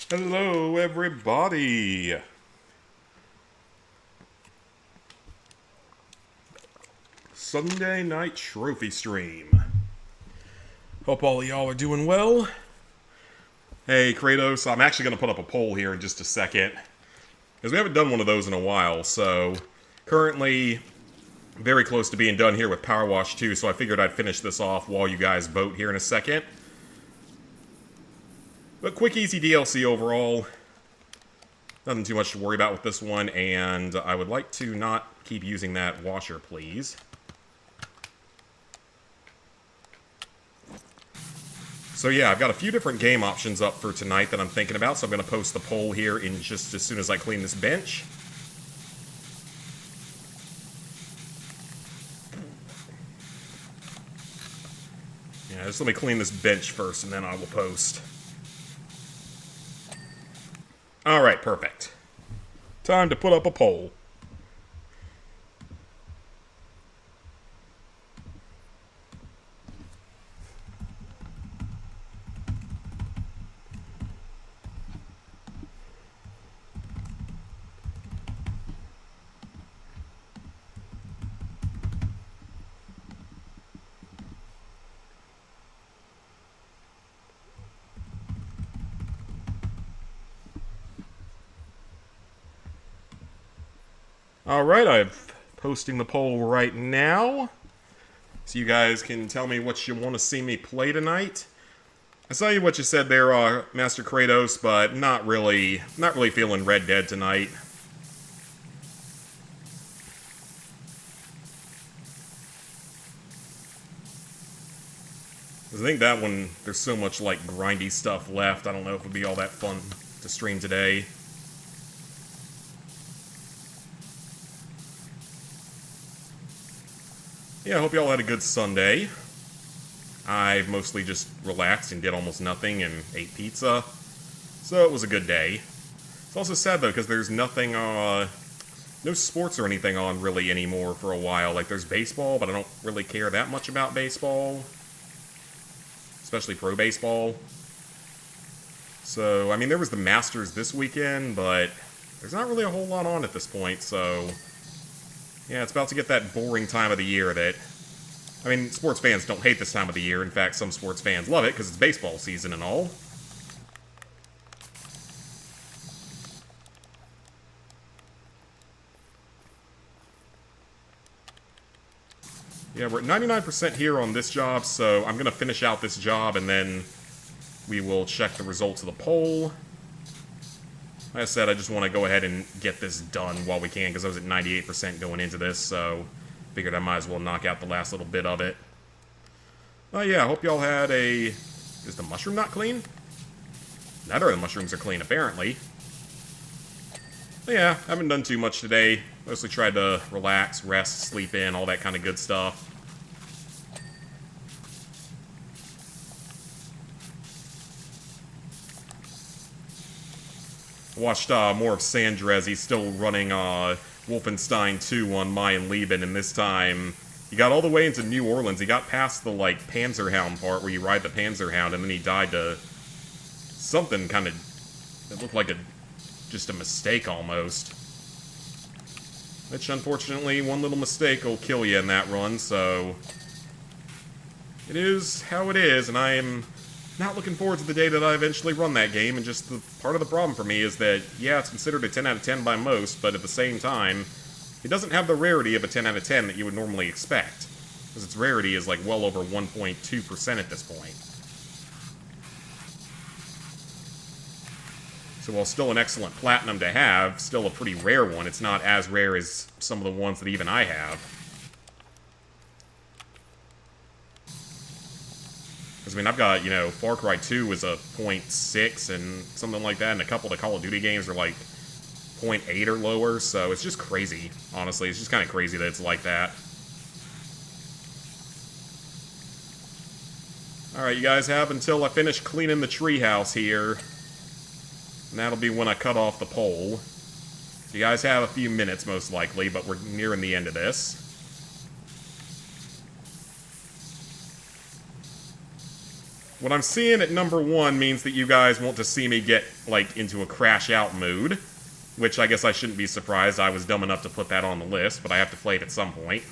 Hello, everybody. Sunday night trophy stream. Hope all of y'all are doing well. Hey, Kratos, I'm actually going to put up a poll here in just a second, because we haven't done one of those in a while, so currently very close to being done here with Power Wash 2, so I figured I'd finish this off while you guys vote here in a second. But quick, easy DLC overall. Nothing too much to worry about with this one, and I would like to not keep using that washer, please. So yeah, I've got a few different game options up for tonight that I'm thinking about, so I'm going to post the poll here in just as soon as I clean this bench. Yeah, just let me clean this bench first, and then I will post. Alright, perfect. Time to put up a poll. Alright, I'm posting the poll right now, so you guys can tell me what you want to see me play tonight. I saw you what you said there, Master Kratos, but not really feeling Red Dead tonight. I think that one, there's so much, like, grindy stuff left, I don't know if it would be all that fun to stream today. Yeah, I hope y'all had a good Sunday. I mostly just relaxed and did almost nothing and ate pizza. So it was a good day. It's also sad, though, because there's nothing, no sports or anything on really anymore for a while. Like, there's baseball, but I don't really care that much about baseball. Especially pro baseball. So, I mean, there was the Masters this weekend, but there's not really a whole lot on at this point, so yeah, it's about to get that boring time of the year that, I mean, sports fans don't hate this time of the year. In fact, some sports fans love it because it's baseball season and all. Yeah, we're at 99% here on this job, so I'm going to finish out this job and then we will check the results of the poll. Like I said, I just want to go ahead and get this done while we can, because I was at 98% going into this, so figured I might as well knock out the last little bit of it. Yeah, I hope y'all had a... Is the mushroom not clean? Neither of the mushrooms are clean, apparently. But yeah, haven't done too much today. Mostly tried to relax, rest, sleep in, all that kind of good stuff. Watched more of Sandrez. He's still running Wolfenstein 2 on Mayan Lieben, and this time he got all the way into New Orleans. He got past the, like, Panzerhound part where you ride the Panzerhound, and then he died to something kind of... It looked like just a mistake, almost. Which, unfortunately, one little mistake will kill you in that run, so it is how it is, and I am not looking forward to the day that I eventually run that game, and just the part of the problem for me is that, yeah, it's considered a 10 out of 10 by most, but at the same time, it doesn't have the rarity of a 10 out of 10 that you would normally expect, because its rarity is like well over 1.2% at this point. So while still an excellent platinum to have, still a pretty rare one, it's not as rare as some of the ones that even I have. Because, I mean, I've got, you know, Far Cry 2 is a 0.6 and something like that, and a couple of the Call of Duty games are like 0.8 or lower, so it's just crazy, honestly. It's just kind of crazy that it's like that. Alright, you guys have until I finish cleaning the treehouse here. And that'll be when I cut off the pole. So you guys have a few minutes, most likely, but we're nearing the end of this. What I'm seeing at number 1 means that you guys want to see me get, like, into a crash out mood. Which I guess I shouldn't be surprised. I was dumb enough to put that on the list, but I have to play it at some point.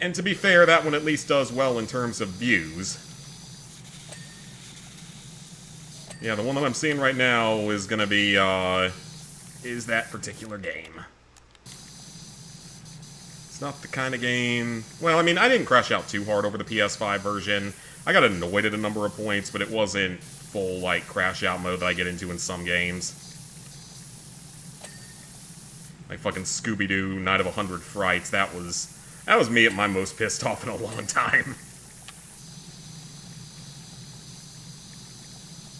And to be fair, that one at least does well in terms of views. Yeah, the one that I'm seeing right now is gonna be, is that particular game. It's not the kind of game... Well, I mean, I didn't crash out too hard over the PS5 version. I got annoyed at a number of points, but it wasn't full, like, crash out mode that I get into in some games. Like fucking Scooby-Doo, Night of 100 Frights, that was me at my most pissed off in a long time.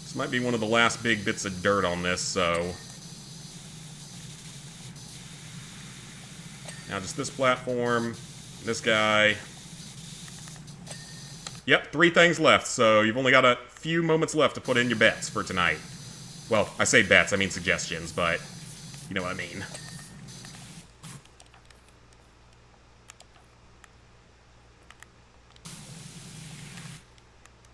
This might be one of the last big bits of dirt on this, so... Now just this platform, this guy... Yep, 3 things left, so you've only got a few moments left to put in your bets for tonight. Well, I say bets, I mean suggestions, but you know what I mean.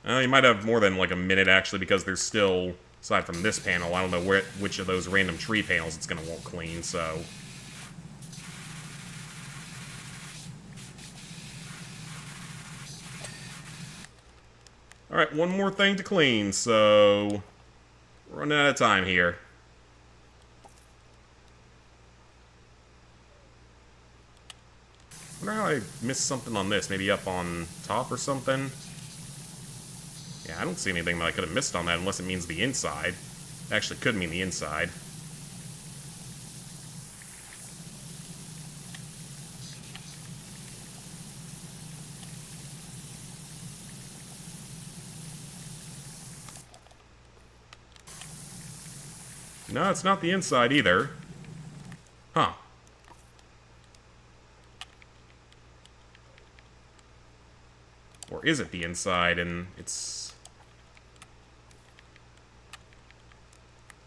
You might have more than, like, a minute, actually, because there's still, aside from this panel, I don't know which of those random tree panels it's gonna want clean, so... Alright, one more thing to clean, so... We're running out of time here. I wonder how I missed something on this, maybe up on top or something? Yeah, I don't see anything that I could have missed on that unless it means the inside. It actually could mean the inside. No, it's not the inside either. Huh. Or is it the inside and it's...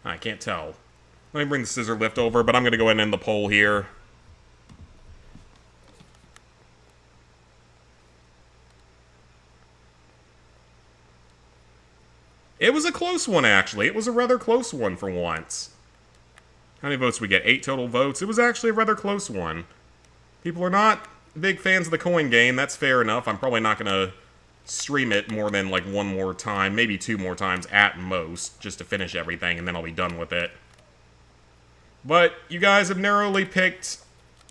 I can't tell. Let me bring the scissor lift over, but I'm going to go ahead and end the poll here. It was a close one, actually. It was a rather close one for once. How many votes we get? 8 total votes. It was actually a rather close one. People are not big fans of the coin game. That's fair enough. I'm probably not going to stream it more than, like, 1 more time. Maybe 2 more times at most, just to finish everything, and then I'll be done with it. But you guys have narrowly picked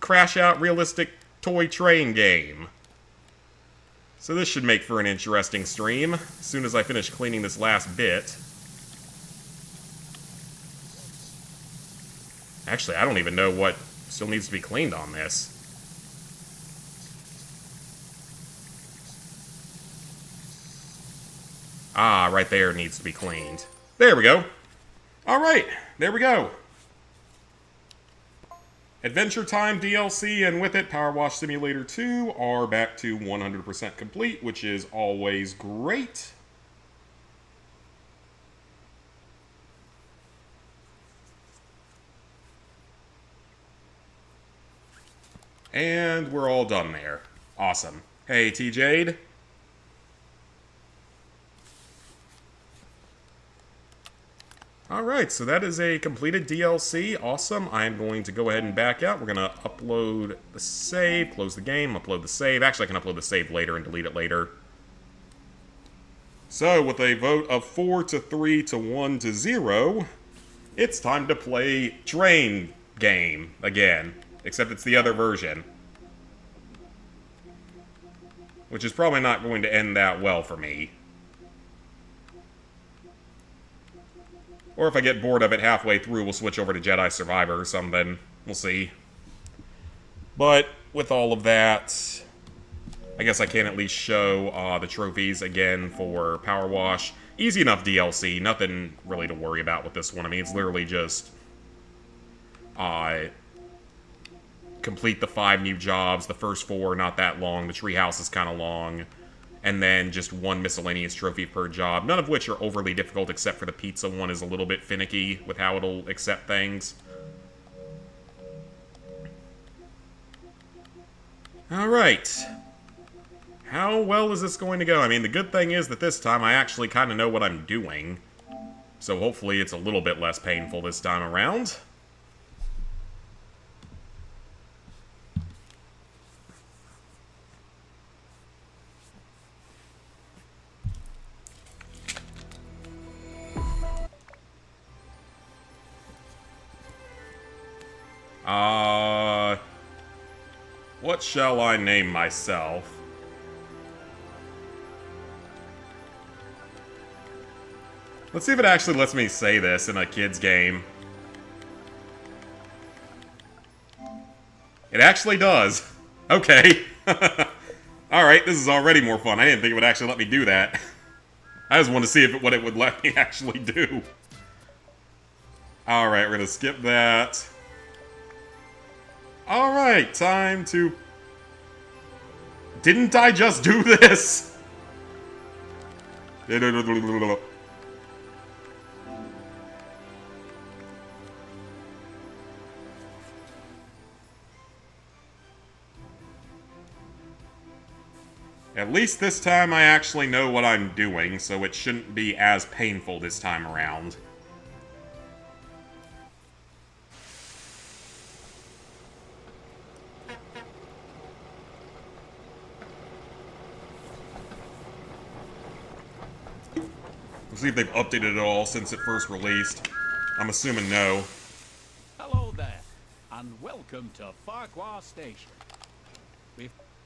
Crash Out Realistic Toy Train Game. So this should make for an interesting stream, as soon as I finish cleaning this last bit. Actually, I don't even know what still needs to be cleaned on this. Ah, right there needs to be cleaned. There we go. Alright, there we go. Adventure Time DLC and with it Power Wash Simulator 2 are back to 100% complete, which is always great. And we're all done there. Awesome. Hey, T-Jade. Alright, so that is a completed DLC. Awesome. I'm going to go ahead and back out. We're going to upload the save, close the game, upload the save. Actually, I can upload the save later and delete it later. So, with a vote of 4 to 3 to 1 to 0, it's time to play Train Game again. Except it's the other version. Which is probably not going to end that well for me. Or if I get bored of it halfway through, we'll switch over to Jedi Survivor or something. We'll see. But, with all of that, I guess I can at least show the trophies again for Power Wash. Easy enough DLC, nothing really to worry about with this one. I mean, it's literally just complete the 5 new jobs. The first 4 are not that long. The treehouse is kind of long. And then just 1 miscellaneous trophy per job, none of which are overly difficult except for the pizza one is a little bit finicky with how it'll accept things. Alright. How well is this going to go? I mean, the good thing is that this time I actually kind of know what I'm doing. So hopefully it's a little bit less painful this time around. What shall I name myself? Let's see if it actually lets me say this in a kid's game. It actually does. Okay. Alright, this is already more fun. I didn't think it would actually let me do that. I just wanted to see what it would let me actually do. Alright, we're gonna skip that. Alright, time to... Didn't I just do this? At least this time I actually know what I'm doing, so it shouldn't be as painful this time around. Let's see if they've updated it all since it first released. I'm assuming no. Hello there, and welcome to Farquhar Station.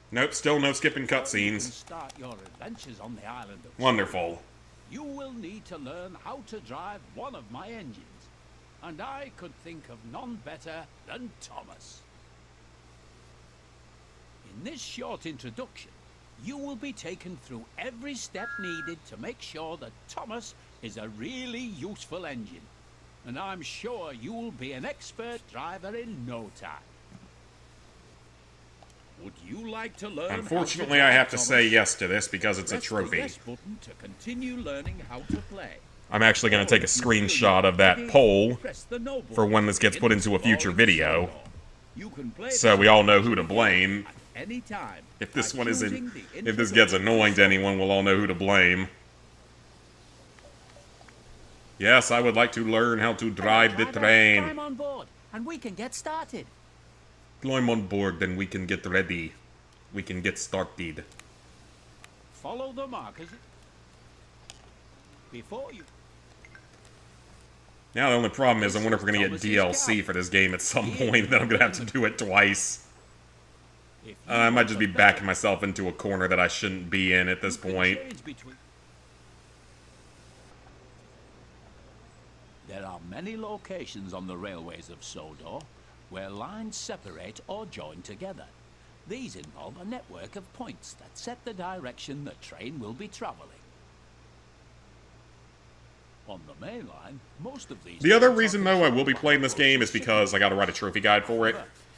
Nope, still no skipping cutscenes. Start your adventures on the island of Wonderful. You will need to learn how to drive one of my engines, and I could think of none better than Thomas. In this short introduction, you will be taken through every step needed to make sure that Thomas is a really useful engine, and I'm sure you will be an expert driver in no time. Would you like to learn? Unfortunately, I have to say yes to this because it's a trophy. Press the yes button to continue learning how to play. I'm actually going to take a screenshot of that poll for when this gets put into a future video, so we all know who to blame. If this one isn't, if this gets annoying to anyone, we'll all know who to blame. Yes, I would like to learn how to drive the train. Climb on board, and we can get started. Climb on board, then we can get ready. We can get started. Follow the markers before you. Now the only problem is I wonder if we're gonna get DLC for this game at some point. Then I'm gonna have to do it twice. I might just be backing myself into a corner that I shouldn't be in at this point. There are many locations on the railways of Sodor where lines separate or join together. These involve a network of points that set the direction the train will be traveling. On the main line, most of these... The other reason, though, I will be playing this game is because I gotta write a trophy guide for it.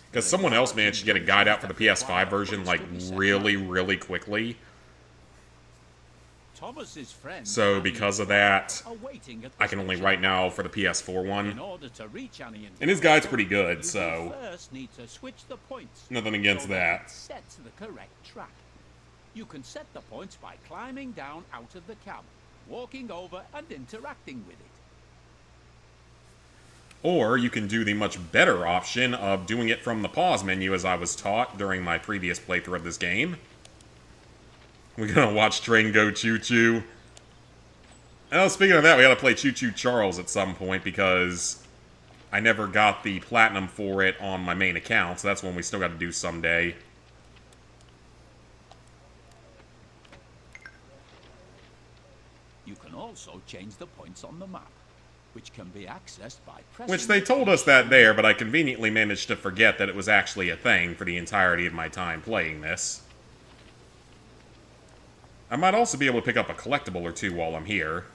Because someone else managed to get a guide out for the PS5 version, like, really, really quickly. So, because of that, I can only write now for the PS4 one. And his guide's pretty good, so... Nothing against that. Set to the correct track. You can set the points by climbing down out of the cab, walking over and interacting with it. Or you can do the much better option of doing it from the pause menu as I was taught during my previous playthrough of this game. We're gonna watch train go choo-choo. Oh, speaking of that, we gotta play Choo Choo Charles at some point because I never got the platinum for it on my main account, so that's one we still gotta do someday. You can also change the points on the map, which can be accessed by pressing... Which they told us that there, but I conveniently managed to forget that it was actually a thing for the entirety of my time playing this. I might also be able to pick up a collectible or two while I'm here.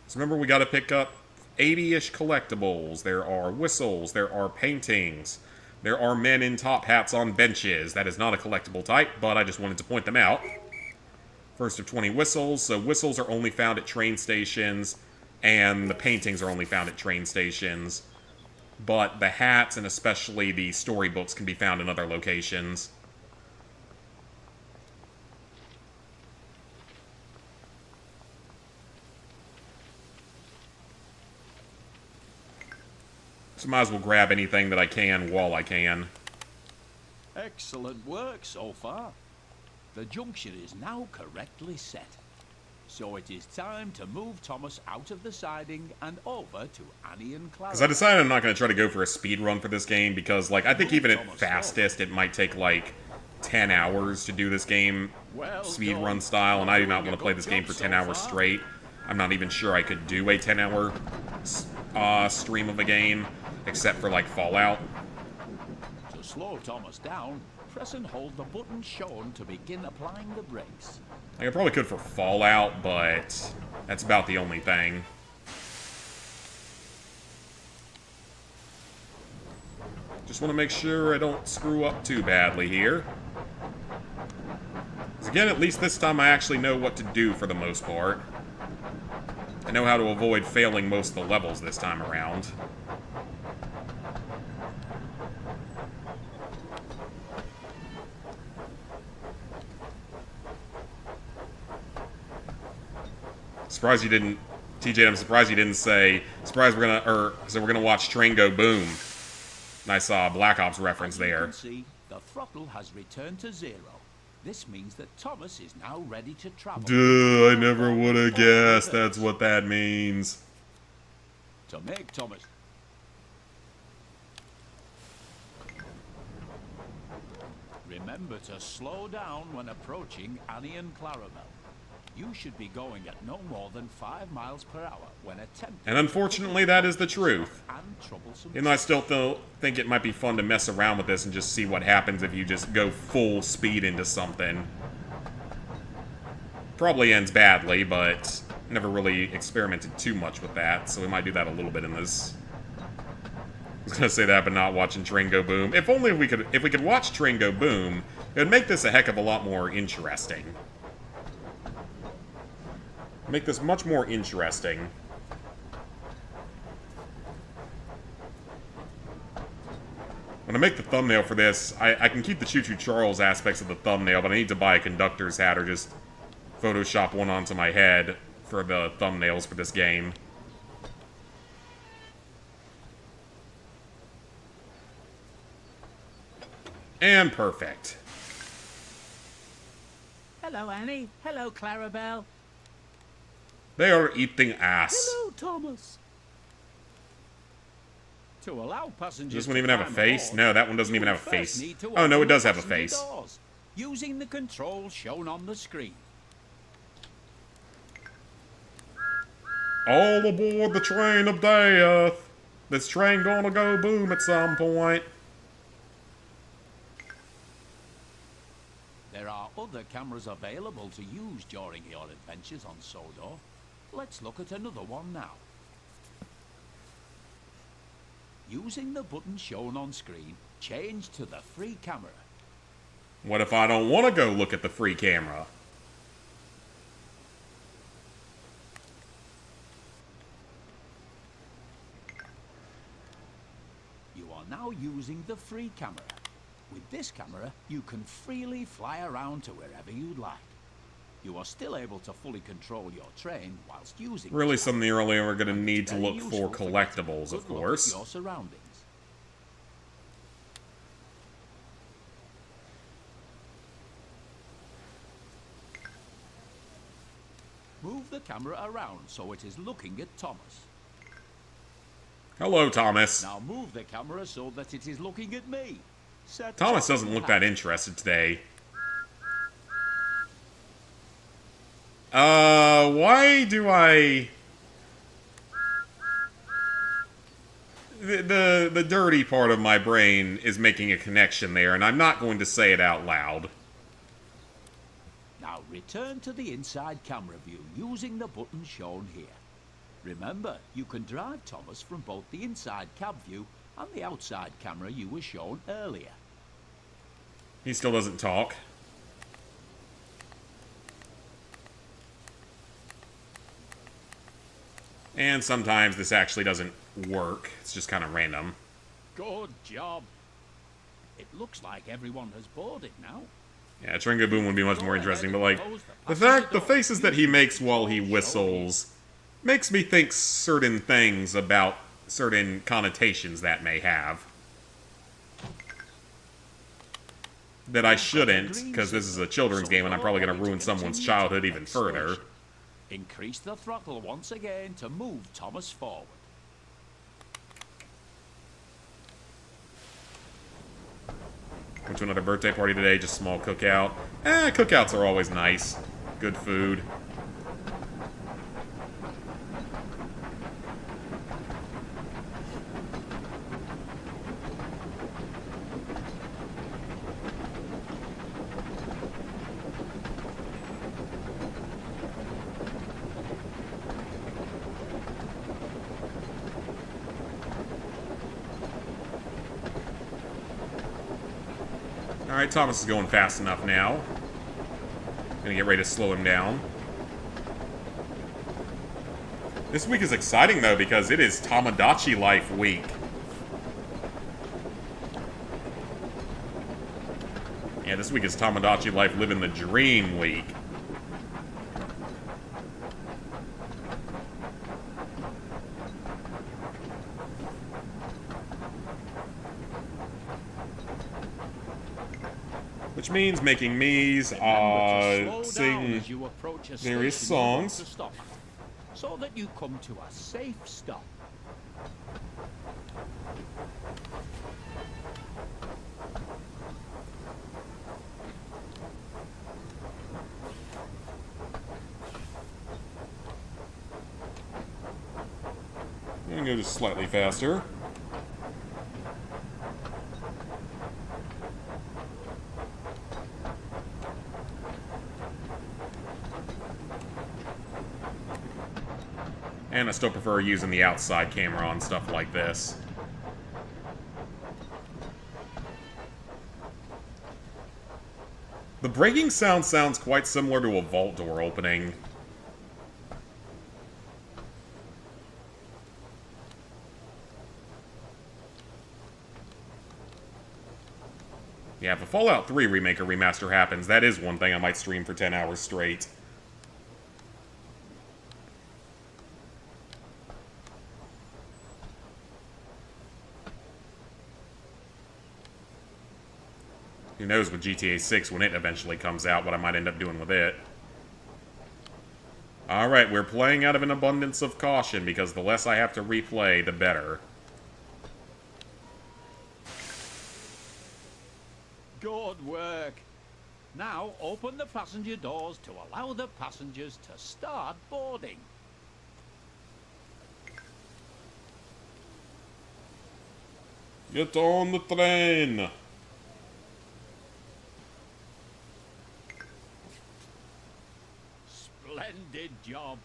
So remember, we gotta pick up 80-ish collectibles. There are whistles, there are paintings, there are men in top hats on benches. That is not a collectible type, but I just wanted to point them out. First of 20 whistles, so whistles are only found at train stations, and the paintings are only found at train stations. But the hats, and especially the storybooks, can be found in other locations. So might as well grab anything that I can while I can. Excellent work so far. The junction is now correctly set. So it is time to move Thomas out of the siding and over to Annie and Clara. Because I decided I'm not going to try to go for a speed run for this game, because, like, I think even at fastest, it might take, like, 10 hours to do this game speed run style, and I do not want to play this game for 10 hours straight. I'm not even sure I could do a 10-hour stream of a game, except for, like, Fallout. To slow Thomas down, press and hold the button shown to begin applying the brakes. Like, I probably could for Fallout, but that's about the only thing. Just want to make sure I don't screw up too badly here. Because again, at least this time I actually know what to do for the most part. I know how to avoid failing most of the levels this time around. Surprised you didn't, TJ, I'm surprised you didn't say, surprised we're gonna watch Train Go Boom. Nice Black Ops reference there. As you can see, the throttle has returned to 0. This means that Thomas is now ready to travel. Duh, I never would have guessed that's what that means. To make Thomas... Remember to slow down when approaching Annie and Clarabelle. You should be going at no more than 5 miles per hour when attempting... And unfortunately, that is the truth. And I still think it might be fun to mess around with this and just see what happens if you just go full speed into something. Probably ends badly, but never really experimented too much with that, so we might do that a little bit in this. I was gonna say that, but not watching Train Go Boom. If only we could watch Train Go Boom, it would make this a heck of a lot more interesting. Make this much more interesting. When I make the thumbnail for this, I can keep the Choo Choo Charles aspects of the thumbnail, but I need to buy a conductor's hat or just Photoshop one onto my head for the thumbnails for this game. And perfect. Hello, Annie. Hello, Clarabelle. They are eating ass. Hello, Thomas. To allow passengers Does this one even have a face? No, that one doesn't even have a face. Oh, Oh no, it does have a face. Using the controls shown on the screen. All aboard the train of death. This train gonna go boom at some point. There are other cameras available to use during your adventures on Sodor. Let's look at another one now. Using the button shown on screen, change to the free camera. What if I don't want to go look at the free camera? You are now using the free camera. With this camera, you can freely fly around to wherever you'd like. You are still able to fully control your train whilst using... Really something you're only ever going to and need it's to very look useful for getting a collectibles, good of look at course. your surroundings. Move the camera around so it is looking at Thomas. Hello, Thomas. Now move the camera so that it is looking at me. Set Thomas top doesn't and look hat. that interested today. Why do I... The dirty part of my brain is making a connection there, and I'm not going to say it out loud. Now return to the inside camera view using the button shown here. Remember, you can drive Thomas from both the inside cab view and the outside camera you were shown earlier. He still doesn't talk. And sometimes this actually doesn't work. It's just kind of random. Good job. It looks like everyone has boarded now. Yeah, Train Go Boom would be much more interesting, but like, the faces that he makes while he whistles makes me think certain things about certain connotations that may have. That I shouldn't, because this is a children's game and I'm probably going to ruin someone's childhood even further. Increase the throttle once again to move Thomas forward. Went to another birthday party today, just small cookout. Cookouts are always nice. Good food. Alright, Thomas is going fast enough now. Gonna get ready to slow him down. This week is exciting, though, because it is Tomodachi Life week. Yeah, this week is Tomodachi Life Living the Dream week. Which means making me's, sing various songs. So that you come to a safe stop. I'm gonna go just slightly faster. And I still prefer using the outside camera on stuff like this. The braking sound sounds quite similar to a vault door opening. Yeah, if a Fallout 3 remake or remaster happens, that is one thing I might stream for 10 hours straight. Who knows with GTA 6 when it eventually comes out, what I might end up doing with it. Alright, we're playing out of an abundance of caution, because the less I have to replay, the better. Good work. Now open the passenger doors to allow the passengers to start boarding. Get on the train! Splendid job.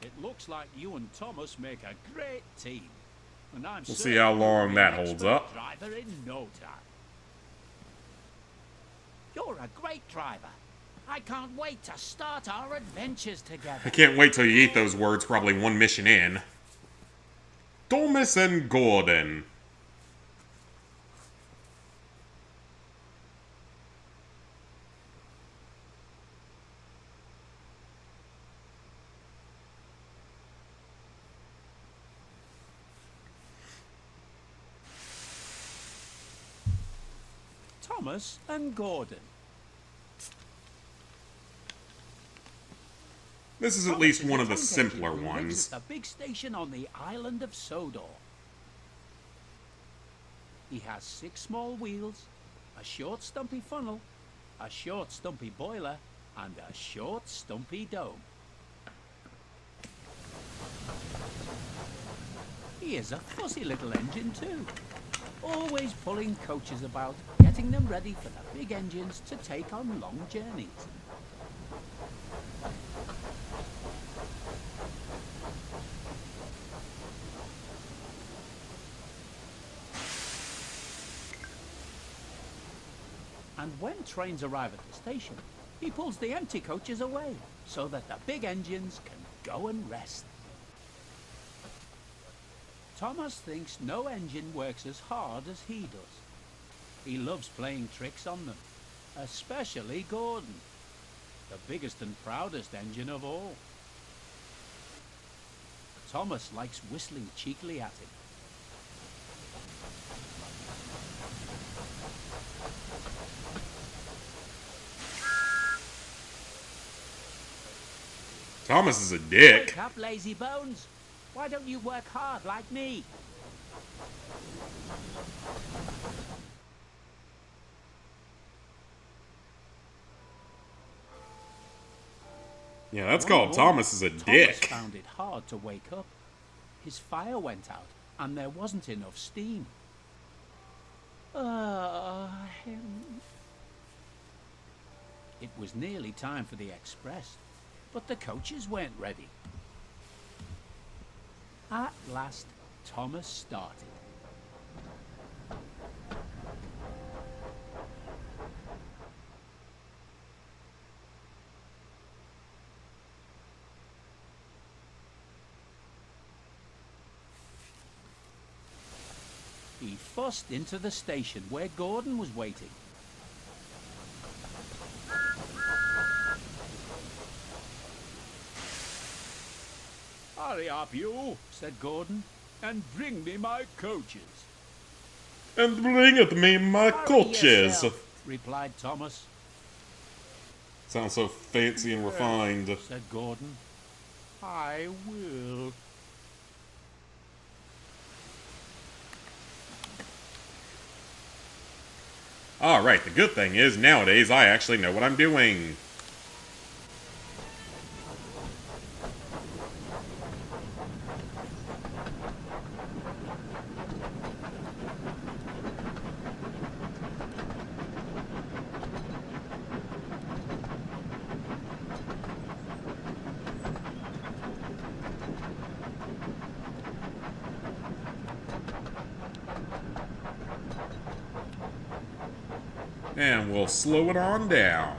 It looks like you and Thomas make a great team. And I'm We'll see how long that holds up. Driver in no time. You're a great driver. I can't wait to start our adventures together. I can't wait till you eat those words probably one mission in. Thomas and Gordon. Thomas and Gordon. This is at least one of the simpler Who lives ones. at the big station on the island of Sodor. He has 6 small wheels, a short stumpy funnel, a short stumpy boiler, and a short stumpy dome. He is a fussy little engine too, always pulling coaches about, getting them ready for the big engines to take on long journeys. And when trains arrive at the station, he pulls the empty coaches away so that the big engines can go and rest. Thomas thinks no engine works as hard as he does. He loves playing tricks on them, especially Gordon, the biggest and proudest engine of all. Thomas likes whistling cheekily at him. Thomas is a dick. Wake up, lazy bones. Why don't you work hard like me? Yeah, that's One called morning, Thomas is a Thomas dick. found it hard to wake up. His fire went out, and there wasn't enough steam. It was nearly time for the express, but the coaches weren't ready. At last, Thomas started. He fussed into the station where Gordon was waiting. "Hurry up, you," said Gordon, "and bring me my coaches." And bring it me my Hurry coaches. yourself. Replied Thomas. Sounds so fancy and refined. Said Gordon. "I will." Alright, the good thing is, nowadays, I actually know what I'm doing. And we'll slow it on down.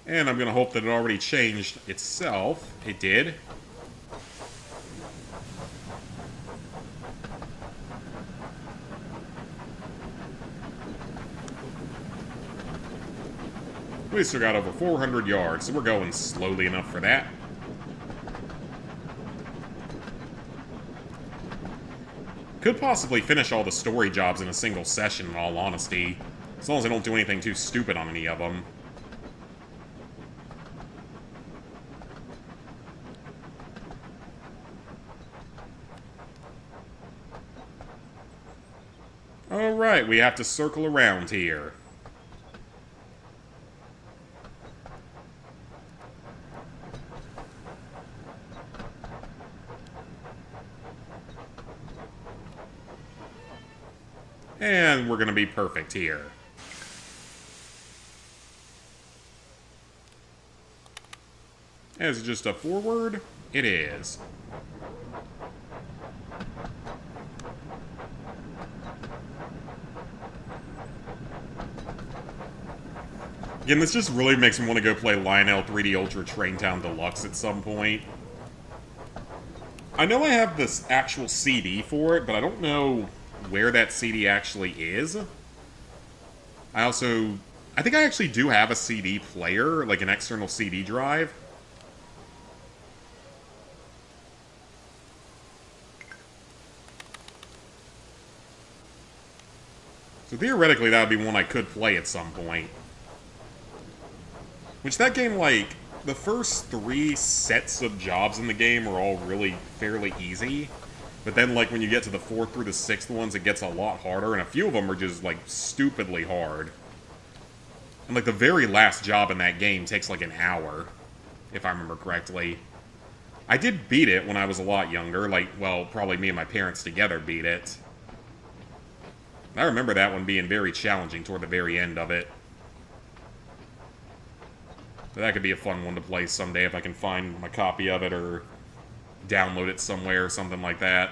And I'm going to hope that it already changed itself. It did. We still got over 400 yards, so we're going slowly enough for that. Could possibly finish all the story jobs in a single session, in all honesty. As long as I don't do anything too stupid on any of them. Alright, we have to circle around here. And we're going to be perfect here. Is it just a forward? It is. Again, this just really makes me want to go play Lionel 3D Ultra Train Town Deluxe at some point. I know I have this actual CD for it, but I don't know where that CD actually is. I think I actually do have a CD player, like an external CD drive. So theoretically, that would be one I could play at some point. Which that game, like, the first 3 sets of jobs in the game are all really fairly easy. But then, like, when you get to the 4th through the 6th ones, it gets a lot harder, and a few of them are just, like, stupidly hard. And, like, the very last job in that game takes, like, an hour, if I remember correctly. I did beat it when I was a lot younger, like, well, probably me and my parents together beat it. I remember that one being very challenging toward the very end of it. But that could be a fun one to play someday if I can find my copy of it or download it somewhere or something like that.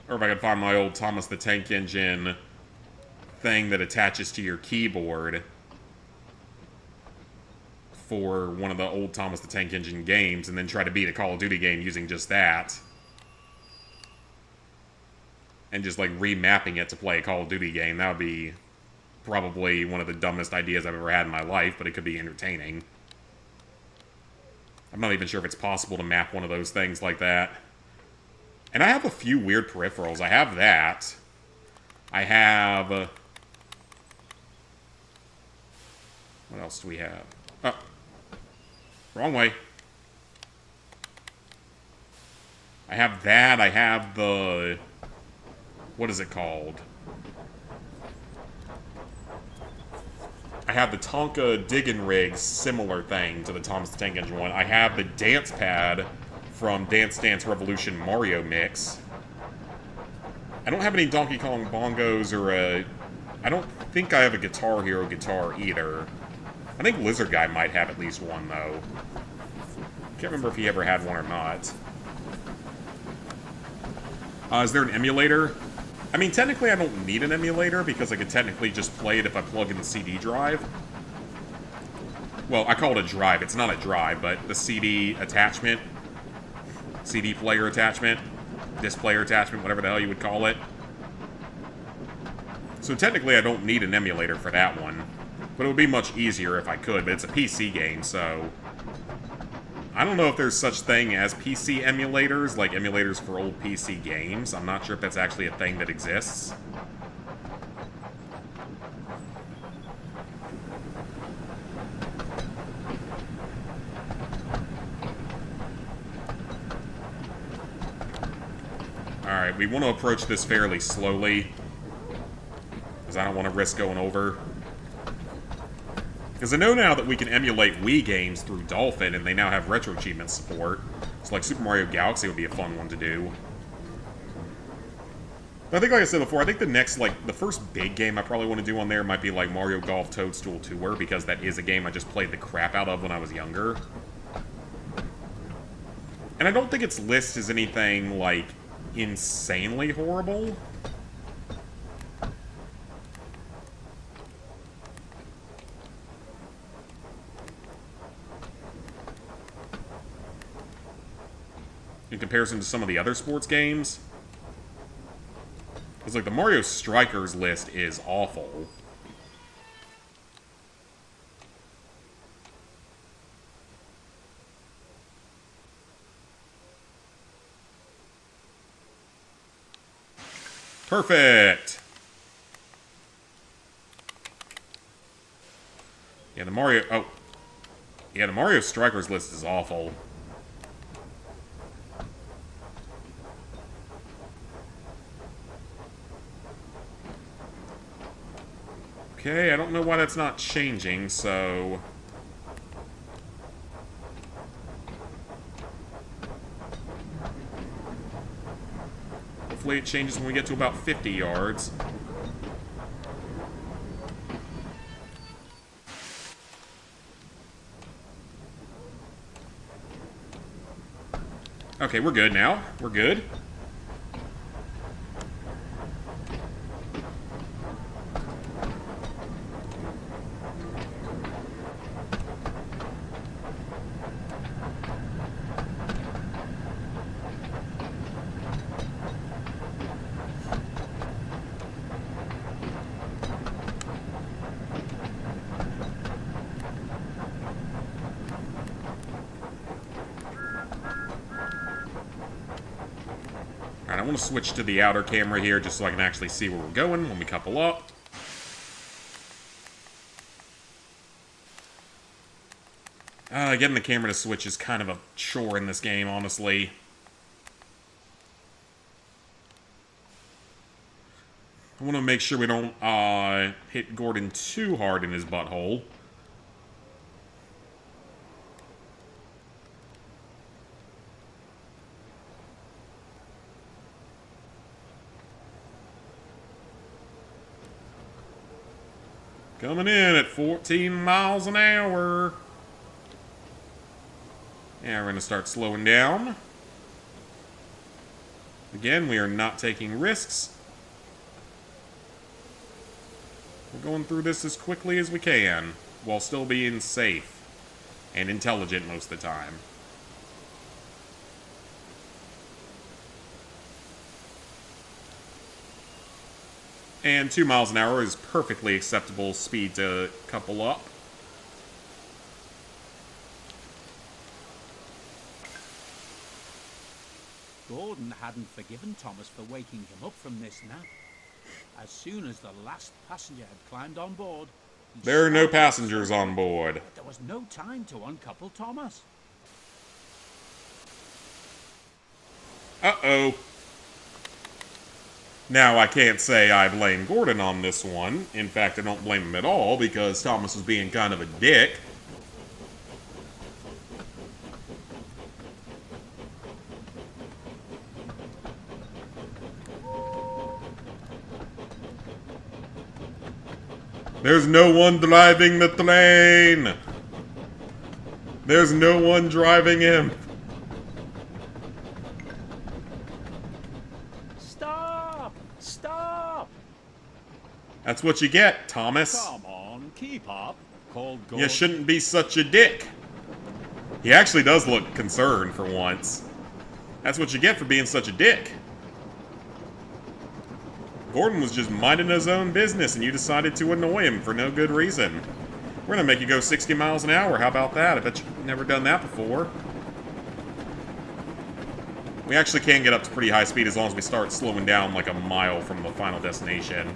Or if I could find my old Thomas the Tank Engine thing that attaches to your keyboard for one of the old Thomas the Tank Engine games and then try to beat a Call of Duty game using just that. And just, like, remapping it to play a Call of Duty game. That would be probably one of the dumbest ideas I've ever had in my life, but it could be entertaining. I'm not even sure if it's possible to map one of those things like that. And I have a few weird peripherals. I have that. I have... what else do we have? Oh. Wrong way. I have that. I have the... what is it called? I have the Tonka Diggin' Rig, similar thing to the Thomas the Tank Engine one. I have the Dance Pad from Dance Dance Revolution Mario Mix. I don't have any Donkey Kong bongos or a... I don't think I have a Guitar Hero guitar either. I think Lizard Guy might have at least one, though. Can't remember if he ever had one or not. Is there an emulator? I mean, technically I don't need an emulator because I could technically just play it if I plug in the CD drive. Well, I call it a drive. It's not a drive, but the CD attachment. CD player attachment. Disc player attachment, whatever the hell you would call it. So technically I don't need an emulator for that one. But it would be much easier if I could, but it's a PC game, so... I don't know if there's such thing as PC emulators, like emulators for old PC games. I'm not sure if that's actually a thing that exists. Alright, we want to approach this fairly slowly, because I don't want to risk going over. Because I know now that we can emulate Wii games through Dolphin, and they now have retro achievement support. So, like, Super Mario Galaxy would be a fun one to do. I think, like I said before, I think the next, like, the first big game I probably want to do on there might be, like, Mario Golf Toadstool Tour, because that is a game I just played the crap out of when I was younger. And I don't think its list is anything, like, insanely horrible. In comparison to some of the other sports games. It's like the Mario Strikers list is awful. Perfect! Yeah, the Mario... oh. Yeah, the Mario Strikers list is awful. Okay, I don't know why that's not changing, so... hopefully it changes when we get to about 50 yards. Okay, we're good now. We're good. Alright, I want to switch to the outer camera here just so I can actually see where we're going when we couple up. Getting the camera to switch is kind of a chore in this game, honestly. I want to make sure we don't hit Gordon too hard in his butthole. Coming in at 14 miles an hour. Yeah, we're going to start slowing down. Again, we are not taking risks. We're going through this as quickly as we can, while still being safe. And intelligent most of the time. And 2 miles an hour is perfectly acceptable speed to couple up. Gordon hadn't forgiven Thomas for waking him up from this nap. As soon as the last passenger had climbed on board, he There are no started passengers to on board. but there was no time to uncouple Thomas. Uh-oh. Now, I can't say I blame Gordon on this one. In fact, I don't blame him at all, because Thomas was being kind of a dick. There's no one driving the train! There's no one driving him! Stop! Stop! That's what you get, Thomas. Come on, keep up, called Gordon. You shouldn't be such a dick. He actually does look concerned for once. That's what you get for being such a dick. Gordon was just minding his own business and you decided to annoy him for no good reason. We're gonna make you go 60 miles an hour. How about that? I bet you've never done that before. We actually can get up to pretty high speed as long as we start slowing down like a mile from the final destination.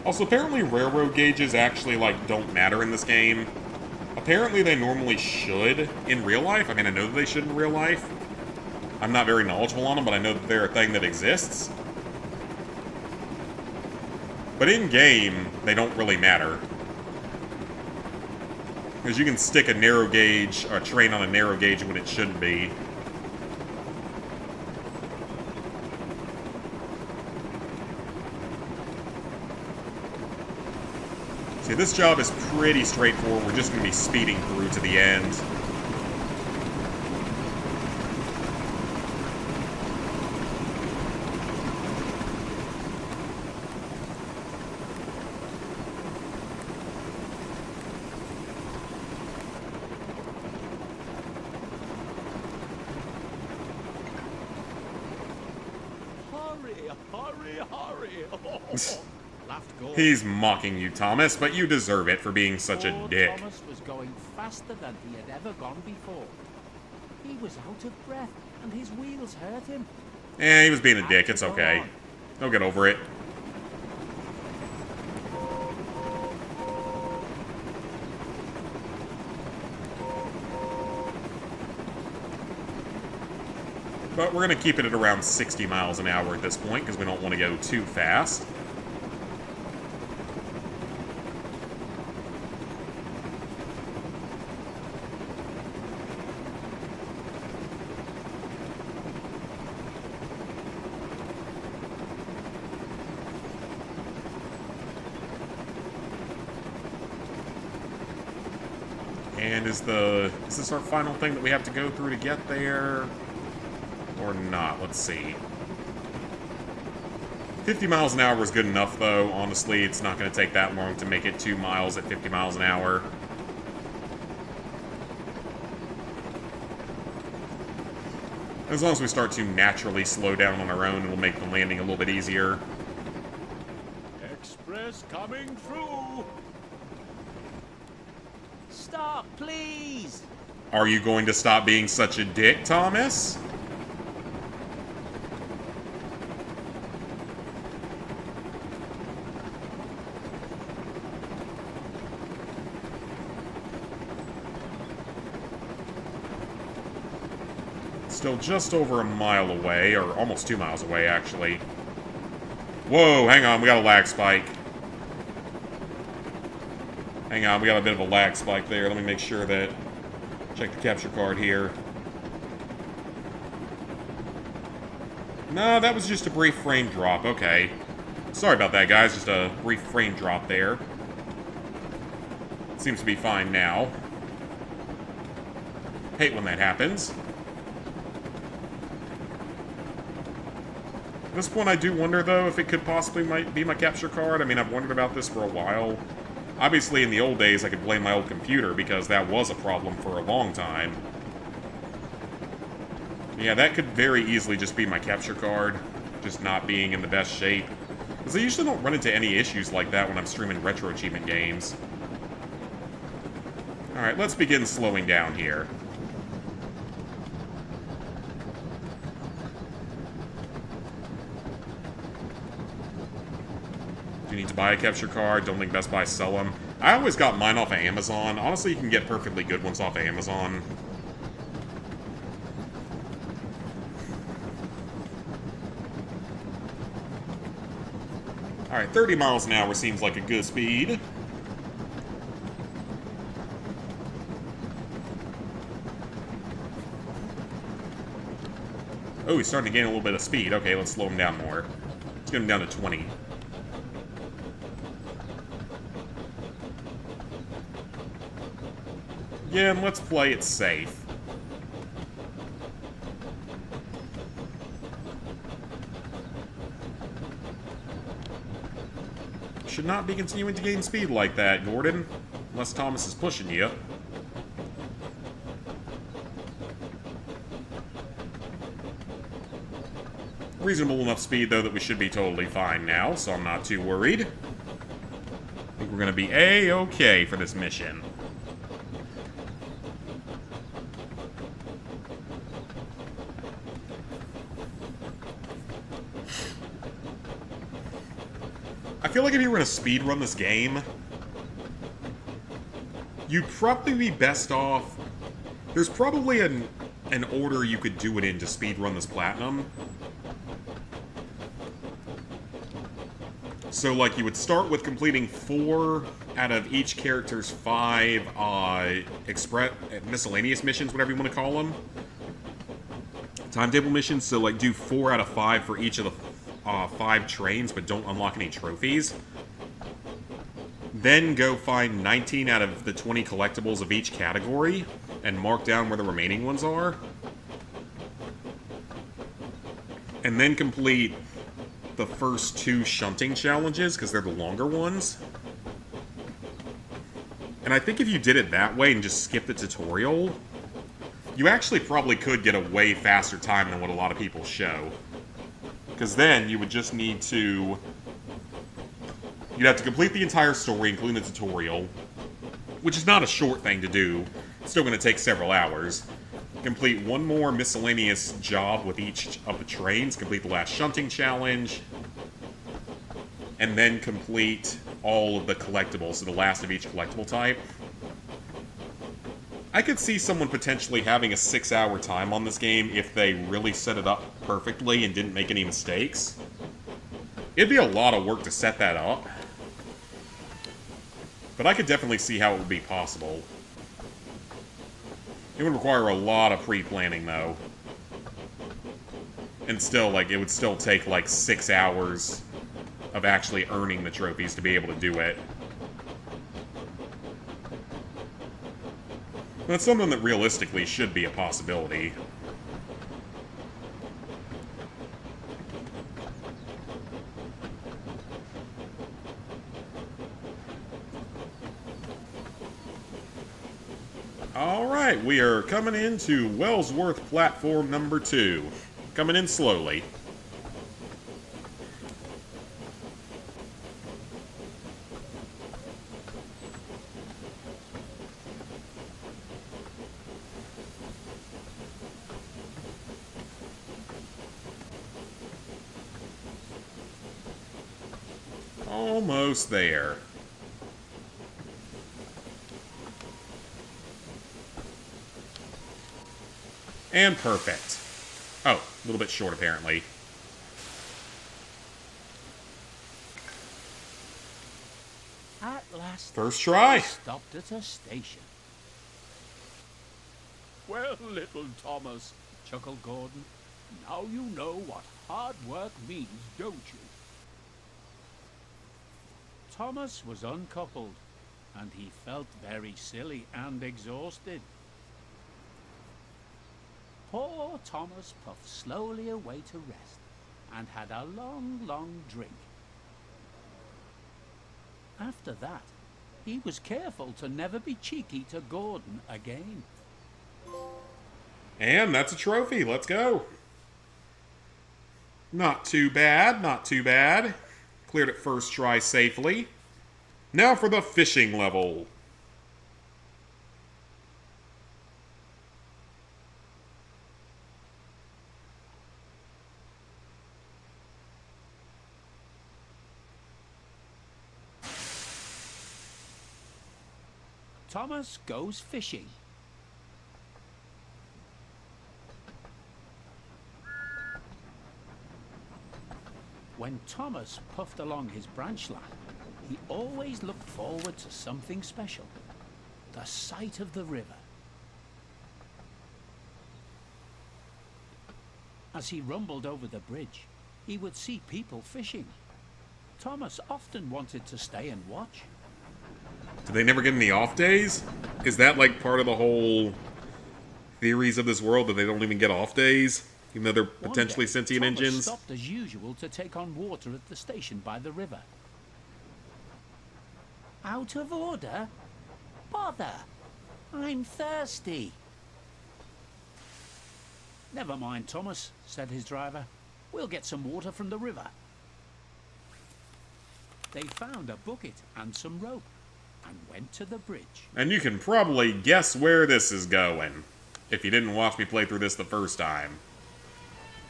Also, apparently railroad gauges actually, like, don't matter in this game. Apparently they normally should in real life. I mean, I know that they should in real life. I'm not very knowledgeable on them, but I know that they're a thing that exists. But in-game, they don't really matter. Because you can stick a narrow gauge, or a train on a narrow gauge when it shouldn't be. See, this job is pretty straightforward. We're just going to be speeding through to the end. Hurry! Laughed Gordon. He's mocking you, Thomas, but you deserve it for being such a Poor dick. Thomas was going faster than he had ever gone before. He was out of breath, and his wheels hurt him. Eh, he was being a dick. It's okay. He'll get over it. But we're going to keep it at around 60 miles an hour at this point, because we don't want to go too fast. And is this our final thing that we have to go through to get there? Or not? Let's see. 50 miles an hour is good enough, though. Honestly, it's not going to take that long to make it 2 miles at 50 miles an hour. As long as we start to naturally slow down on our own, it'll make the landing a little bit easier. Express coming through. Stop, please. Are you going to stop being such a dick, Thomas? Still just over a mile away, or almost 2 miles away, actually. Whoa, hang on, we got a lag spike. Hang on, we got a bit of a lag spike there. Let me make sure that... Check the capture card here. No, that was just a brief frame drop. Okay. Sorry about that, guys. Just a brief frame drop there. Seems to be fine now. Hate when that happens. At this point, I do wonder, though, if it could possibly might be my capture card. I mean, I've wondered about this for a while. Obviously, in the old days, I could blame my old computer, because that was a problem for a long time. Yeah, that could very easily just be my capture card, just not being in the best shape. Because I usually don't run into any issues like that when I'm streaming Retro Achievement games. Alright, let's begin slowing down here. Do you need to buy a capture card? Don't think Best Buy sell them. I always got mine off of Amazon. Honestly, you can get perfectly good ones off of Amazon. Alright, 30 miles an hour seems like a good speed. Oh, he's starting to gain a little bit of speed. Okay, let's slow him down more. Let's get him down to 20. Yeah, and let's play it safe. Should not be continuing to gain speed like that, Gordon. Unless Thomas is pushing you. Reasonable enough speed, though, that we should be totally fine now, so I'm not too worried. I think we're gonna be A-okay for this mission. I feel like if you were to speedrun this game, you'd probably be best off... There's probably an order you could do it in to speedrun this platinum. So, like, you would start with completing 4 out of each character's 5 miscellaneous missions, whatever you want to call them. Timetable missions, so, like, do 4 out of 5 for each of the 5 trains, but don't unlock any trophies. Then go find 19 out of the 20 collectibles of each category, and mark down where the remaining ones are. And then complete the first 2 shunting challenges, because they're the longer ones. And I think if you did it that way and just skipped the tutorial, you actually probably could get a way faster time than what a lot of people show. Because then you would just need to... You'd have to complete the entire story, including the tutorial, which is not a short thing to do. It's still going to take several hours. Complete 1 more miscellaneous job with each of the trains, complete the last shunting challenge, and then complete all of the collectibles, so the last of each collectible type. I could see someone potentially having a 6-hour time on this game if they really set it up perfectly and didn't make any mistakes. It'd be a lot of work to set that up, but I could definitely see how it would be possible. It would require a lot of pre-planning, though. And still, like, it would still take, like, 6 hours of actually earning the trophies to be able to do it. That's something that realistically should be a possibility. Alright, we are coming into Wellsworth Platform number 2. Coming in slowly. Almost there. And perfect. Oh, a little bit short, apparently. At last, First try. I stopped at a station. Well, little Thomas, chuckled Gordon, now you know what hard work means, don't you? Thomas was uncoupled, and he felt very silly and exhausted. Poor Thomas puffed slowly away to rest and had a long, long drink. After that, he was careful to never be cheeky to Gordon again. And that's a trophy. Let's go. Not too bad, not too bad. Cleared it first try safely. Now for the fishing level. Thomas goes fishing. When Thomas puffed along his branch line, he always looked forward to something special. The sight of the river. As he rumbled over the bridge, he would see people fishing. Thomas often wanted to stay and watch. Do they never get any off days? Is that like part of the whole theories of this world that they don't even get off days? Even though they're potentially sentient Thomas engines? stopped as usual to take on water at the station by the river. Out of order? Bother! I'm thirsty. Never mind, Thomas, said his driver. We'll get some water from the river. They found a bucket and some rope and went to the bridge. And you can probably guess where this is going, if you didn't watch me play through this the first time.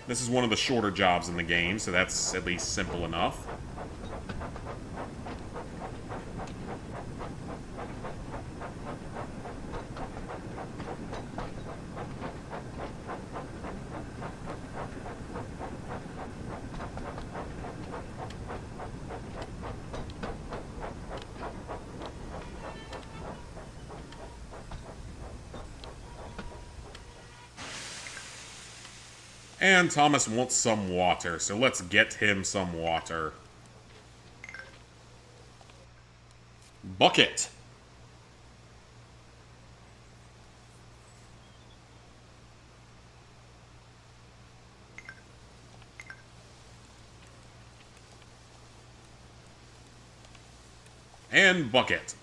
This is one of the shorter jobs in the game, so that's at least simple enough. And Thomas wants some water, so let's get him some water. Bucket. And bucket.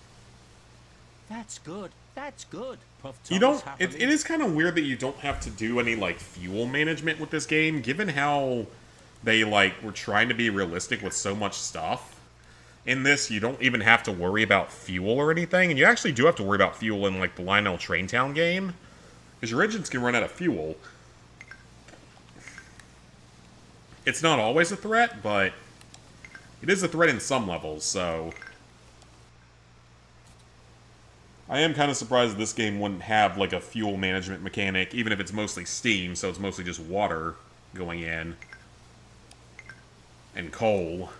That's good. That's good, puffed Thomas You don't. It happily. is kind of weird that you don't have to do any like fuel management with this game, given how they like were trying to be realistic with so much stuff. In this, you don't even have to worry about fuel or anything, and you actually do have to worry about fuel in like the Lionel Traintown game, because your engines can run out of fuel. It's not always a threat, but it is a threat in some levels. So I am kind of surprised that this game wouldn't have like a fuel management mechanic, even if it's mostly steam, so it's mostly just water going in. And coal.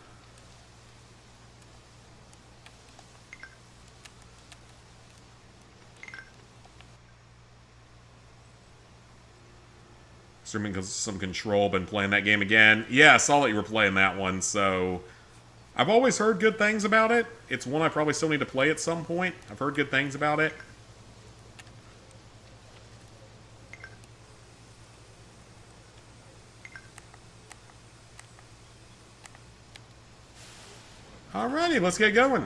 Assuming some control, been playing that game again. Yeah, I saw that you were playing that one, so I've always heard good things about it. It's one I probably still need to play at some point. I've heard good things about it. Alrighty, let's get going.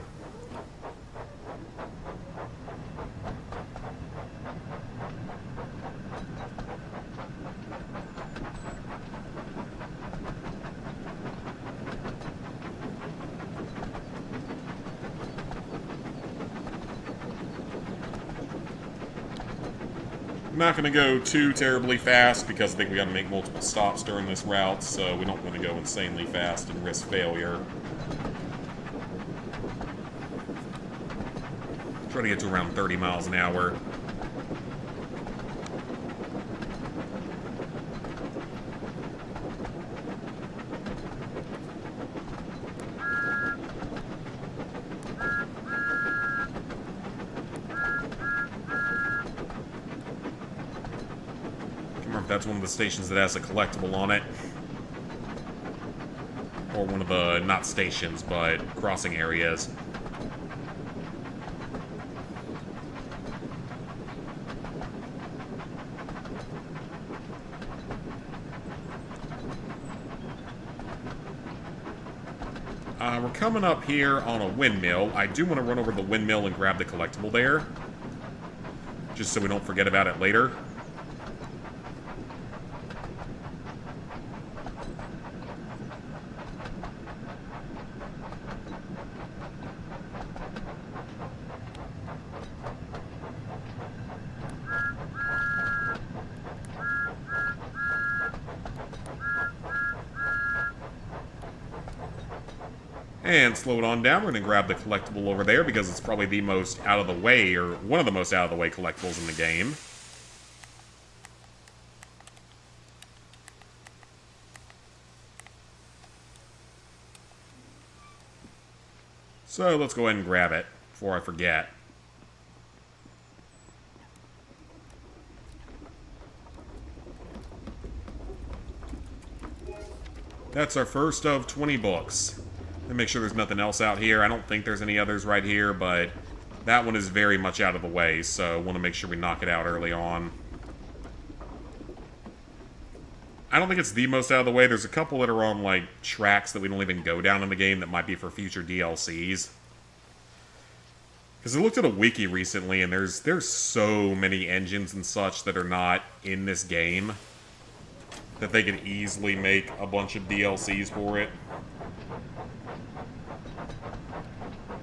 I'm not going to go too terribly fast because I think we got to make multiple stops during this route, so we don't want to go insanely fast and risk failure. Try to get to around 30 miles an hour. That's one of the stations that has a collectible on it. Or one of the, not stations, but crossing areas. We're coming up here on a windmill. I do want to run over to the windmill and grab the collectible there. Just so we don't forget about it later. And slow it on down. We're going to grab the collectible over there because it's probably the most out of the way, or one of the most out of the way collectibles in the game. So let's go ahead and grab it before I forget. That's our first of 20 books. And make sure there's nothing else out here. I don't think there's any others right here, but that one is very much out of the way, so I want to make sure we knock it out early on. I don't think it's the most out of the way. There's a couple that are on, like, tracks that we don't even go down in the game that might be for future DLCs. Because I looked at a wiki recently, and there's so many engines and such that are not in this game that they could easily make a bunch of DLCs for it.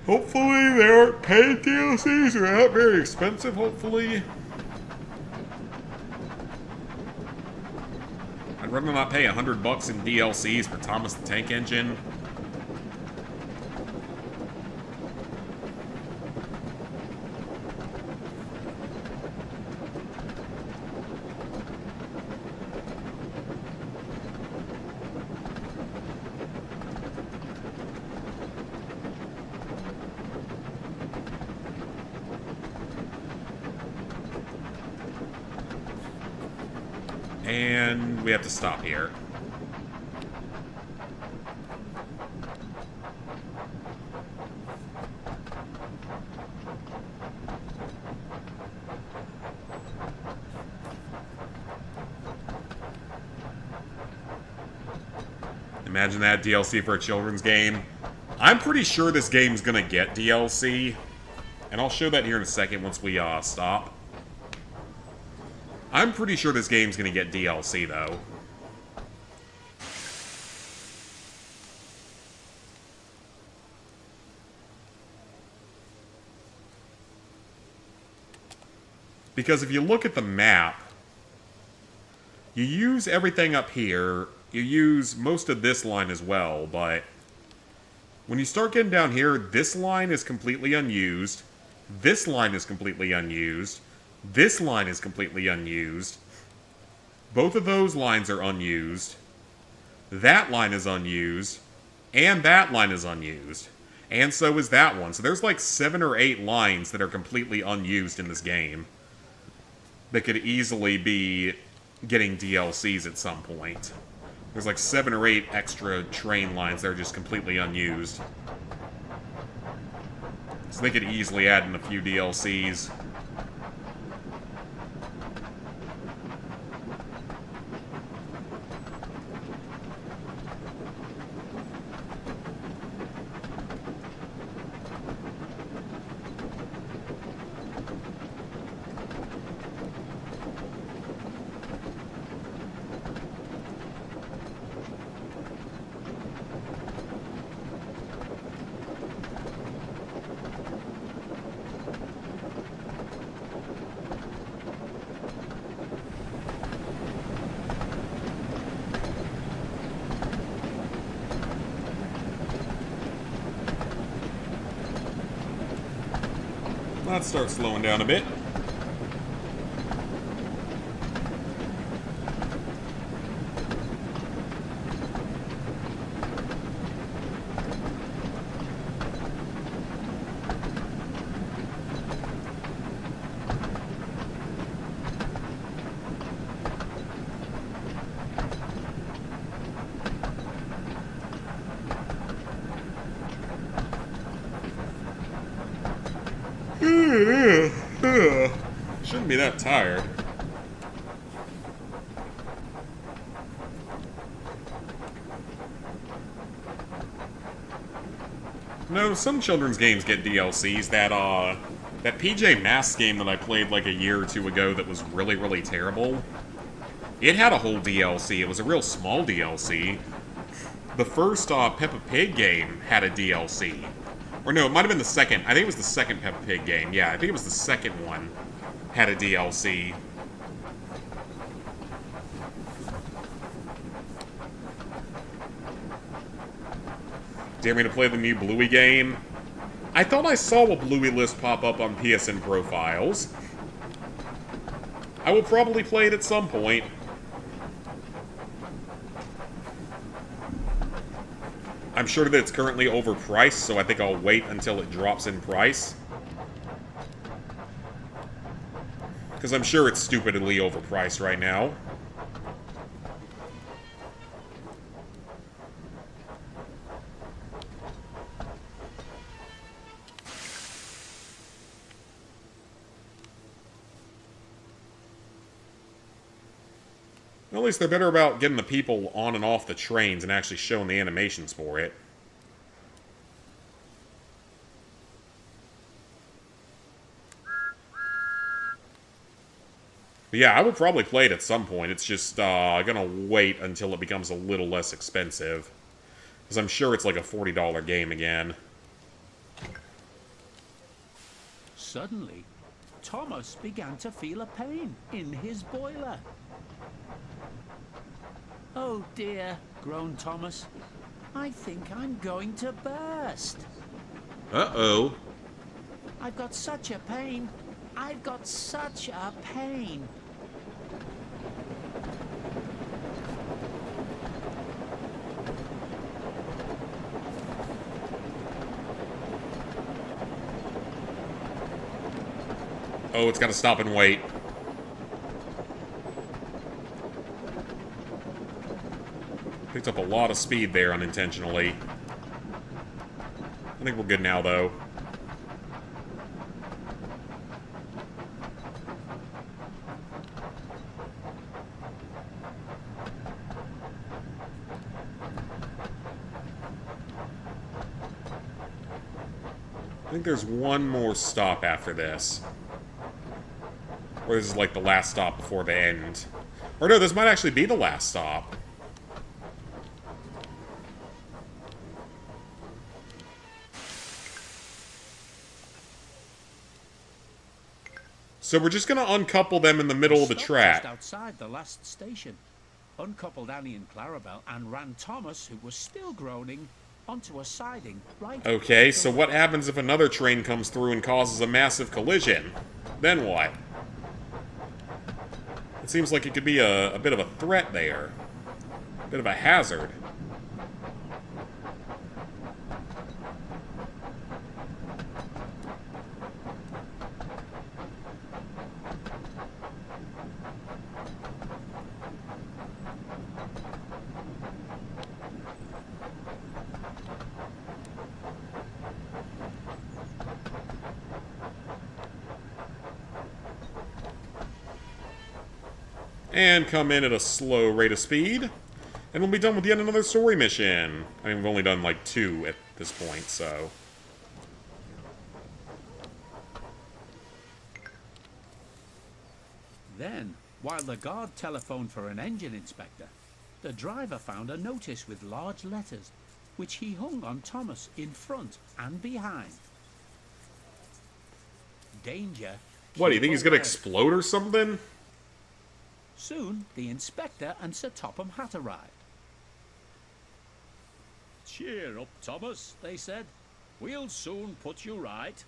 Hopefully they aren't paid DLCs or not very expensive, hopefully. I'd rather not pay $100 in DLCs for Thomas the Tank Engine. And we have to stop here. Imagine that, DLC for a children's game. I'm pretty sure this game's gonna get DLC, and I'll show that here in a second once we stop. I'm pretty sure this game's gonna get DLC, though. Because if you look at the map, you use everything up here, you use most of this line as well, but when you start getting down here, this line is completely unused, this line is completely unused, this line is completely unused. Both of those lines are unused. That line is unused. And that line is unused. And so is that one. So there's like 7 or 8 lines that are completely unused in this game that could easily be getting DLCs at some point. There's like 7 or 8 extra train lines that are just completely unused. So they could easily add in a few DLCs. Let's start slowing down a bit. Shouldn't be that tired. No, some children's games get DLCs. That PJ Masks game that I played like a year or two ago that was really, really terrible, it had a whole DLC. It was a real small DLC. The first Peppa Pig game had a DLC. Or no, it might have been the second. I think it was the second Peppa Pig game. Yeah, I think it was the second one had a DLC. Dare me to play the new Bluey game? I thought I saw a Bluey list pop up on PSN profiles. I will probably play it at some point. I'm sure that it's currently overpriced, so I think I'll wait until it drops in price. Because I'm sure it's stupidly overpriced right now. At least they're better about getting the people on and off the trains and actually showing the animations for it. But yeah, I will probably play it at some point. It's just gonna wait until it becomes a little less expensive. Because I'm sure it's like a $40 game again. Suddenly, Thomas began to feel a pain in his boiler. "Oh dear," groaned Thomas. "I think I'm going to burst. Uh-oh. I've got such a pain. I've got such a pain." Oh, it's gotta stop and wait. Picked up a lot of speed there unintentionally. I think we're good now, though. I think there's one more stop after this. Or this is like the last stop before the end. Or no, this might actually be the last stop. So we're just gonna uncouple them in the middle of the Stopped track. just outside the last station, uncoupled Annie and Clarabelle, and ran Thomas, who was still groaning, onto a siding right. Okay, so what happens if another train comes through and causes a massive collision? Then what? It seems like it could be a bit of a threat there. A bit of a hazard. And come in at a slow rate of speed. And we'll be done with yet another story mission. I mean, we've only done like 2 at this point, so... Then, while the guard telephoned for an engine inspector, the driver found a notice with large letters, which he hung on Thomas in front and behind. Danger. What, do you think he's gonna beware. explode or something? Soon, the inspector and Sir Topham Hatt arrived. "Cheer up, Thomas," they said. "We'll soon put you right."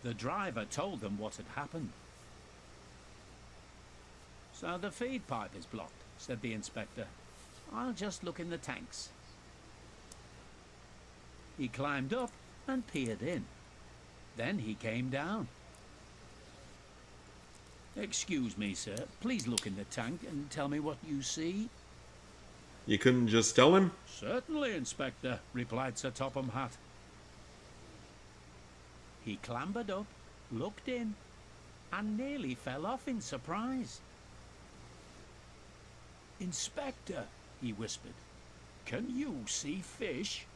The driver told them what had happened. "So the feed pipe is blocked," said the inspector. "I'll just look in the tanks." He climbed up and peered in. Then he came down. "Excuse me, sir. Please look in the tank and tell me what you see." You couldn't just tell him? "Certainly, Inspector," replied Sir Topham Hatt. He clambered up, looked in, and nearly fell off in surprise. "Inspector," he whispered, "can you see fish?"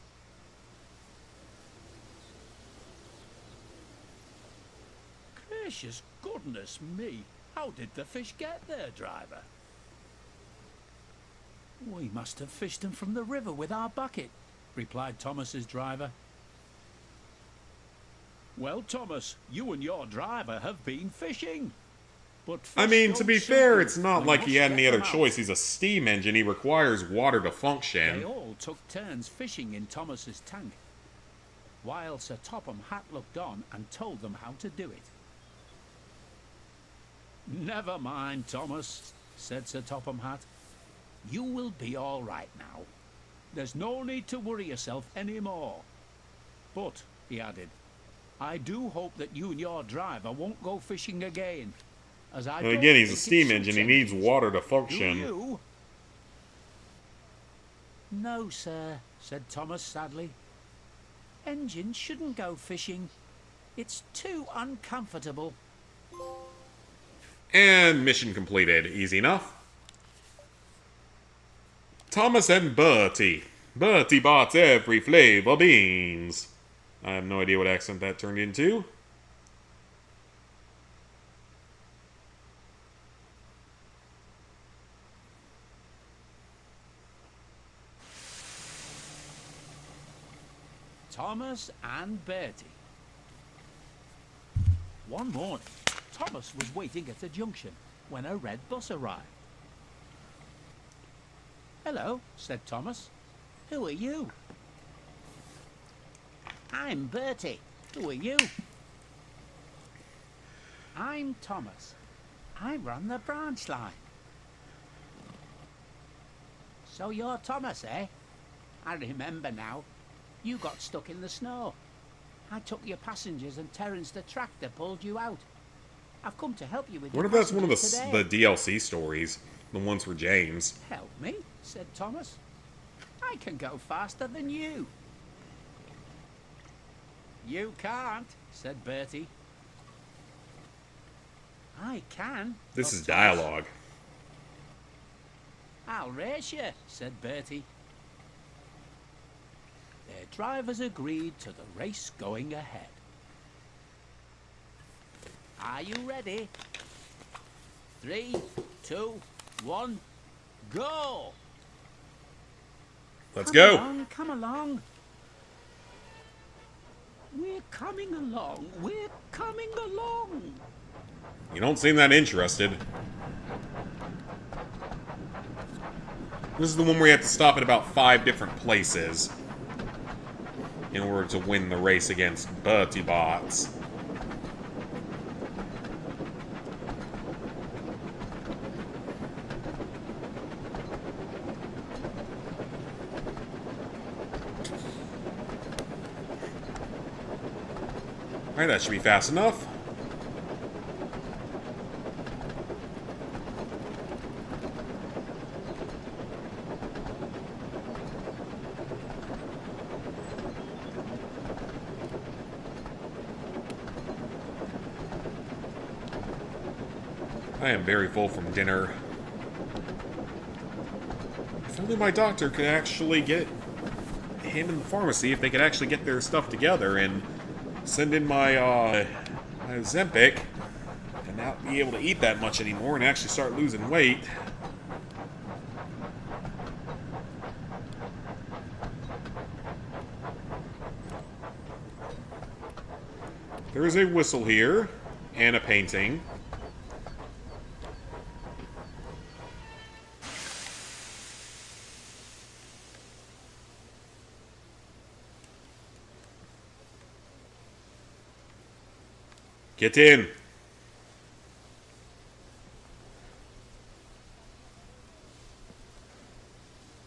Gracious goodness me! How did the fish get there, driver? We must have fished them from the river with our bucket, replied Thomas's driver. Well, Thomas, you and your driver have been fishing. But I mean, to be fair, it's not like he had any other choice. choice. He's a steam engine. He requires water to They function. all took turns fishing in Thomas's tank, while Sir Topham Hatt looked on and told them how to do it. Never mind, Thomas, said Sir Topham Hatt. You will be all right now. There's no need to worry yourself any more. But, he added, I do hope that you and your driver won't go fishing again. As I Well, don't again, he's a think it steam suits engine. He needs engines. water to Do function. you? No, sir, said Thomas sadly. Engines shouldn't go fishing. It's too uncomfortable. And mission completed. Easy enough. Thomas and Bertie. Bertie bought every flavor beans. I have no idea what accent that turned into. Thomas and Bertie. One morning, Thomas was waiting at the junction when a red bus arrived. Hello, said Thomas. Who are you? I'm Bertie. Who are you? I'm Thomas. I run the branch line. So you're Thomas, eh? I remember now. You got stuck in the snow. I took your passengers and Terence the tractor pulled you out. I've come to help you with What your if that's one of passengers the today. DLC stories? The ones for James. Help me, said Thomas. I can go faster than you. You can't, said Bertie. I can. This thought is Thomas. dialogue. I'll race you, said Bertie. Their drivers agreed to the race going ahead. Are you ready? 3, 2, 1, go! Let's Come go. along, come along. We're coming along. We're coming along. You don't seem that interested. This is the one where you have to stop at about 5 different places in order to win the race against Bertie Bots. Alright, that should be fast enough. I am very full from dinner. If only my doctor could actually get him in the pharmacy, if they could actually get their stuff together and send in my my Ozempic and not be able to eat that much anymore and actually start losing weight. There is a whistle here and a painting. Get in.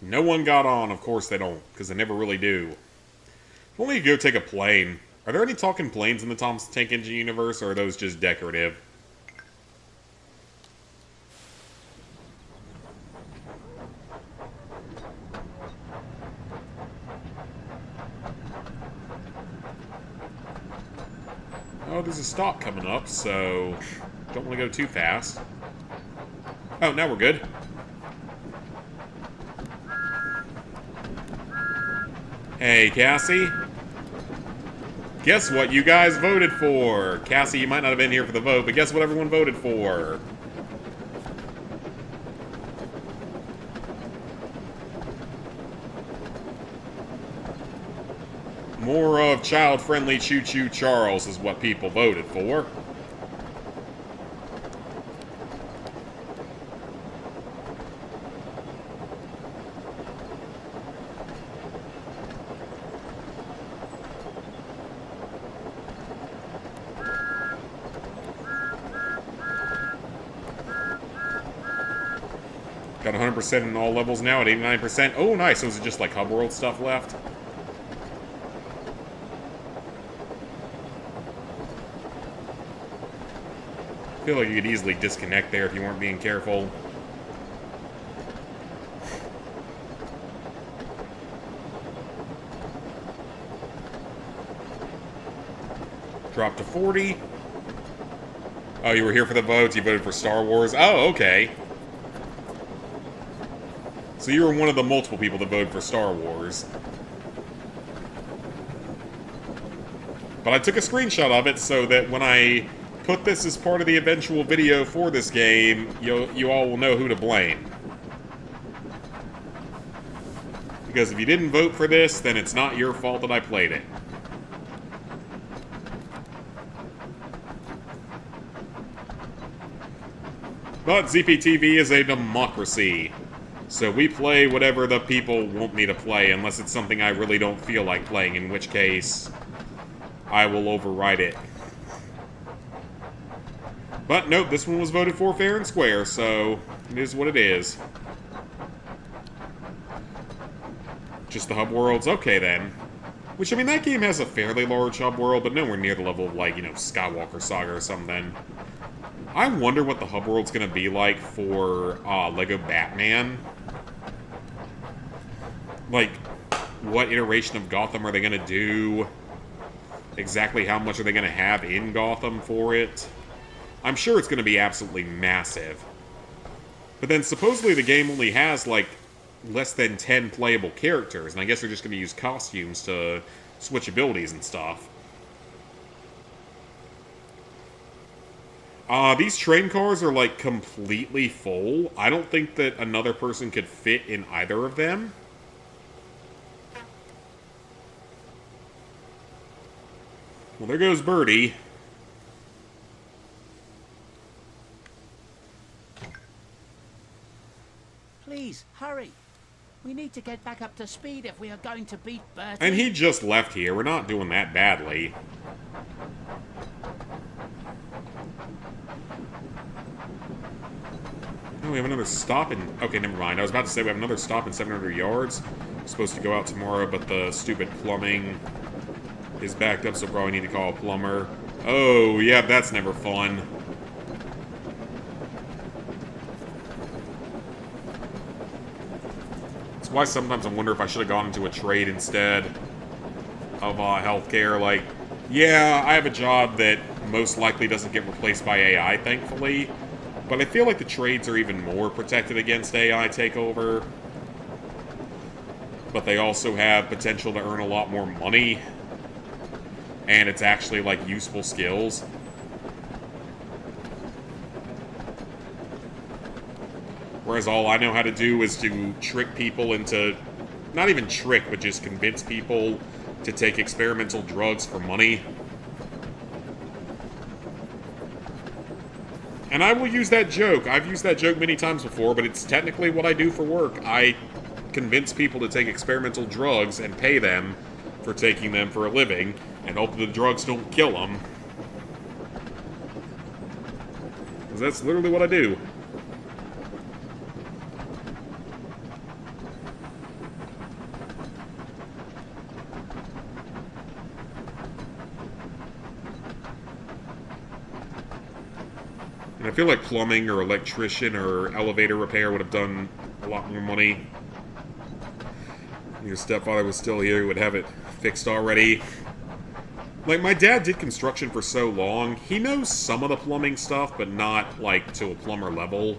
No one got on. Of course they don't, because they never really do. If only you go take a plane. Are there any talking planes in the Thomas the Tank Engine universe, or are those just decorative? Oh, there's a stop coming up, so don't want to go too fast. Oh, now we're good. Hey, Cassie. Guess what you guys voted for? Cassie, you might not have been here for the vote, but guess what everyone voted for? More of child-friendly Choo Choo Charles is what people voted for. Got 100% in all levels now at 89%. Oh, nice. So is it just like Hub World stuff left? I feel like you could easily disconnect there if you weren't being careful. Drop to 40. Oh, you were here for the votes? You voted for Star Wars? Oh, okay. So you were one of the multiple people that voted for Star Wars. But I took a screenshot of it so that when I put this as part of the eventual video for this game, you all will know who to blame. Because if you didn't vote for this, then it's not your fault that I played it. But ZPTV is a democracy. So we play whatever the people want me to play, unless it's something I really don't feel like playing, in which case I will override it. But nope, this one was voted for fair and square, so it is what it is. Just the hub worlds? Okay then. Which, I mean, that game has a fairly large hub world, but nowhere near the level of, like, you know, Skywalker Saga or something. I wonder what the hub world's gonna be like for Lego Batman. Like, what iteration of Gotham are they gonna do? Exactly how much are they gonna have in Gotham for it? I'm sure it's gonna be absolutely massive. But then supposedly the game only has, like, less than 10 playable characters, and I guess they're just gonna use costumes to switch abilities and stuff. These train cars are, like, completely full. I don't think that another person could fit in either of them. Well, there goes Birdie. Please, hurry. We need to get back up to speed if we are going to beat Bertie. And he just left here. We're not doing that badly. Oh, we have another stop in... Okay, never mind. I was about to say we have another stop in 700 yards. We're supposed to go out tomorrow, but the stupid plumbing is backed up, so probably need to call a plumber. Oh, yeah, that's never fun. That's why sometimes I wonder if I should have gone into a trade instead of healthcare. Like, yeah, I have a job that most likely doesn't get replaced by AI, thankfully. But I feel like the trades are even more protected against AI takeover. But they also have potential to earn a lot more money. And it's actually, like, useful skills. Whereas all I know how to do is to trick people into... Not even trick, but just convince people to take experimental drugs for money. And I will use that joke. I've used that joke many times before, but it's technically what I do for work. I convince people to take experimental drugs and pay them for taking them for a living, and hope the drugs don't kill them. Because that's literally what I do. And I feel like plumbing or electrician or elevator repair would have done a lot more money. If your stepfather was still here, he would have it fixed already. Like, my dad did construction for so long. He knows some of the plumbing stuff, but not, like, to a plumber level.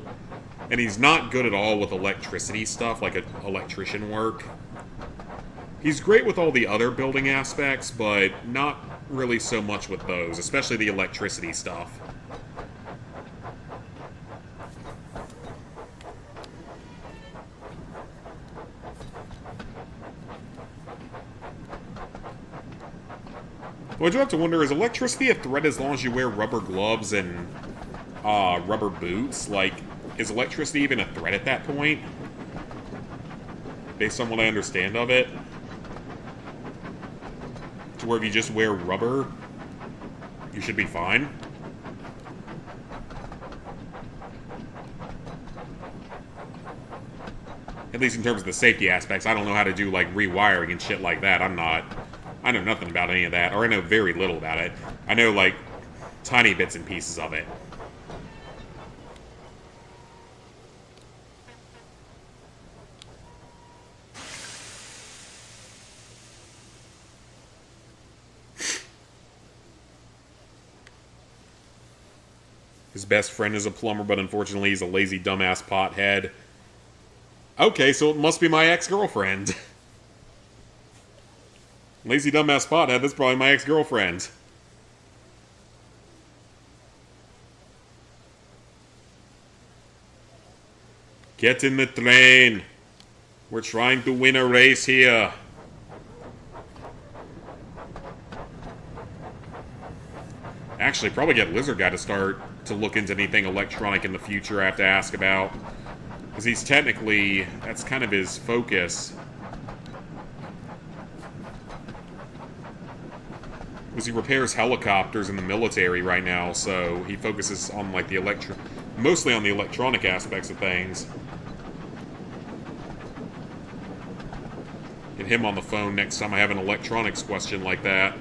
And he's not good at all with electricity stuff, like electrician work. He's great with all the other building aspects, but not really so much with those, especially the electricity stuff. What I do have to wonder, is electricity a threat as long as you wear rubber gloves and rubber boots? Like, is electricity even a threat at that point? Based on what I understand of it. To where if you just wear rubber, you should be fine. At least in terms of the safety aspects. I don't know how to do, like, rewiring and shit like that. I know nothing about any of that, or I know very little about it. I know, like, tiny bits and pieces of it. His best friend is a plumber, but unfortunately he's a lazy dumbass pothead. Okay, so it must be my ex-girlfriend. Lazy dumbass pothead, that's probably my ex-girlfriend. Get in the train. We're trying to win a race here. Actually, probably get Lizard Guy to start to look into anything electronic in the future I have to ask about. Because he's technically, that's kind of his focus. Because he repairs helicopters in the military right now, so he focuses on, like, the mostly on the electronic aspects of things. Get him on the phone next time I have an electronics question like that.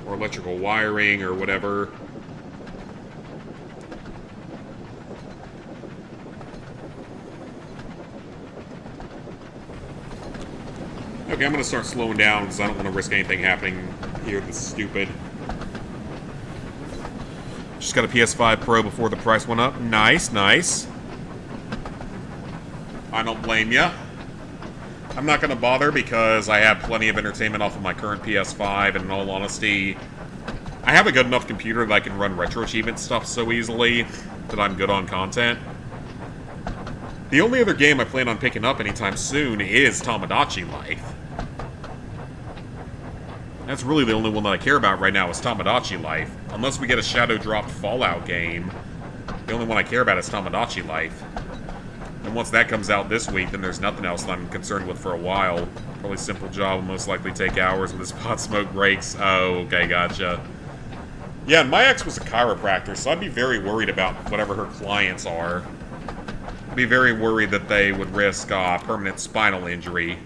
Or electrical wiring, or whatever. Okay, I'm gonna start slowing down because I don't want to risk anything happening here that's stupid. Just got a PS5 Pro before the price went up. Nice, nice. I don't blame ya. I'm not gonna bother because I have plenty of entertainment off of my current PS5, and in all honesty, I have a good enough computer that I can run retro achievement stuff so easily that I'm good on content. The only other game I plan on picking up anytime soon is Tomodachi Life. That's really the only one that I care about right now is Tomodachi Life. Unless we get a shadow-dropped Fallout game, the only one I care about is Tomodachi Life. And once that comes out this week, then there's nothing else that I'm concerned with for a while. Probably Simple Job will most likely take hours with his pot smoke breaks. Oh, okay, gotcha. Yeah, and my ex was a chiropractor, so I'd be very worried about whatever her clients are. I'd be very worried that they would risk permanent spinal injury.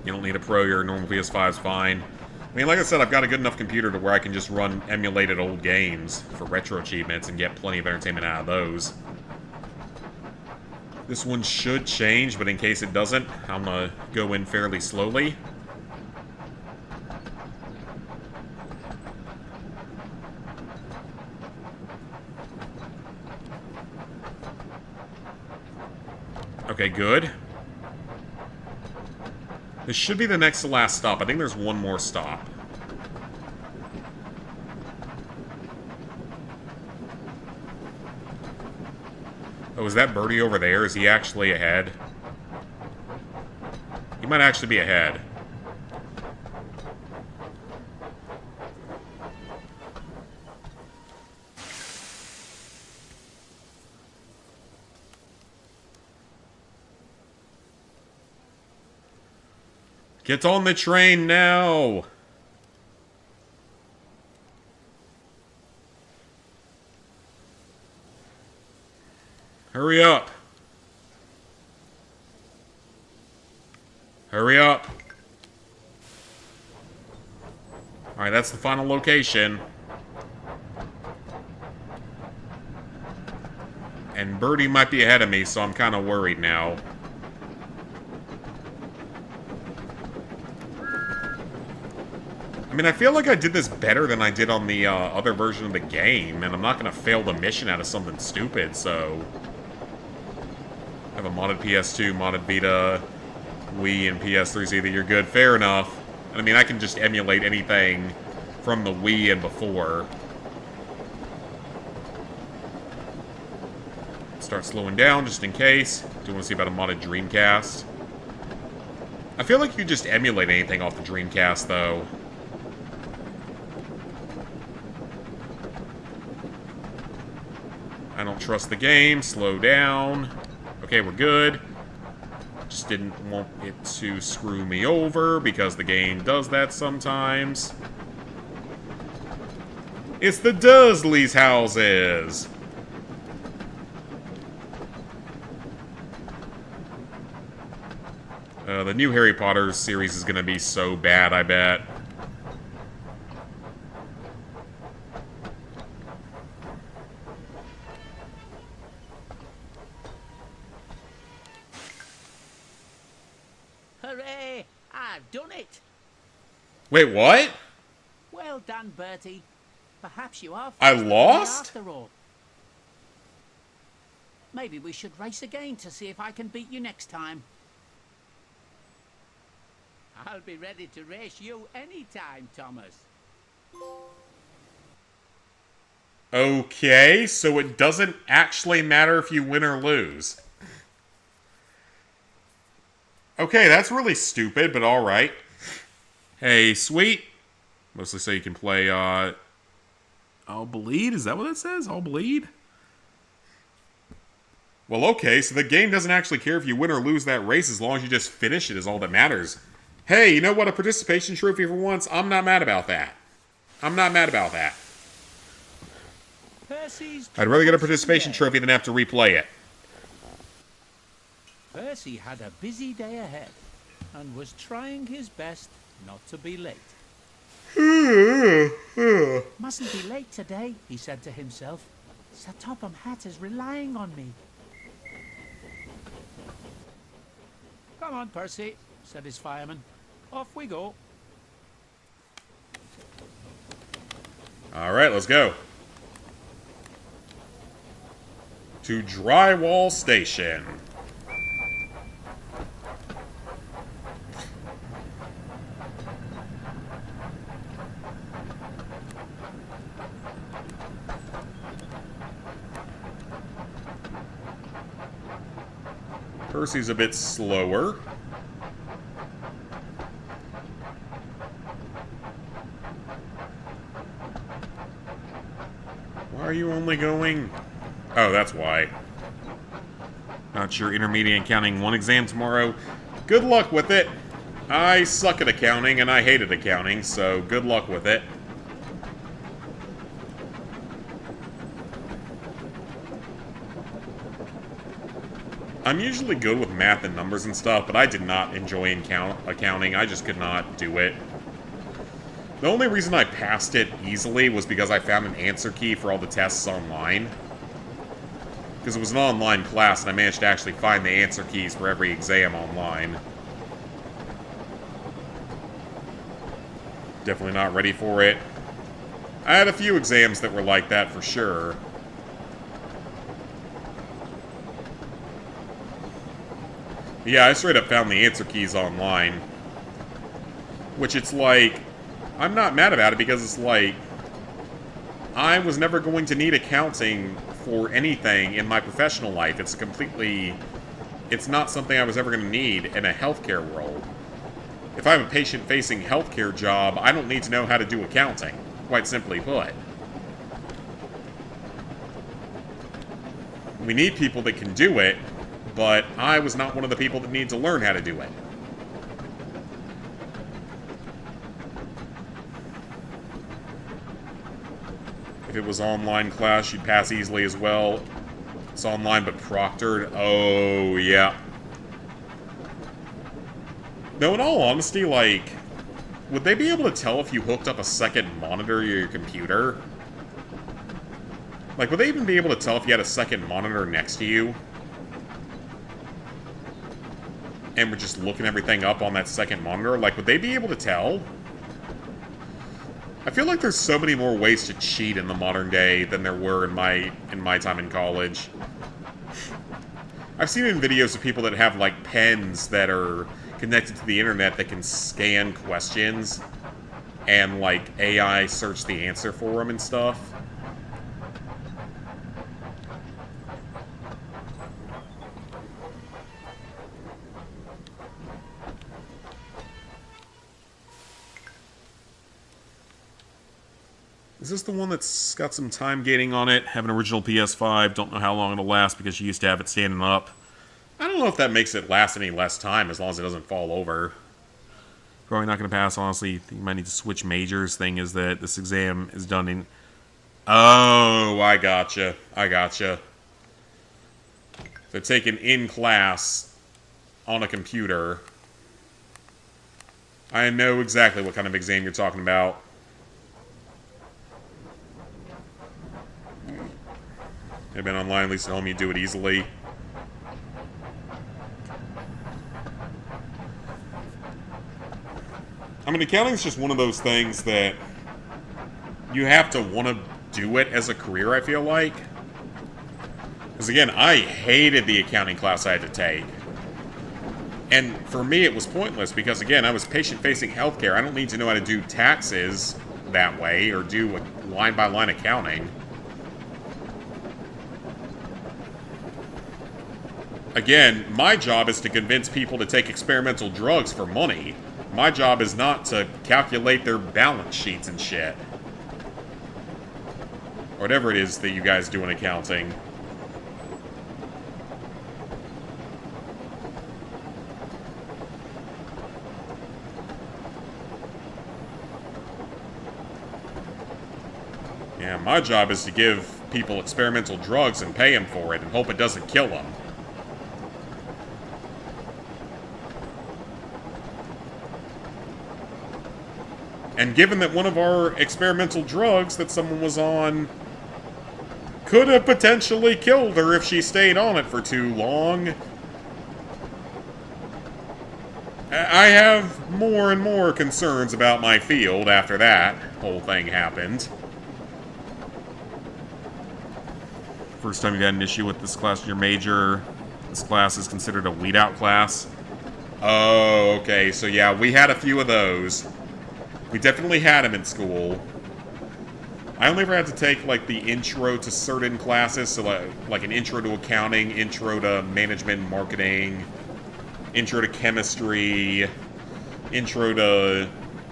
You don't need a Pro, your normal PS5 is fine. I mean, like I said, I've got a good enough computer to where I can just run emulated old games for retro achievements and get plenty of entertainment out of those. This one should change, but in case it doesn't, I'm gonna go in fairly slowly. Okay, good. This should be the next to last stop. I think there's one more stop. Oh, is that Birdie over there? Is he actually ahead? He might actually be ahead. Get on the train now! Hurry up! Hurry up! Alright, that's the final location. And Birdie might be ahead of me, so I'm kind of worried now. I mean, I feel like I did this better than I did on the other version of the game, and I'm not going to fail the mission out of something stupid, so... have a modded PS2, modded Vita, Wii, and PS3, so either you're good. Fair enough. I mean, I can just emulate anything from the Wii and before. Start slowing down just in case. Do want to see about a modded Dreamcast. I feel like you could just emulate anything off the Dreamcast, though. I don't trust the game. Slow down. Okay, we're good. Just didn't want it to screw me over, because the game does that sometimes. It's the Dursleys' houses! The new Harry Potter series is gonna be so bad, I bet. Hooray! I've done it! Wait, what? Well done, Bertie. Perhaps you are I faster than me lost? after all. Maybe we should race again to see if I can beat you next time. I'll be ready to race you anytime, Thomas. Okay, so it doesn't actually matter if you win or lose. Okay, that's really stupid, but alright. Hey, sweet. Mostly so you can play, I'll bleed? Is that what it says? I'll bleed? Well, okay, so the game doesn't actually care if you win or lose that race as long as you just finish it is all that matters. Hey, you know what? A participation trophy for once? I'm not mad about that. I'm not mad about that. Percy's I'd rather get a troubles participation today. trophy than have to replay it. Percy had a busy day ahead and was trying his best not to be late. Mustn't be late today, he said to himself. Sir Topham Hatt is relying on me. Come on, Percy, said his fireman. Off we go. Alright, let's go. To Drywall Station. Percy's a bit slower. Why are you only going... Oh, that's why. Not your intermediate accounting 1 exam tomorrow. Good luck with it. I suck at accounting, and I hated accounting, so good luck with it. I'm usually good with math and numbers and stuff, but I did not enjoy accounting. I just could not do it. The only reason I passed it easily was because I found an answer key for all the tests online. Because it was an online class, and I managed to actually find the answer keys for every exam online. Definitely not ready for it. I had a few exams that were like that for sure. Yeah, I straight up found the answer keys online. Which it's like, I'm not mad about it because it's like, I was never going to need accounting for anything in my professional life. It's not something I was ever going to need in a healthcare world. If I have a patient-facing healthcare job, I don't need to know how to do accounting, quite simply put. We need people that can do it, but I was not one of the people that need to learn how to do it. If it was online class, you'd pass easily as well. It's online but proctored. Oh, yeah. No, in all honesty, like, would they be able to tell if you hooked up a second monitor to your computer? Like, would they even be able to tell if you had a second monitor next to you? And were just looking everything up on that second monitor? Like, would they be able to tell? I feel like there's so many more ways to cheat in the modern day than there were in my time in college. I've seen in videos of people that have, like, pens that are connected to the internet that can scan questions and, like, AI search the answer for them and stuff. Is this the one that's got some time gating on it? Have an original PS5, don't know how long it'll last because you used to have it standing up. I don't know if that makes it last any less time as long as it doesn't fall over. Probably not going to pass, honestly. You might need to switch majors. Thing is that this exam is done in... Oh, I gotcha. I gotcha. So taken in class on a computer. I know exactly what kind of exam you're talking about. I've been online, at least at home you do it easily. I mean, accounting is just one of those things that you have to want to do it as a career, I feel like. Because again, I hated the accounting class I had to take. And for me, it was pointless because, again, I was patient-facing healthcare. I don't need to know how to do taxes that way or do line-by-line accounting. Again, my job is to convince people to take experimental drugs for money. My job is not to calculate their balance sheets and shit. Or whatever it is that you guys do in accounting. Yeah, my job is to give people experimental drugs and pay them for it and hope it doesn't kill them. And given that one of our experimental drugs that someone was on could have potentially killed her if she stayed on it for too long, I have more and more concerns about my field after that whole thing happened. First time you've had an issue with this class in your major, this class is considered a weed-out class. Oh, okay, so yeah, we had a few of those. We definitely had them in school. I only ever had to take, like, the intro to certain classes, so, like an intro to accounting, intro to management and marketing, intro to chemistry, intro to...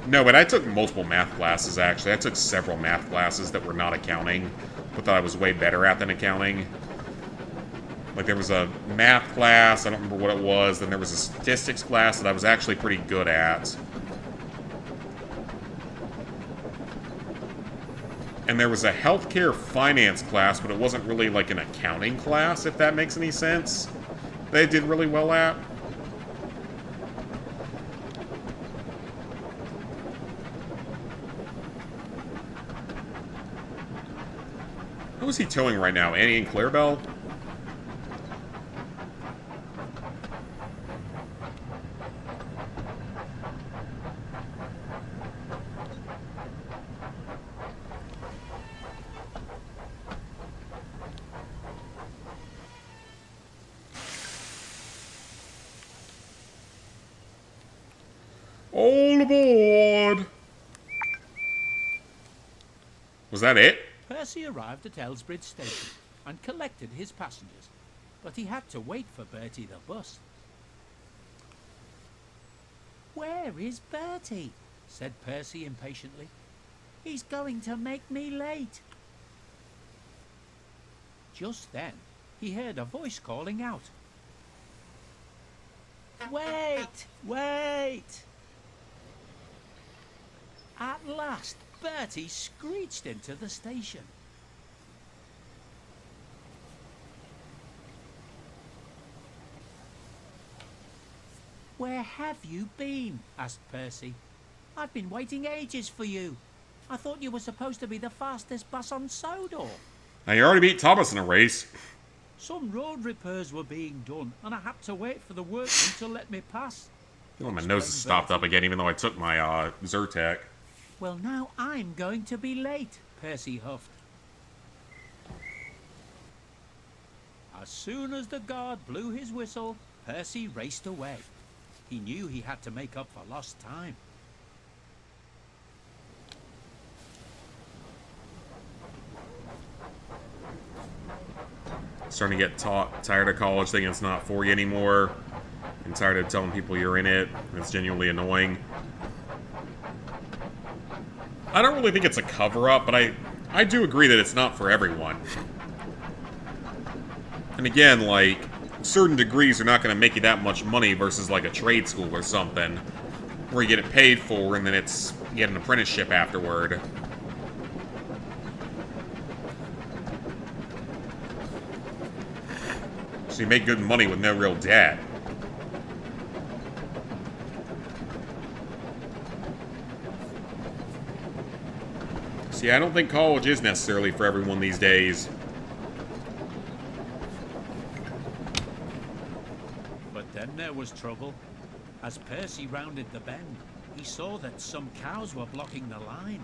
No, but I took multiple math classes, actually. I took several math classes that were not accounting, but that I was way better at than accounting. Like, there was a math class, I don't remember what it was, then there was a statistics class that I was actually pretty good at. And there was a healthcare finance class, but it wasn't really like an accounting class, if that makes any sense. They did really well at. Who is he towing right now? Annie and Clarabelle? All aboard! Was that it? Percy arrived at Elsbridge Station and collected his passengers, but he had to wait for Bertie the bus. Where is Bertie? Said Percy impatiently. He's going to make me late. Just then, he heard a voice calling out. Wait! Wait! At last, Bertie screeched into the station. Where have you been? Asked Percy. I've been waiting ages for you. I thought you were supposed to be the fastest bus on Sodor. Now, you already beat Thomas in a race. Some road repairs were being done, and I had to wait for the workmen to let me pass. I feel like my nose is stopped up again, even though I took my Zyrtec. Well, now I'm going to be late, Percy huffed. As soon as the guard blew his whistle, Percy raced away. He knew he had to make up for lost time. Starting to get tired of college, thinking it's not for you anymore. And tired of telling people you're in it. It's genuinely annoying. I don't really think it's a cover-up, but I do agree that it's not for everyone. And again, like, certain degrees are not going to make you that much money versus, like, a trade school or something, where you get it paid for and then you get an apprenticeship afterward. So you make good money with no real debt. See, I don't think college is necessarily for everyone these days. But then there was trouble. As Percy rounded the bend, he saw that some cows were blocking the line.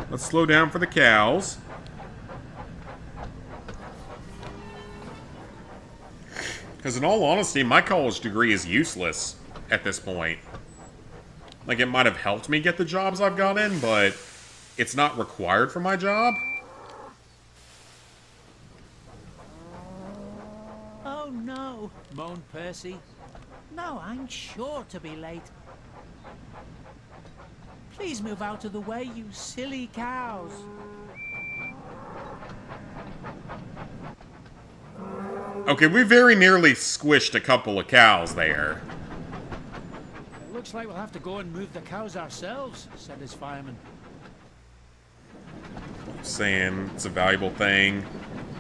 Let's slow down for the cows. Because in all honesty, my college degree is useless at this point. Like, it might have helped me get the jobs I've got in, but it's not required for my job. Oh no, Moaned Percy. no, I'm sure to be late. Please move out of the way, you silly cows. Okay, we very nearly squished a couple of cows there. It looks like we'll have to go and move the cows ourselves, said his fireman. Saying it's a valuable thing.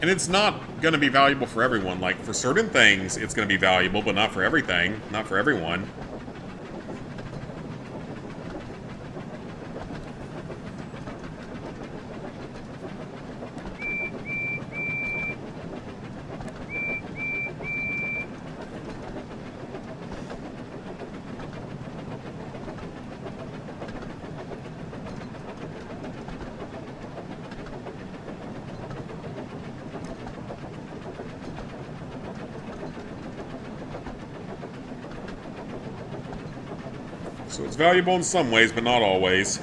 And it's not going to be valuable for everyone. Like, for certain things, it's going to be valuable, but not for everything. Not for everyone. So it's valuable in some ways, but not always.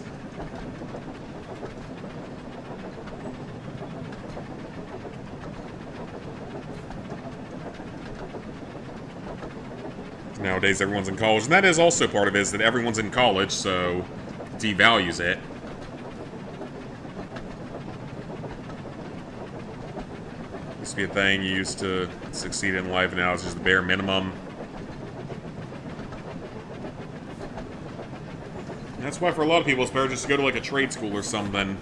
Nowadays, everyone's in college, and that is also part of it, is that everyone's in college, so devalues it. Used to be a thing you used to succeed in life, and now it's just the bare minimum. That's why for a lot of people it's better just to go to like a trade school or something.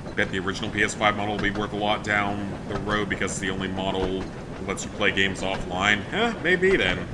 I bet the original PS5 model will be worth a lot down the road because it's the only model that lets you play games offline. Eh, maybe then.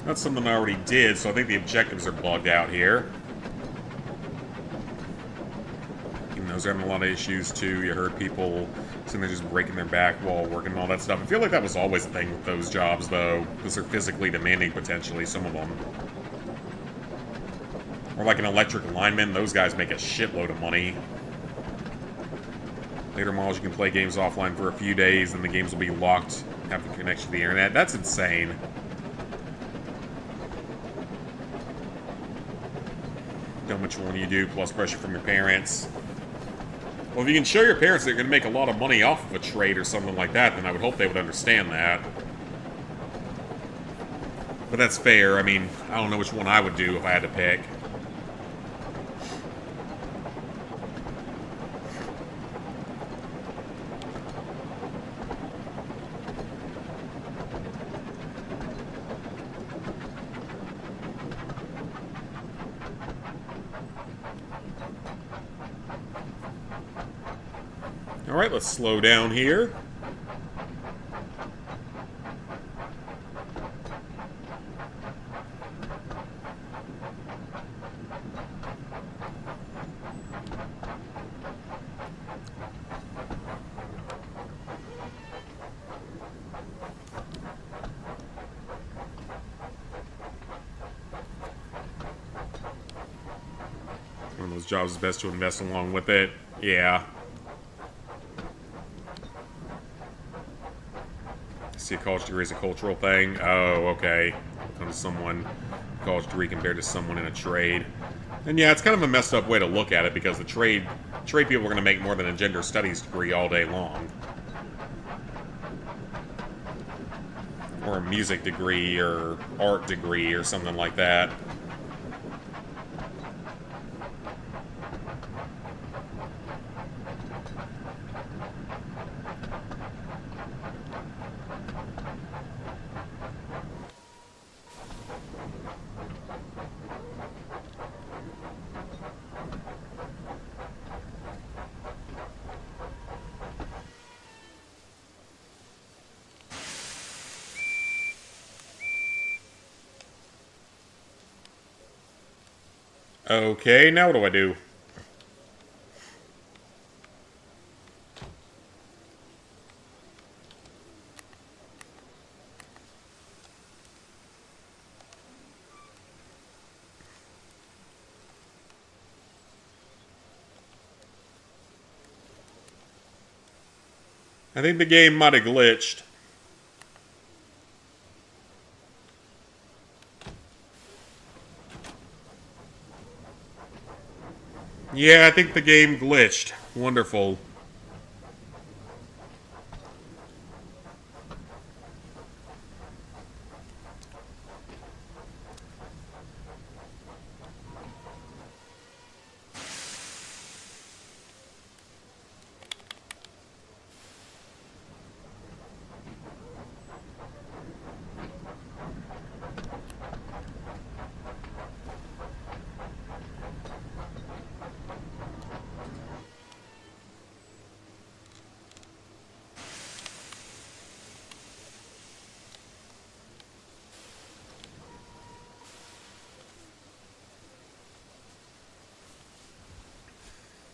That's something I already did, so I think the objectives are bugged out here. Even Those are having a lot of issues too. You heard people sitting there just breaking their back while working and all that stuff. I feel like that was always the thing with those jobs, though, because they're physically demanding, potentially, some of them. Or like an electric lineman, those guys make a shitload of money. Later models, you can play games offline for a few days, and the games will be locked, have the connection to the internet. That's insane. How much more you do, plus pressure from your parents. Well, if you can show your parents that you're going to make a lot of money off of a trade or something like that, then I would hope they would understand that. But that's fair. I mean, I don't know which one I would do if I had to pick. Alright, let's slow down here. One of those jobs is best to invest along with it. Yeah. See, a college degree is a cultural thing. Oh, okay. Comes someone, college degree compared to someone in a trade. And yeah, it's kind of a messed up way to look at it because the trade people are going to make more than a gender studies degree all day long. Or a music degree or art degree or something like that. Okay, now what do I do? I think the game might have glitched. Yeah, I think the game glitched. Wonderful.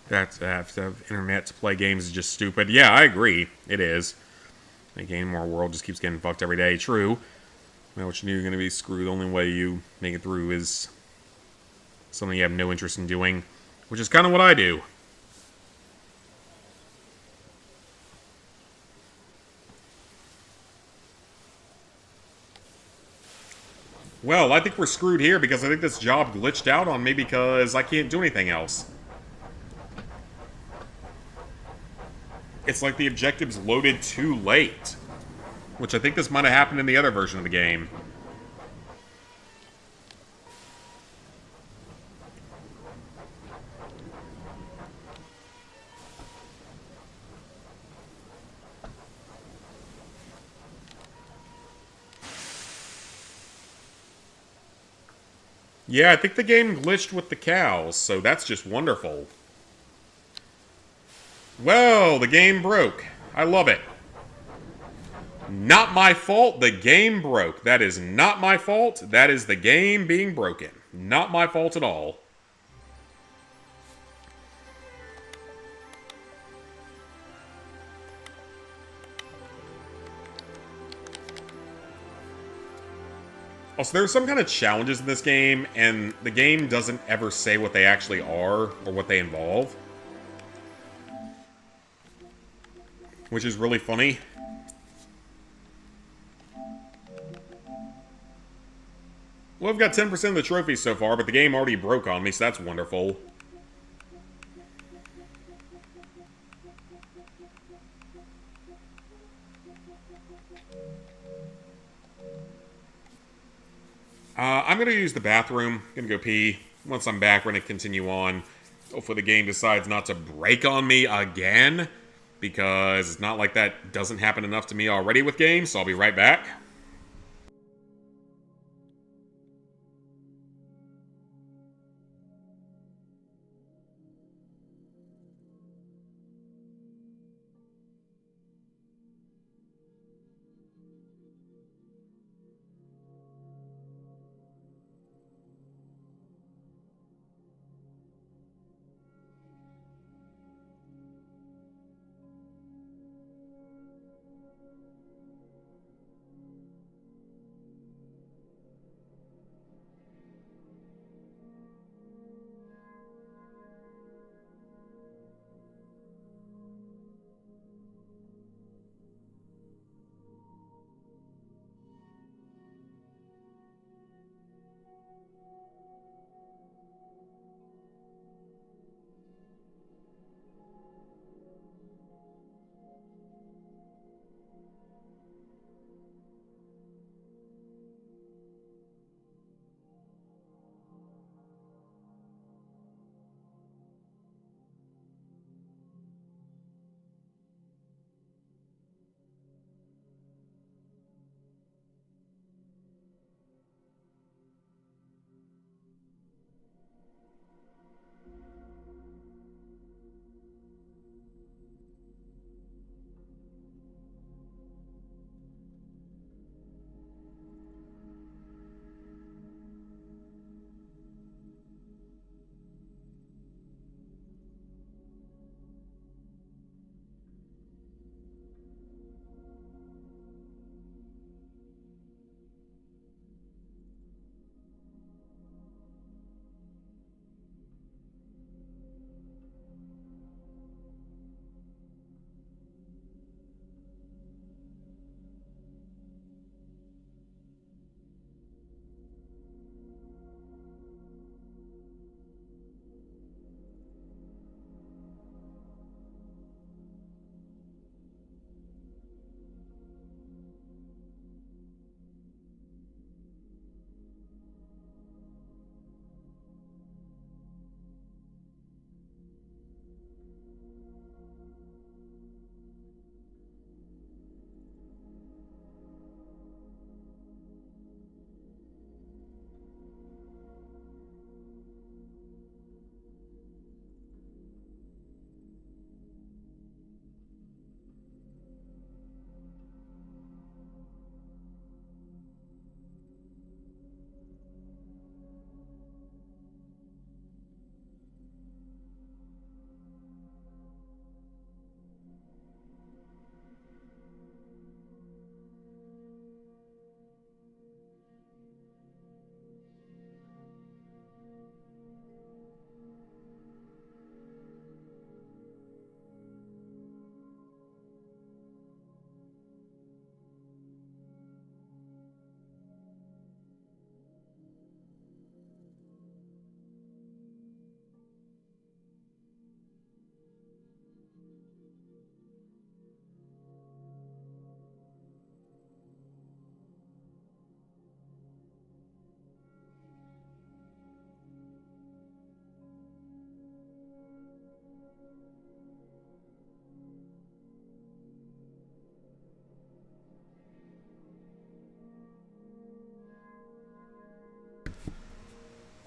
That's have to have internet to play games is just stupid. Yeah, I agree. It is. The game more world just keeps getting fucked every day. True. Now what you knew you're gonna be screwed. The only way you make it through is something you have no interest in doing, which is kind of what I do. Well, I think we're screwed here because I think this job glitched out on me because I can't do anything else. It's like the objectives loaded too late. Which I think this might have happened in the other version of the game. Yeah, I think the game glitched with the cows, so that's just wonderful. Well, the game broke. I love it. Not my fault, the game broke. That is not my fault. That is the game being broken. Not my fault at all. Also, there's some kind of challenges in this game, and the game doesn't ever say what they actually are or what they involve. Which is really funny. Well, I've got 10% of the trophies so far, but the game already broke on me, so that's wonderful. I'm going to use the bathroom. Going to go pee. Once I'm back, we're going to continue on. Hopefully the game decides not to break on me again, because it's not like that doesn't happen enough to me already with games, so I'll be right back.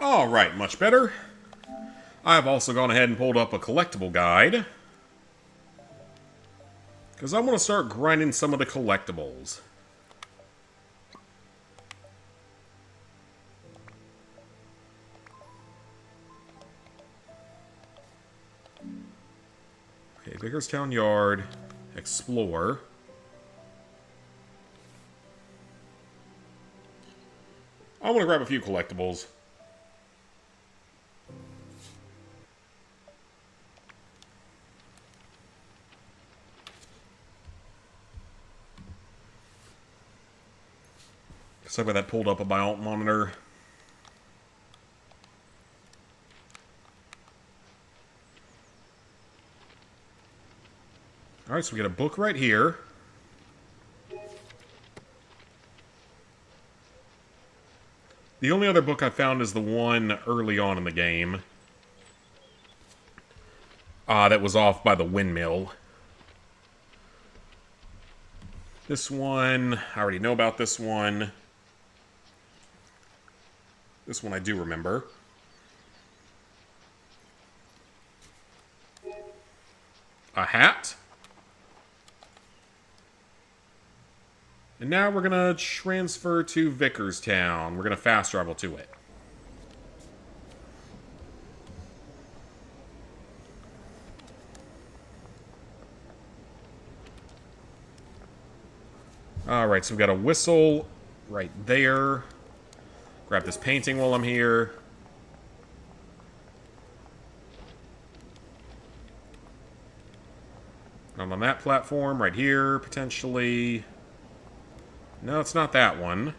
Alright, much better. I've also gone ahead and pulled up a collectible guide, because I want to start grinding some of the collectibles. Okay, Bakerstown Yard, explore. I want to grab a few collectibles. So that pulled up on my alt monitor. Alright, so we get a book right here. The only other book I found is the one early on in the game. That was off by the windmill. This one, I already know about this one. This one I do remember. A hat. And now we're gonna transfer to Vickerstown. We're gonna fast travel to it. Alright, so we've got a whistle right there. Grab this painting while I'm here. I'm on that platform right here, potentially. No, it's not that one.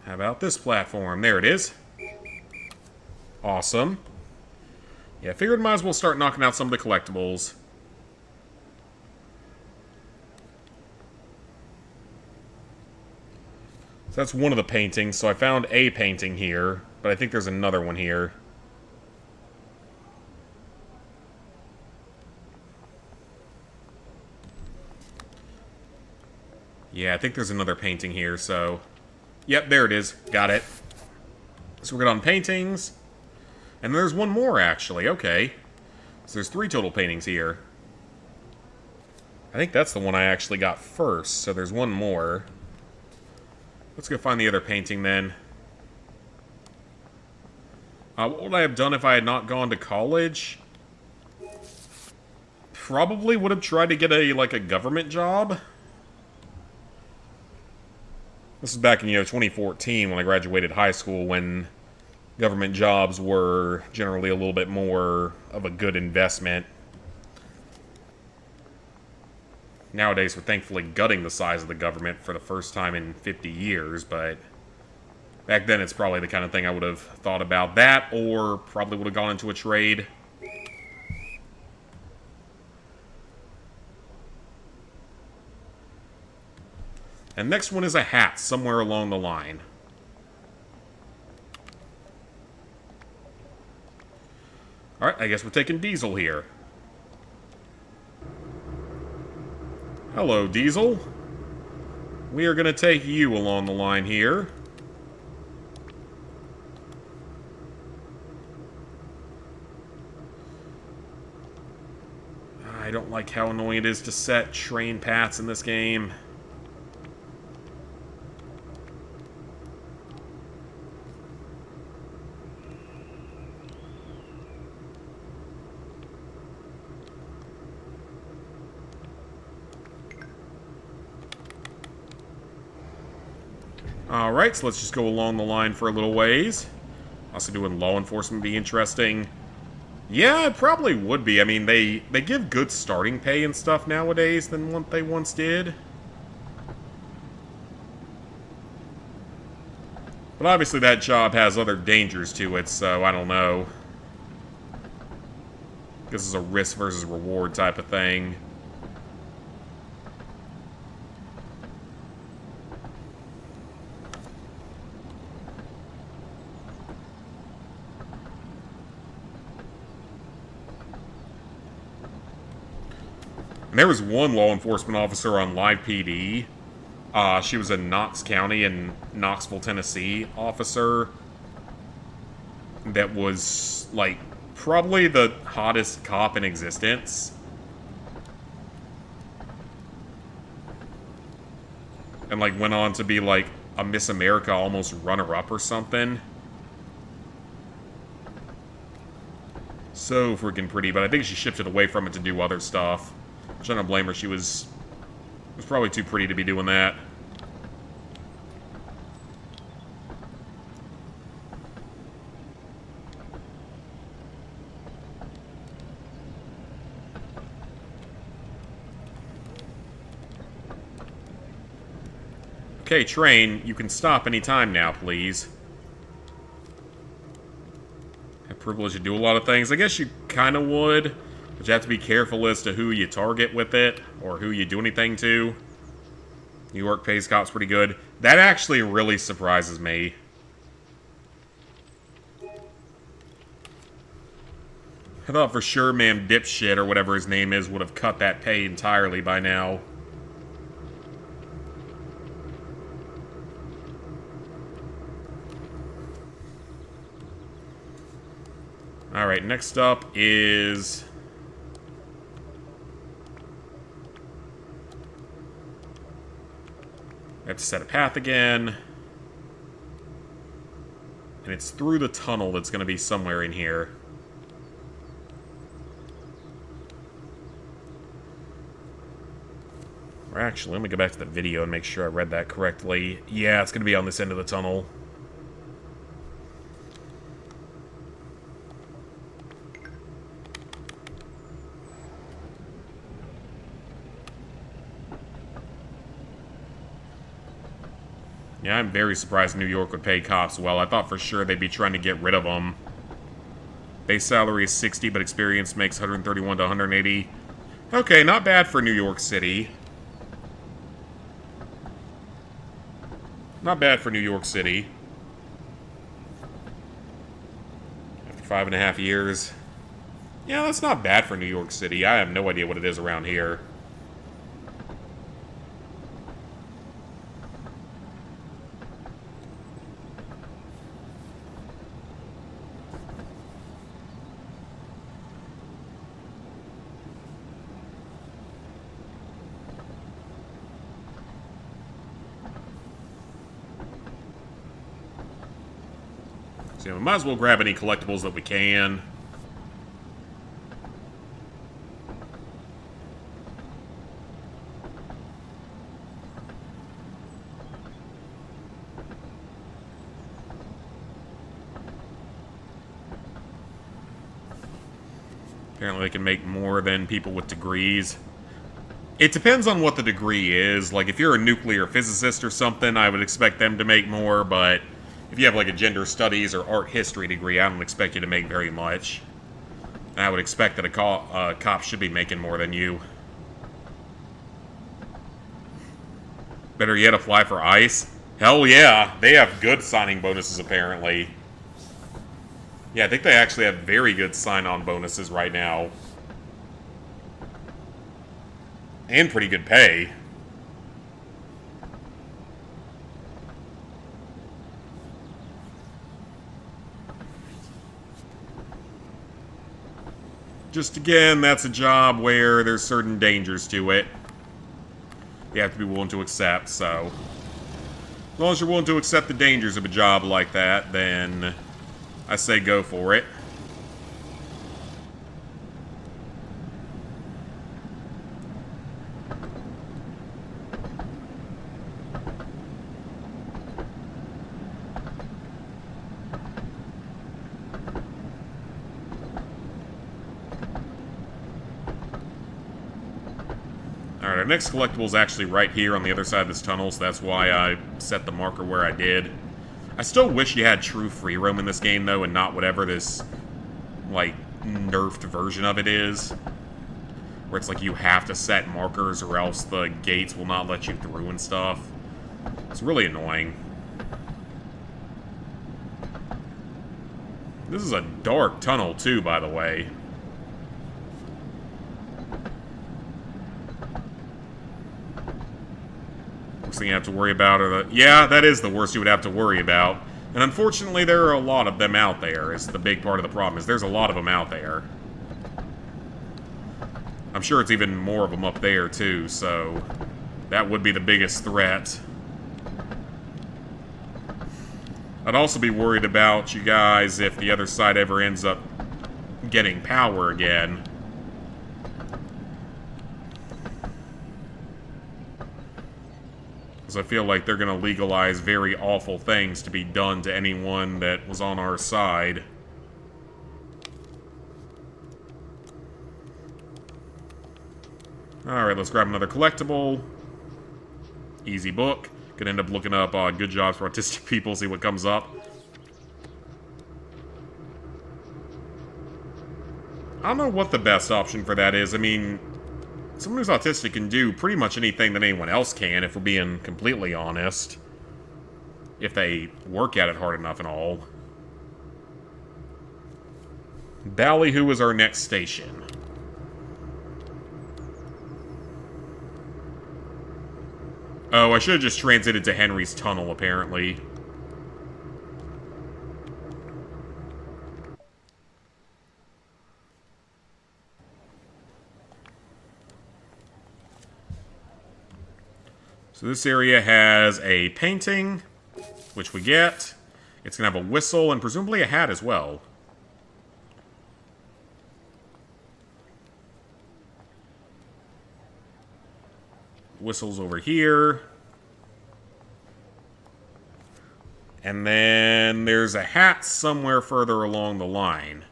How about this platform? There it is. Awesome. Yeah, I figured might as well start knocking out some of the collectibles. So that's one of the paintings. So I found a painting here, but I think there's another one here. Yeah, I think there's another painting here, so... Yep, there it is. Got it. So we're good on paintings. And there's one more, actually. Okay. So there's 3 total paintings here. I think that's the one I actually got first, so there's one more. Let's go find the other painting, then. What would I have done if I had not gone to college? Probably would have tried to get a government job. This is back in, 2014 when I graduated high school, when government jobs were generally a little bit more of a good investment. Nowadays, we're thankfully gutting the size of the government for the first time in 50 years, but back then it's probably the kind of thing I would have thought about that, or probably would have gone into a trade. And next one is a hat, somewhere along the line. Alright, I guess we're taking Diesel here. Hello, Diesel. We are going to take you along the line here. I don't like how annoying it is to set train paths in this game. Alright, so let's just go along the line for a little ways. Also doing law enforcement be interesting. Yeah, it probably would be. I mean, they give good starting pay and stuff nowadays than what they once did. But obviously that job has other dangers to it, so I don't know. This is a risk versus reward type of thing. And there was one law enforcement officer on Live PD. She was a Knox County and Knoxville, Tennessee officer that was, like, probably the hottest cop in existence. And, like, went on to be, like, a Miss America almost runner-up or something. So freaking pretty, but I think she shifted away from it to do other stuff. Which I don't blame her. She was probably too pretty to be doing that. Okay, train, you can stop any time now, please. Have privilege to do a lot of things. I guess you kind of would, but you have to be careful as to who you target with it, or who you do anything to. New York pays cops pretty good. That actually really surprises me. I thought for sure Ma'am Dipshit, or whatever his name is, would have cut that pay entirely by now. Alright, next up is... I have to set a path again. And it's through the tunnel that's going to be somewhere in here. Or actually, let me go back to the video and make sure I read that correctly. Yeah, it's going to be on this end of the tunnel. Yeah, I'm very surprised New York would pay cops well. I thought for sure they'd be trying to get rid of them. Base salary is 60, but experience makes 131 to 180. Okay, not bad for New York City. Not bad for New York City. After 5.5 years. Yeah, that's not bad for New York City. I have no idea what it is around here. So we might as well grab any collectibles that we can. Apparently they can make more than people with degrees. It depends on what the degree is. Like, if you're a nuclear physicist or something, I would expect them to make more, but if you have, like, a gender studies or art history degree, I don't expect you to make very much. I would expect that a cop should be making more than you. Better yet, apply for ICE. Hell yeah, they have good signing bonuses, apparently. Yeah, I think they actually have very good sign-on bonuses right now. And pretty good pay. Just again, that's a job where there's certain dangers to it. You have to be willing to accept, so... as long as you're willing to accept the dangers of a job like that, then I say go for it. Alright, our next collectible is actually right here on the other side of this tunnel, so that's why I set the marker where I did. I still wish you had true free roam in this game, though, and not whatever this, like, nerfed version of it is. Where it's like you have to set markers or else the gates will not let you through and stuff. It's really annoying. This is a dark tunnel, too, by the way. Worst thing you have to worry about are the... yeah, that is the worst you would have to worry about. And unfortunately, there are a lot of them out there, is the big part of the problem, is there's a lot of them out there. I'm sure it's even more of them up there, too, so... that would be the biggest threat. I'd also be worried about you guys if the other side ever ends up getting power again. Because I feel like they're going to legalize very awful things to be done to anyone that was on our side. Alright, let's grab another collectible. Easy book. Could end up looking up good jobs for autistic people, see what comes up. I don't know what the best option for that is. I mean, someone who's autistic can do pretty much anything that anyone else can, if we're being completely honest. If they work at it hard enough and all. Ballyhoo is our next station. Oh, I should have just transited to Henry's Tunnel, apparently. So this area has a painting, which we get. It's going to have a whistle and presumably a hat as well. Whistles over here. And then there's a hat somewhere further along the line.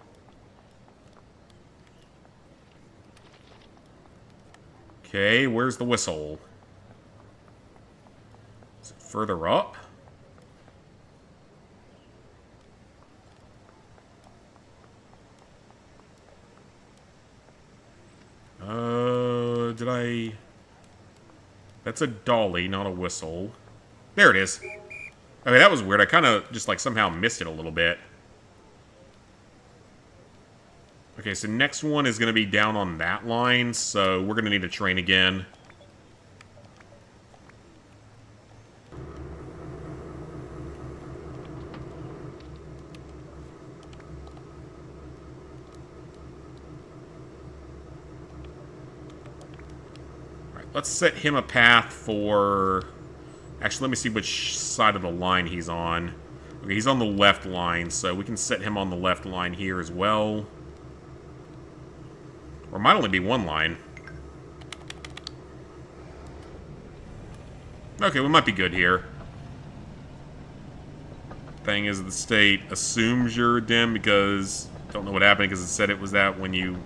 Okay, where's the whistle? Is it further up? Did I... That's a dolly, not a whistle. There it is. Okay, that was weird. I kind of just, like, somehow missed it a little bit. Okay, so next one is going to be down on that line, so we're going to need a train again. Let's set him a path for... Actually, let me see which side of the line he's on. Okay, he's on the left line, so we can set him on the left line here as well. Or it might only be one line. Okay, we might be good here. Thing is, the state assumes you're dim because... Don't know what happened because it said it was that when you...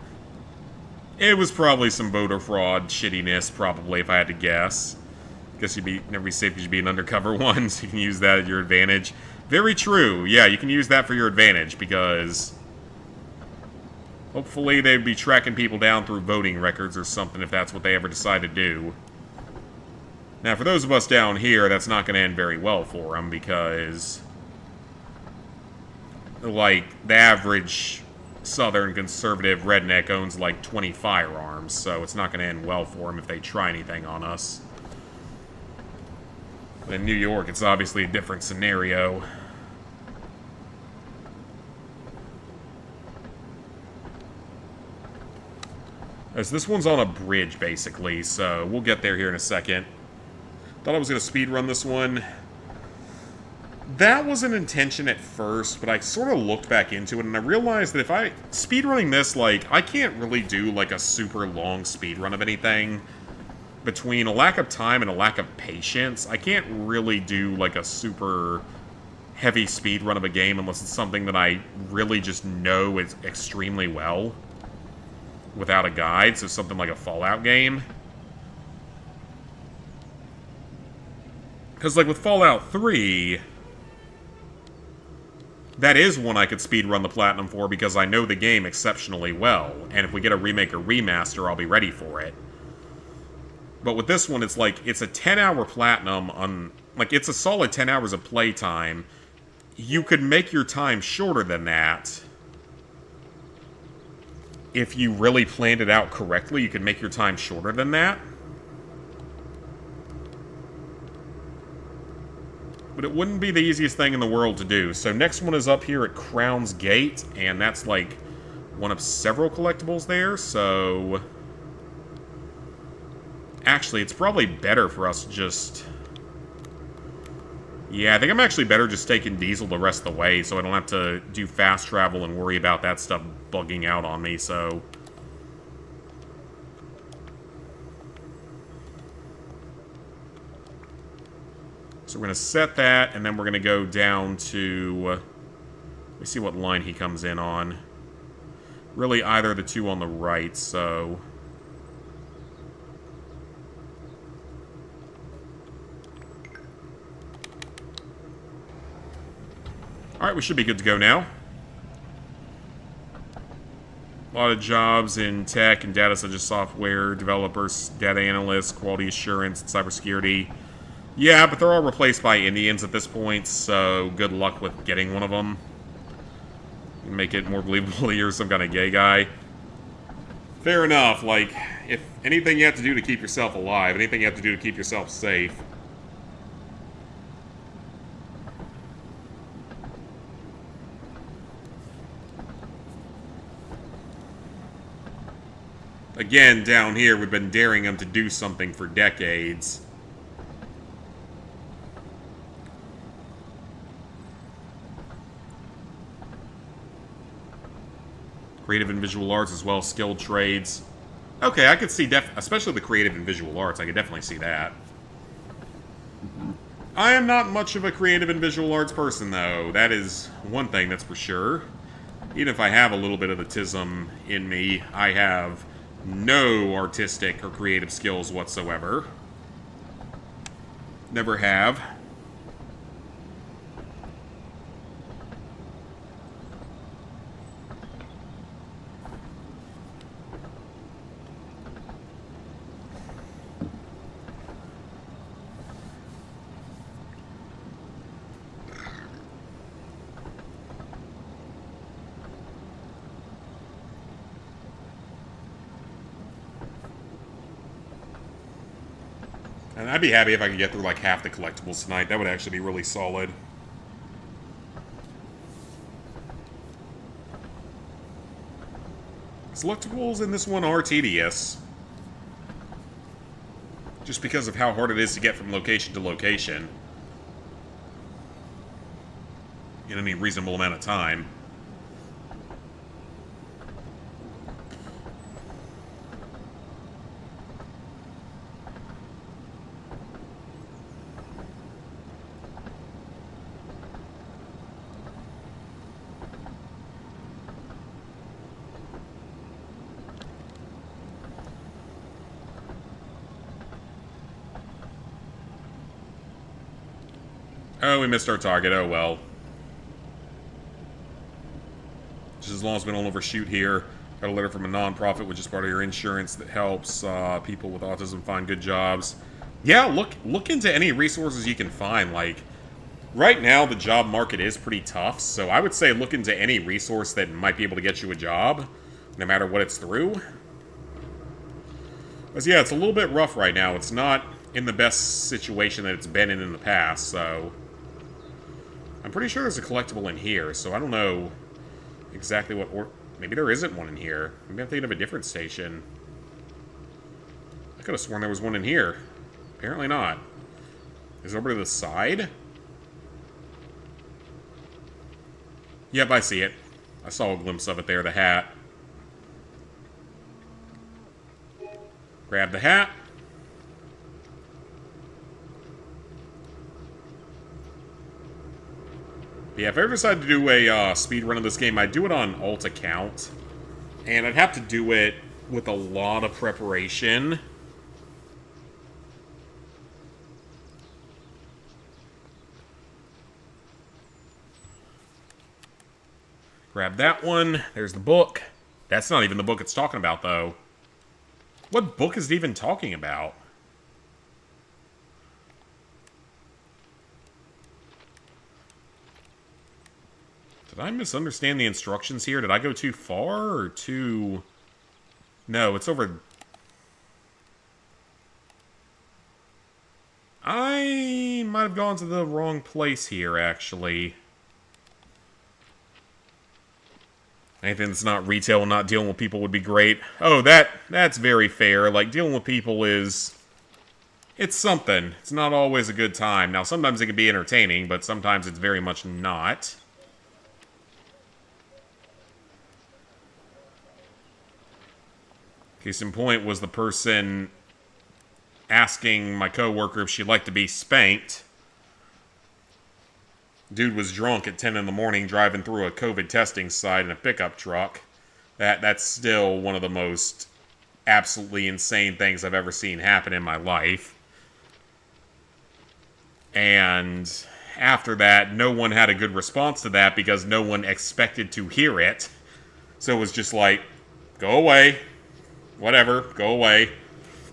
It was probably some voter fraud shittiness, probably, if I had to guess. Guess you'd never be safe because you'd be an undercover one, so you can use that at your advantage. Very true. Yeah, you can use that for your advantage, because... Hopefully they'd be tracking people down through voting records or something, if that's what they ever decide to do. Now, for those of us down here, that's not going to end very well for them, because... Like, the average... Southern conservative redneck owns like 20 firearms, so it's not going to end well for him if they try anything on us. But in New York, it's obviously a different scenario. So this one's on a bridge, basically, so we'll get there here in a second. Thought I was going to speedrun this one. That was an intention at first, but I sort of looked back into it, and I realized that if I... Speedrunning this, like, I can't really do, like, a super long speedrun of anything. Between a lack of time and a lack of patience, I can't really do, like, a super heavy speedrun of a game unless it's something that I really just know is extremely well. Without a guide, so something like a Fallout game. Because, like, with Fallout 3... That is one I could speedrun the Platinum for because I know the game exceptionally well, and if we get a remake or remaster, I'll be ready for it. But with this one, it's like, it's a 10-hour Platinum on... Like, it's a solid 10 hours of playtime. You could make your time shorter than that. If you really planned it out correctly, you could make your time shorter than that. But it wouldn't be the easiest thing in the world to do. So next one is up here at Crown's Gate, and that's like one of several collectibles there, so... Actually, it's probably better for us to just... Yeah, I think I'm actually better just taking Diesel the rest of the way, so I don't have to do fast travel and worry about that stuff bugging out on me, so... So we're going to set that, and then we're going to go down to... let me see what line he comes in on. Really, either of the two on the right, so... Alright, we should be good to go now. A lot of jobs in tech and data such as software, developers, data analysts, quality assurance, and cybersecurity. Yeah, but they're all replaced by Indians at this point, so good luck with getting one of them. Make it more believable that you're some kind of gay guy. Fair enough, like, if anything you have to do to keep yourself alive, anything you have to do to keep yourself safe. Again, down here, we've been daring them to do something for decades. Creative and visual arts as well, skilled trades. Okay, I could see, especially the creative and visual arts, I could definitely see that. I am not much of a creative and visual arts person, though. That is one thing that's for sure. Even if I have a little bit of the tism in me, I have no artistic or creative skills whatsoever. Never have. And I'd be happy if I could get through like half the collectibles tonight. That would actually be really solid. Collectibles in this one are tedious. Just because of how hard it is to get from location to location. In any reasonable amount of time. Oh, we missed our target. Oh, well. Just as long as we don't overshoot here. Got a letter from a non-profit, which is part of your insurance that helps people with autism find good jobs. Yeah, look into any resources you can find. Like, right now, the job market is pretty tough, so I would say look into any resource that might be able to get you a job, no matter what it's through. Because, yeah, it's a little bit rough right now. It's not in the best situation that it's been in the past, so... I'm pretty sure there's a collectible in here, so I don't know exactly what... Maybe there isn't one in here. Maybe I'm thinking of a different station. I could have sworn there was one in here. Apparently not. Is it over to the side? Yep, I see it. I saw a glimpse of it there, the hat. Grab the hat. Yeah, if I ever decide to do a speed run of this game, I'd do it on alt account. And I'd have to do it with a lot of preparation. Grab that one. There's the book. That's not even the book it's talking about, though. What book is it even talking about? Did I misunderstand the instructions here? Did I go too far or too... No, it's over... I might have gone to the wrong place here, actually. Anything that's not retail and not dealing with people would be great. Oh, that's very fair. Like, dealing with people is... It's something. It's not always a good time. Now, sometimes it can be entertaining, but sometimes it's very much not. Case in point was the person asking my coworker if she'd like to be spanked. Dude was drunk at 10 in the morning driving through a COVID testing site in a pickup truck. That's still one of the most absolutely insane things I've ever seen happen in my life. And after that, no one had a good response to that because no one expected to hear it. So it was just like, go away. Whatever, go away.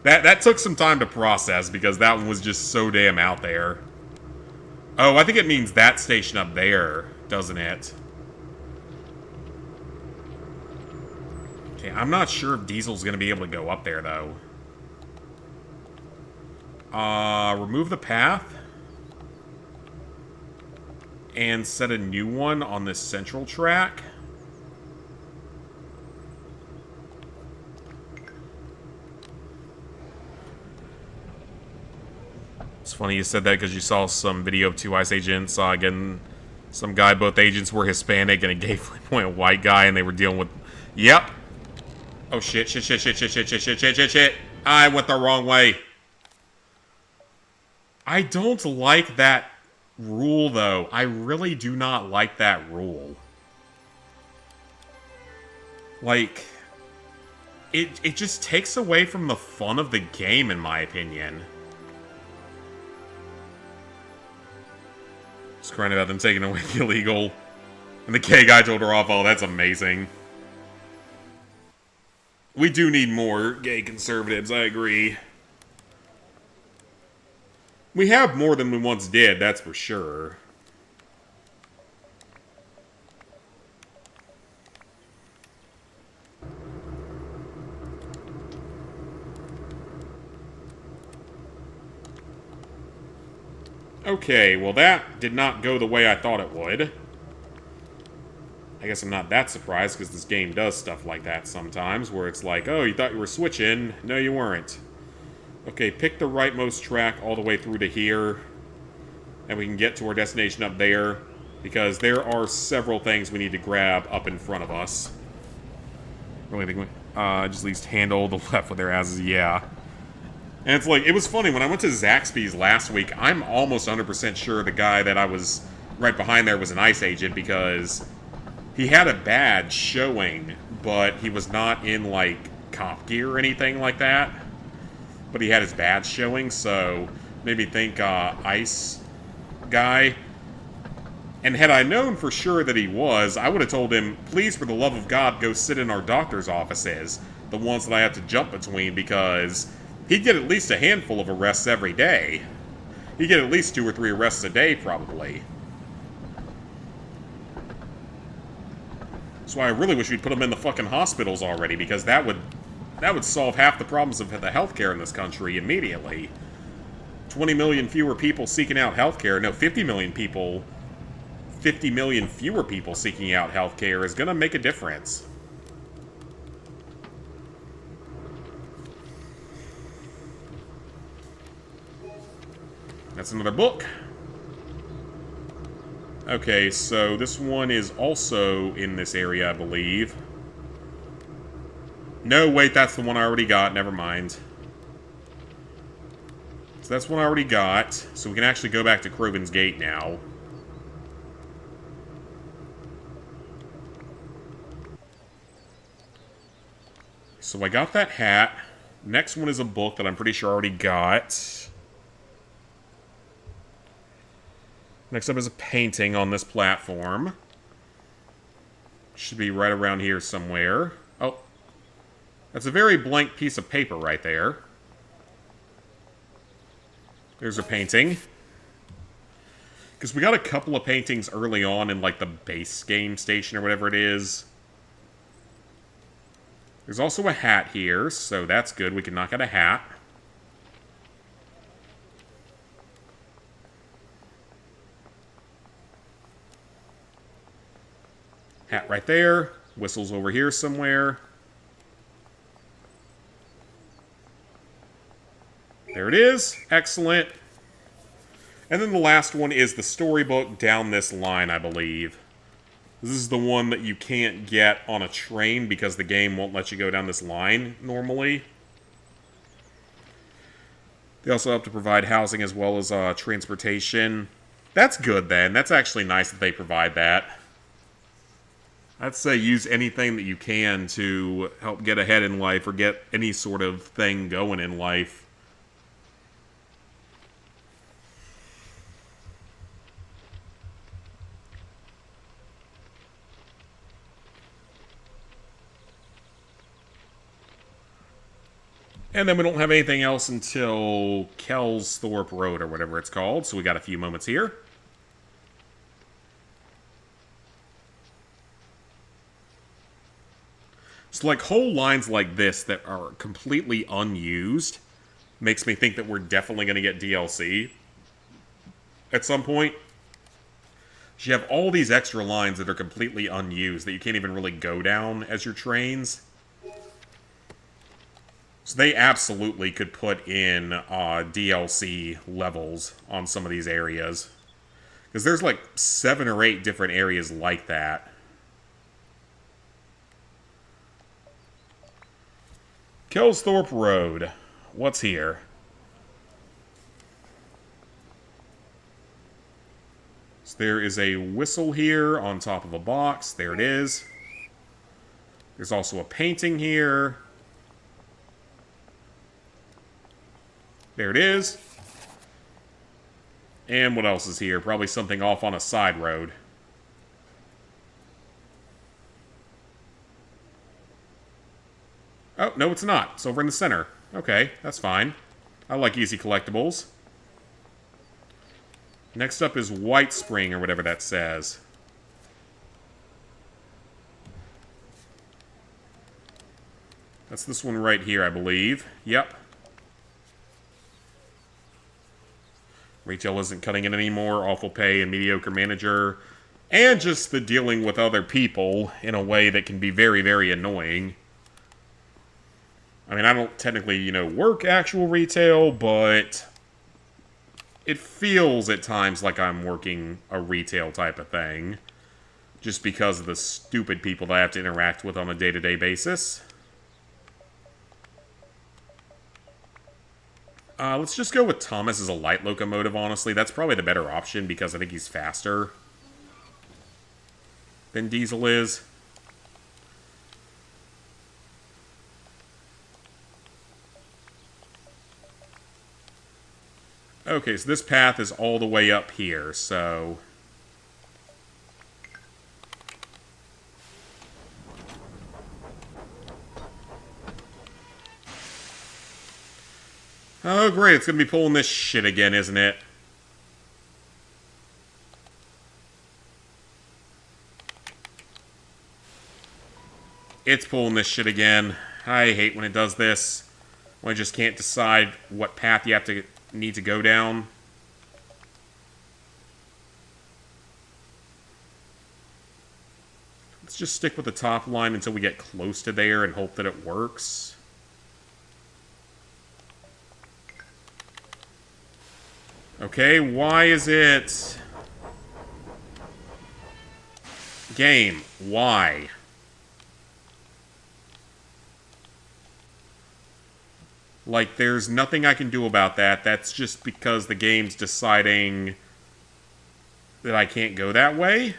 That took some time to process because that one was just so damn out there. Oh, I think it means that station up there, doesn't it? Okay, I'm not sure if Diesel's going to be able to go up there, though. Remove the path. And set a new one on this central track. It's funny you said that because you saw some video of two ICE agents getting some guy. Both agents were Hispanic and a gay flamboyant white guy, and they were dealing with. Yep. Oh shit! Shit! I went the wrong way. I don't like that rule, though. I really do not like that rule. Like, it just takes away from the fun of the game, in my opinion. Just crying about them taking away the illegal. And the gay guy told her off. Oh, that's amazing. We do need more gay conservatives, I agree. We have more than we once did, that's for sure. Okay, well that did not go the way I thought it would. I guess I'm not that surprised, because this game does stuff like that sometimes, where it's like, oh, you thought you were switching. No, you weren't. Okay, pick the rightmost track all the way through to here, and we can get to our destination up there, because there are several things we need to grab up in front of us. Really think just at least handle the left with their asses, yeah. And it's like, it was funny, when I went to Zaxby's last week, I'm almost 100% sure the guy that I was right behind there was an ICE agent, because he had a badge showing, but he was not in, like, cop gear or anything like that. But he had his badge showing, so made me think, ICE guy. And had I known for sure that he was, I would have told him, please, for the love of God, go sit in our doctor's offices, the ones that I have to jump between, because he'd get at least a handful of arrests every day. He'd get at least 2 or 3 arrests a day, probably. That's why I really wish we'd put them in the fucking hospitals already, because that would solve half the problems of the healthcare in this country immediately. 20 million fewer people seeking out healthcare. No, 50 million people. 50 million fewer people seeking out healthcare is going to make a difference. That's another book. Okay, so this one is also in this area, I believe. No, wait, that's the one I already got. Never mind. So that's one I already got. So we can actually go back to Croven's Gate now. So I got that hat. Next one is a book that I'm pretty sure I already got. Next up is a painting on this platform. Should be right around here somewhere. Oh. That's a very blank piece of paper right there. There's a painting. Because we got a couple of paintings early on in, like, the base game station or whatever it is. There's also a hat here, so that's good. We can knock out a hat. Hat right there. Whistle's over here somewhere. There it is. Excellent. And then the last one is the storybook down this line, I believe. This is the one that you can't get on a train because the game won't let you go down this line normally. They also have to provide housing as well as transportation. That's good, then. That's actually nice that they provide that. I'd say use anything that you can to help get ahead in life or get any sort of thing going in life. And then we don't have anything else until Kelsthorpe Road or whatever it's called, so we got a few moments here. So like whole lines like this that are completely unused makes me think that we're definitely going to get DLC at some point. So you have all these extra lines that are completely unused that you can't even really go down as your trains. So they absolutely could put in DLC levels on some of these areas. Because there's like 7 or 8 different areas like that. Kelsthorpe Road. What's here? So there is a whistle here on top of a box. There it is. There's also a painting here. There it is. And what else is here? Probably something off on a side road. Oh, no, it's not. It's over in the center. Okay, that's fine. I like easy collectibles. Next up is White Spring, or whatever that says. That's this one right here, I believe. Yep. Retail isn't cutting it anymore. Awful pay and mediocre manager. And just the dealing with other people in a way that can be very, very annoying. I mean, I don't technically, you know, work actual retail, but it feels at times like I'm working a retail type of thing. Just because of the stupid people that I have to interact with on a day-to-day basis. Let's just go with Thomas as a light locomotive, honestly. That's probably the better option because I think he's faster than Diesel is. Okay, so this path is all the way up here, so... Oh, great, it's gonna be pulling this shit again, isn't it? It's pulling this shit again. I hate when it does this. When I just can't decide what path you have to need to go down. Let's just stick with the top line until we get close to there and hope that it works. Okay, why is it... Game, why? Like, there's nothing I can do about that. That's just because the game's deciding that I can't go that way.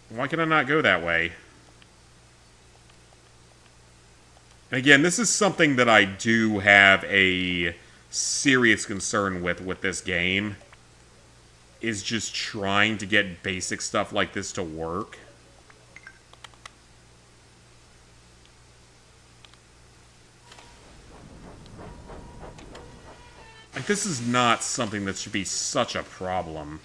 Why can I not go that way? And again, this is something that I do have a serious concern with this game. Is just trying to get basic stuff like this to work. Like, this is not something that should be such a problem.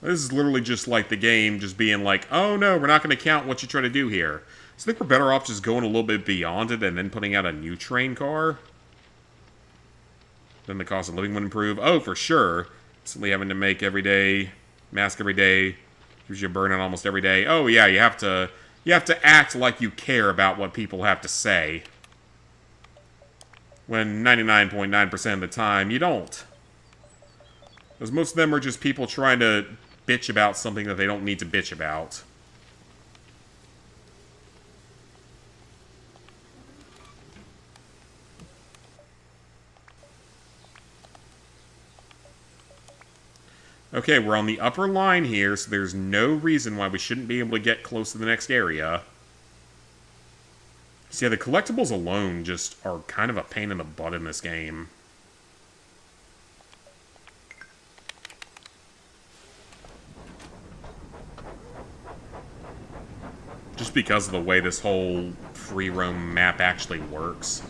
This is literally just like the game just being like, oh no, we're not going to count what you try to do here. So I think we're better off just going a little bit beyond it and then putting out a new train car. Then the cost of living would improve. Oh, for sure. Simply having to make every day, mask every day, gives you a burnout almost every day. Oh yeah, you have to act like you care about what people have to say. When 99.9% of the time, you don't. Because most of them are just people trying to bitch about something that they don't need to bitch about. Okay, we're on the upper line here, so there's no reason why we shouldn't be able to get close to the next area. So yeah, the collectibles alone just are kind of a pain in the butt in this game. Just because of the way this whole free roam map actually works.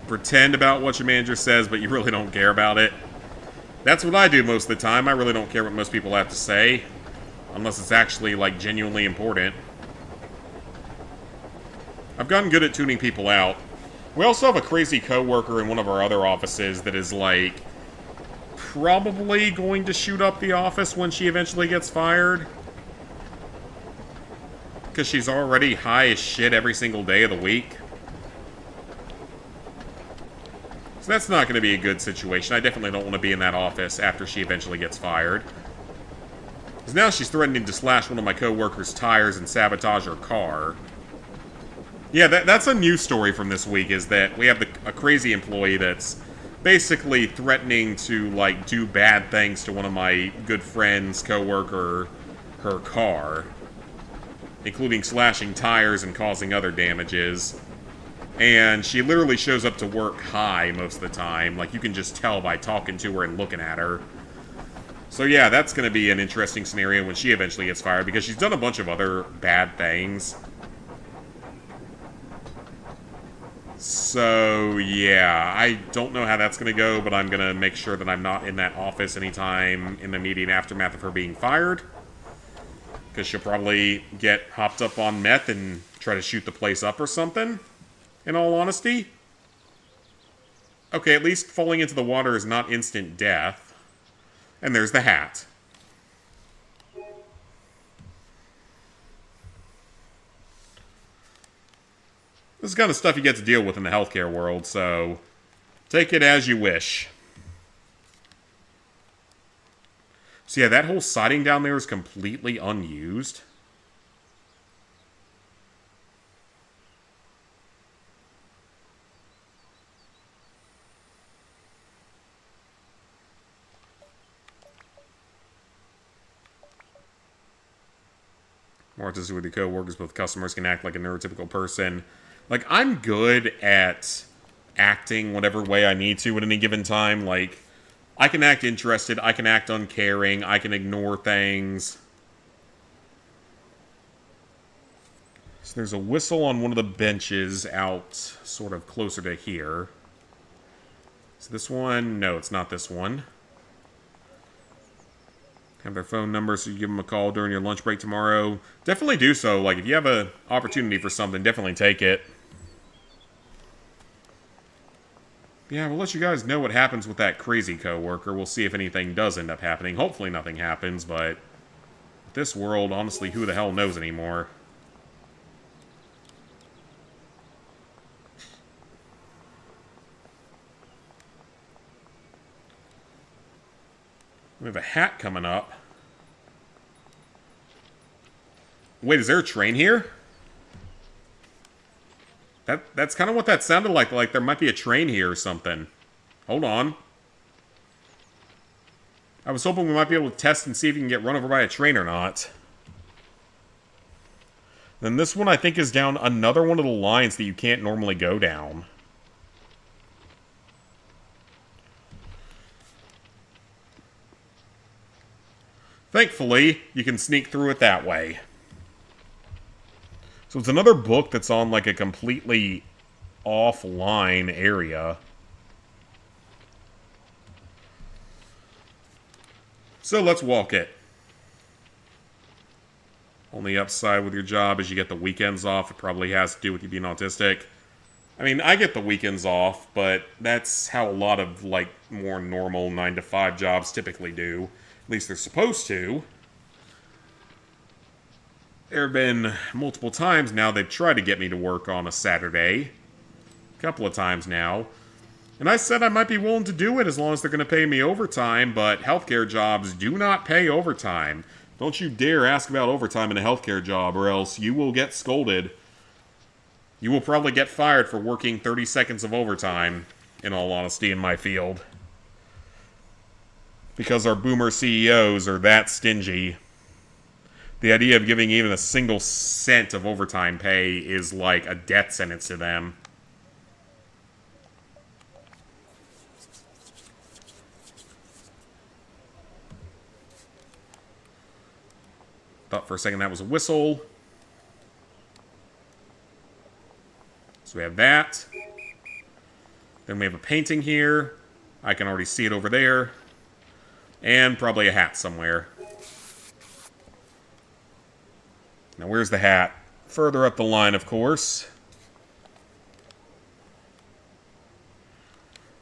Pretend about what your manager says, but you really don't care about it. That's what I do most of the time. I really don't care what most people have to say. Unless it's actually, like, genuinely important. I've gotten good at tuning people out. We also have a crazy coworker in one of our other offices that is, like, probably going to shoot up the office when she eventually gets fired. Because she's already high as shit every single day of the week. So that's not going to be a good situation. I definitely don't want to be in that office after she eventually gets fired. Because now she's threatening to slash one of my coworkers' tires and sabotage her car. Yeah, that's a news story from this week, is that we have a crazy employee that's basically threatening to, like, do bad things to one of my good friends' coworker, her car. Including slashing tires and causing other damages. And she literally shows up to work high most of the time. Like, you can just tell by talking to her and looking at her. So yeah, that's going to be an interesting scenario when she eventually gets fired, because she's done a bunch of other bad things. So yeah, I don't know how that's going to go, but I'm going to make sure that I'm not in that office anytime in the immediate aftermath of her being fired. Because she'll probably get hopped up on meth and try to shoot the place up or something. In all honesty. Okay, at least falling into the water is not instant death. And there's the hat. This is the kind of stuff you get to deal with in the healthcare world, so take it as you wish. So yeah, that whole siding down there is completely unused. More to do with your co-workers, both customers can act like a neurotypical person. Like, I'm good at acting whatever way I need to at any given time. Like, I can act interested, I can act uncaring, I can ignore things. So there's a whistle on one of the benches out sort of closer to here. Is this one? No, it's not this one. Have their phone number so you give them a call during your lunch break tomorrow. Definitely do so. Like, if you have an opportunity for something, definitely take it. Yeah, we'll let you guys know what happens with that crazy coworker. We'll see if anything does end up happening. Hopefully nothing happens, but this world, honestly, who the hell knows anymore? We have a hat coming up. Wait, is there a train here? That's kind of what that sounded like. Like there might be a train here or something. Hold on. I was hoping we might be able to test and see if you can get run over by a train or not. Then this one, I think, is down another one of the lines that you can't normally go down. Thankfully, you can sneak through it that way. So it's another book that's on, like, a completely offline area. So let's walk it. Only upside with your job is you get the weekends off. It probably has to do with you being autistic. I mean, I get the weekends off, but that's how a lot of, like, more normal 9-to-5 jobs typically do. At least they're supposed to. There have been multiple times now they've tried to get me to work on a Saturday. A couple of times now. And I said I might be willing to do it as long as they're going to pay me overtime, but healthcare jobs do not pay overtime. Don't you dare ask about overtime in a healthcare job, or else you will get scolded. You will probably get fired for working 30 seconds of overtime, in all honesty, in my field. Because our boomer CEOs are that stingy. The idea of giving even a single cent of overtime pay is like a death sentence to them. Thought for a second that was a whistle. So we have that. Then we have a painting here. I can already see it over there. And probably a hat somewhere. Now where's the hat? Further up the line, of course.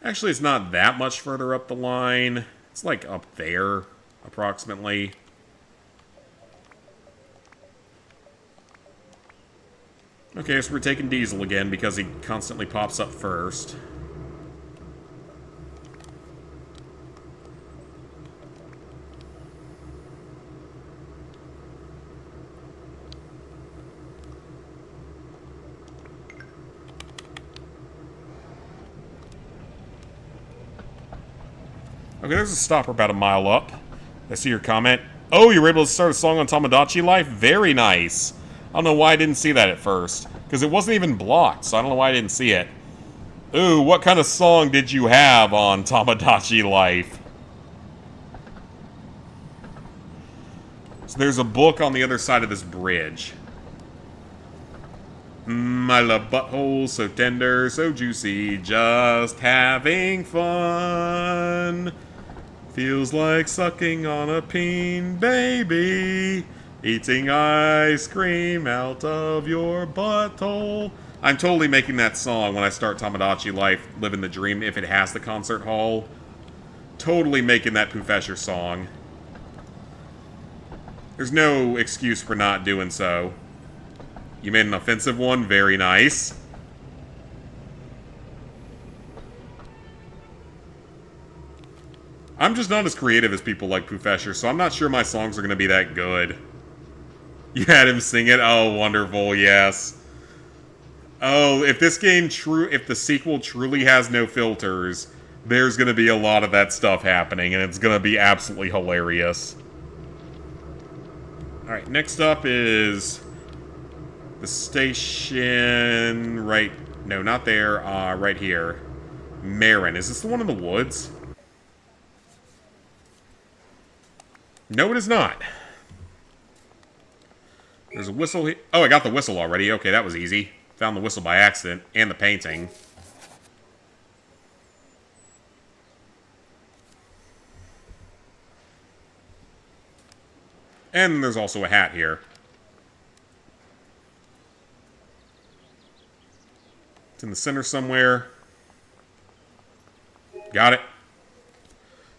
Actually, it's not that much further up the line. It's like up there, approximately. Okay, so we're taking Diesel again because he constantly pops up first. Okay, there's a stopper about a mile up. I see your comment. Oh, you were able to start a song on Tomodachi Life? Very nice. I don't know why I didn't see that at first. Because it wasn't even blocked, so I don't know why I didn't see it. Ooh, what kind of song did you have on Tomodachi Life? So there's a book on the other side of this bridge. I love buttholes, so tender, so juicy, just having fun. Feels like sucking on a peen, baby. Eating ice cream out of your butthole. I'm totally making that song when I start Tomodachi Life, Living the Dream, if it has the concert hall. Totally making that Poofesher song. There's no excuse for not doing so. You made an offensive one, very nice. I'm just not as creative as people like Poofesher, so I'm not sure my songs are going to be that good. You had him sing it? Oh, wonderful, yes. Oh, if this game if the sequel truly has no filters, there's going to be a lot of that stuff happening, and it's going to be absolutely hilarious. Alright, next up is the station right... No, not there. Right here. Marin. Is this the one in the woods? No, it is not. There's a whistle here. Oh, I got the whistle already. Okay, that was easy. Found the whistle by accident. And the painting. And there's also a hat here. It's in the center somewhere. Got it.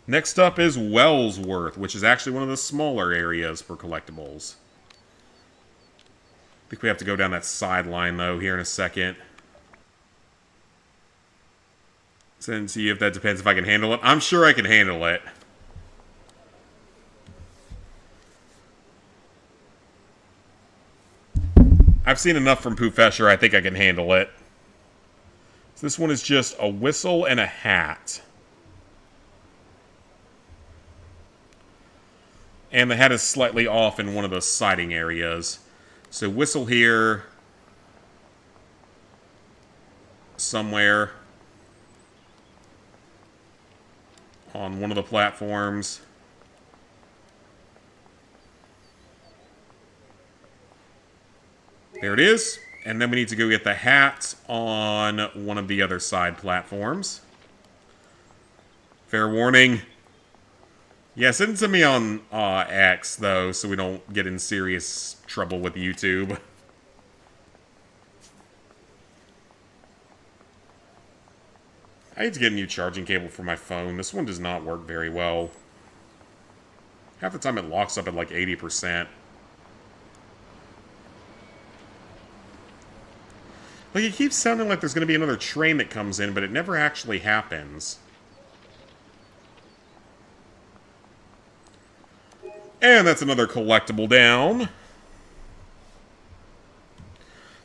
Next up is Wellsworth, which is actually one of the smaller areas for collectibles. I think we have to go down that sideline, though, here in a second. And see if that depends if I can handle it. I'm sure I can handle it. I've seen enough from Poofesher, I think I can handle it. So this one is just a whistle and a hat. And the hat is slightly off in one of the siding areas. So whistle here. Somewhere. On one of the platforms. There it is. And then we need to go get the hat on one of the other side platforms. Fair warning. Yeah, send it to me on X, though, so we don't get in serious trouble with YouTube. I need to get a new charging cable for my phone. This one does not work very well. Half the time it locks up at like 80%. Like, it keeps sounding like there's going to be another train that comes in, but it never actually happens. And that's another collectible down.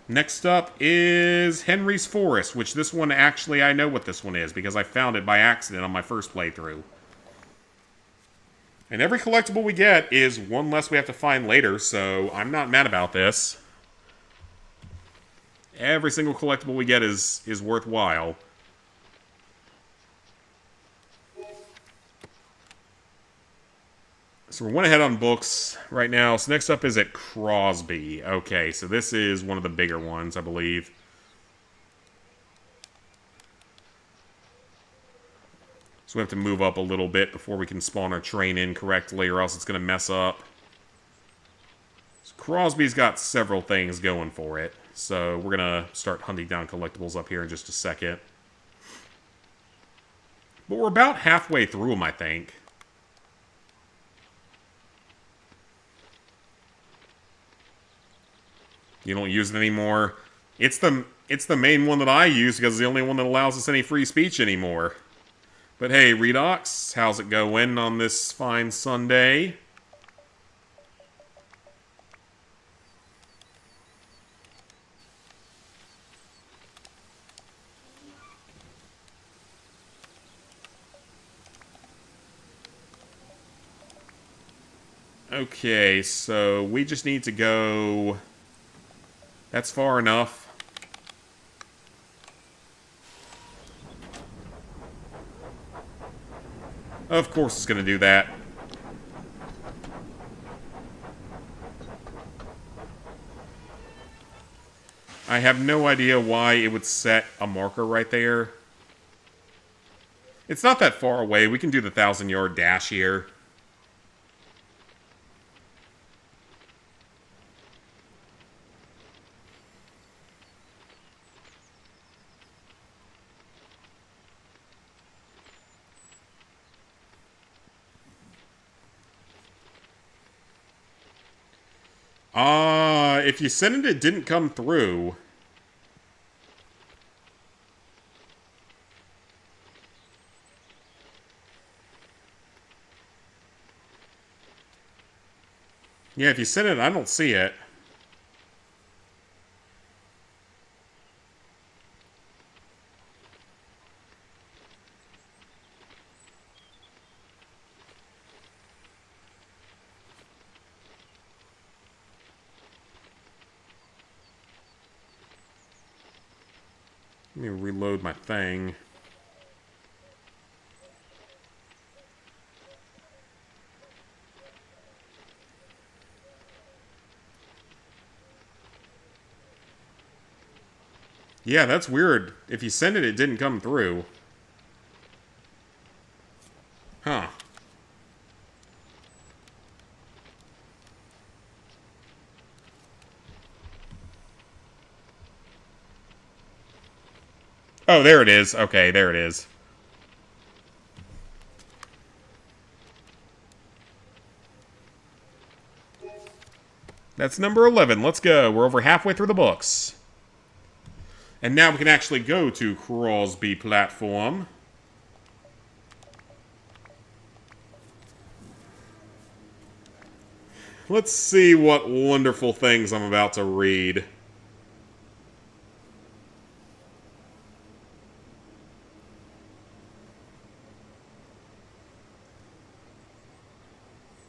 Next up is Henry's Forest, which this one actually I know what this one is because I found it by accident on my first playthrough. And every collectible we get is one less we have to find later, so I'm not mad about this. Every single collectible we get is worthwhile. So we're one ahead on books right now. So next up is at Crosby. Okay, so this is one of the bigger ones, I believe. So we have to move up a little bit before we can spawn our train in correctly, or else it's going to mess up. So Crosby's got several things going for it. So we're going to start hunting down collectibles up here in just a second. But we're about halfway through them, I think. You don't use it anymore. It's the main one that I use because it's the only one that allows us any free speech anymore. But hey, Redox, how's it going on this fine Sunday? Okay, so we just need to go... That's far enough. Of course it's going to do that. I have no idea why it would set a marker right there. It's not that far away. We can do the 1,000-yard dash here. If you sent it, it didn't come through. Yeah, if you sent it, I don't see it. Let me reload my thing. Yeah, that's weird. If you send it, it didn't come through. Huh. Oh, there it is. Okay, there it is. That's number 11. Let's go. We're over halfway through the books. And now we can actually go to Crosby platform. Let's see what wonderful things I'm about to read.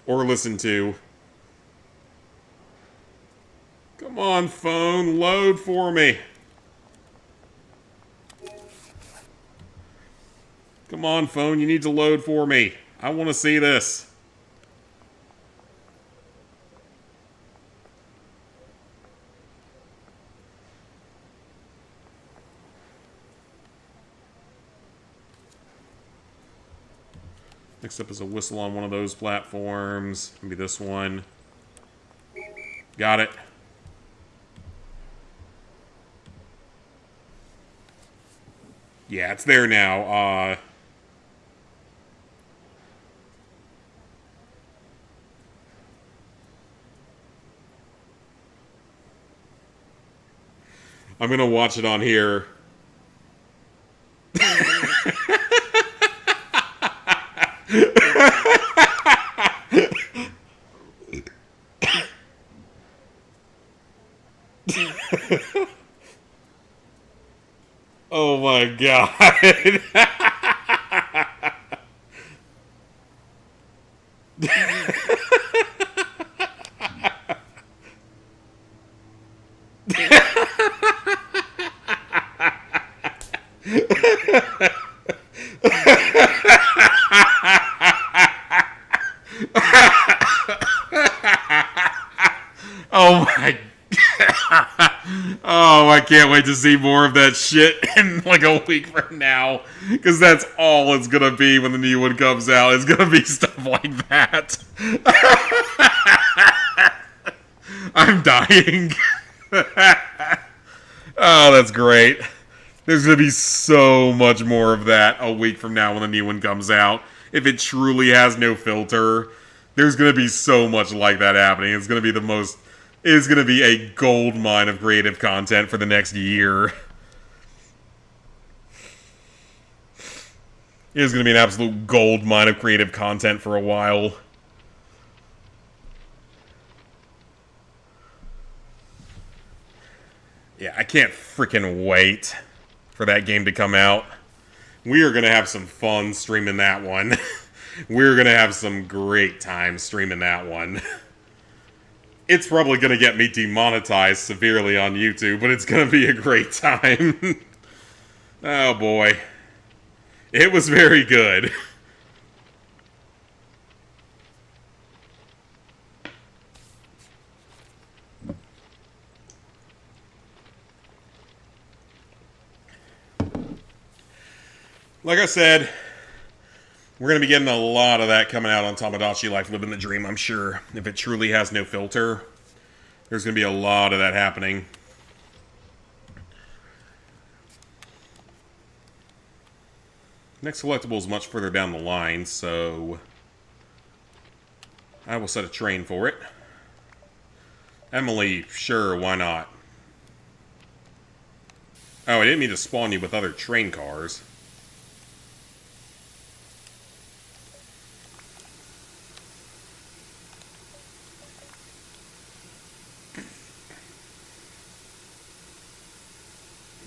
Or listen to. Come on, phone, load for me. Come on, phone, you need to load for me. I want to see this. Next up is a whistle on one of those platforms. Maybe this one. Got it. Yeah, it's there now. I'm gonna watch it on here. Oh my god. Oh my Oh, I can't wait to see more of that shit in like a week from now. Because that's all it's gonna be when the new one comes out. It's gonna be stuff like that. I'm dying. Oh, that's great. There's gonna be so much more of that a week from now when the new one comes out. If it truly has no filter, there's gonna be so much like that happening. It's gonna be the most... It's going to be a gold mine of creative content for the next year. It is going to be an absolute gold mine of creative content for a while. Yeah, I can't freaking wait for that game to come out. We are going to have some fun streaming that one. We're going to have some great time streaming that one. It's probably going to get me demonetized severely on YouTube, but it's going to be a great time. Oh boy. It was very good. Like I said, we're going to be getting a lot of that coming out on Tomodachi Life Living the Dream, I'm sure. If it truly has no filter, there's going to be a lot of that happening. Next collectible is much further down the line, so I will set a train for it. Emily, sure, why not? Oh, I didn't mean to spawn you with other train cars.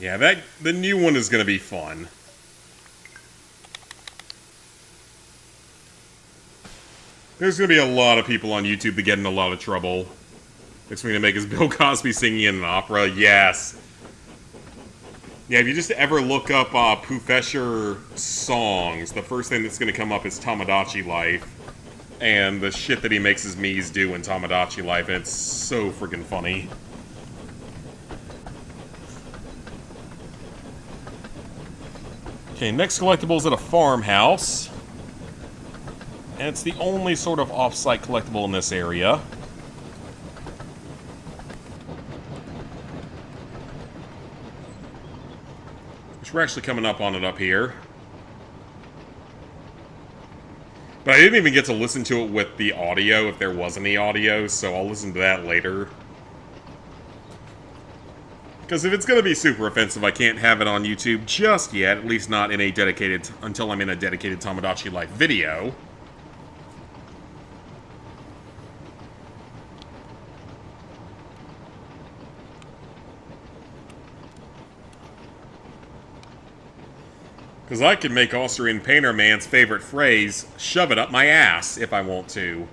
Yeah, the new one is going to be fun. There's going to be a lot of people on YouTube that get in a lot of trouble. Next thing to make is Bill Cosby singing in an opera. Yes. Yeah, if you just ever look up Poofesher songs, the first thing that's going to come up is Tomodachi Life. And the shit that he makes his Miis do in Tomodachi Life, and it's so freaking funny. Okay, next collectible is at a farmhouse. And it's the only sort of off-site collectible in this area. Which we're actually coming up on it up here. But I didn't even get to listen to it with the audio, if there was any audio, so I'll listen to that later. Because if it's going to be super offensive, I can't have it on YouTube just yet, at least not in a dedicated, until I'm in a dedicated Tomodachi Life video. Because I can make Austrian Painter Man's favorite phrase, shove it up my ass, if I want to.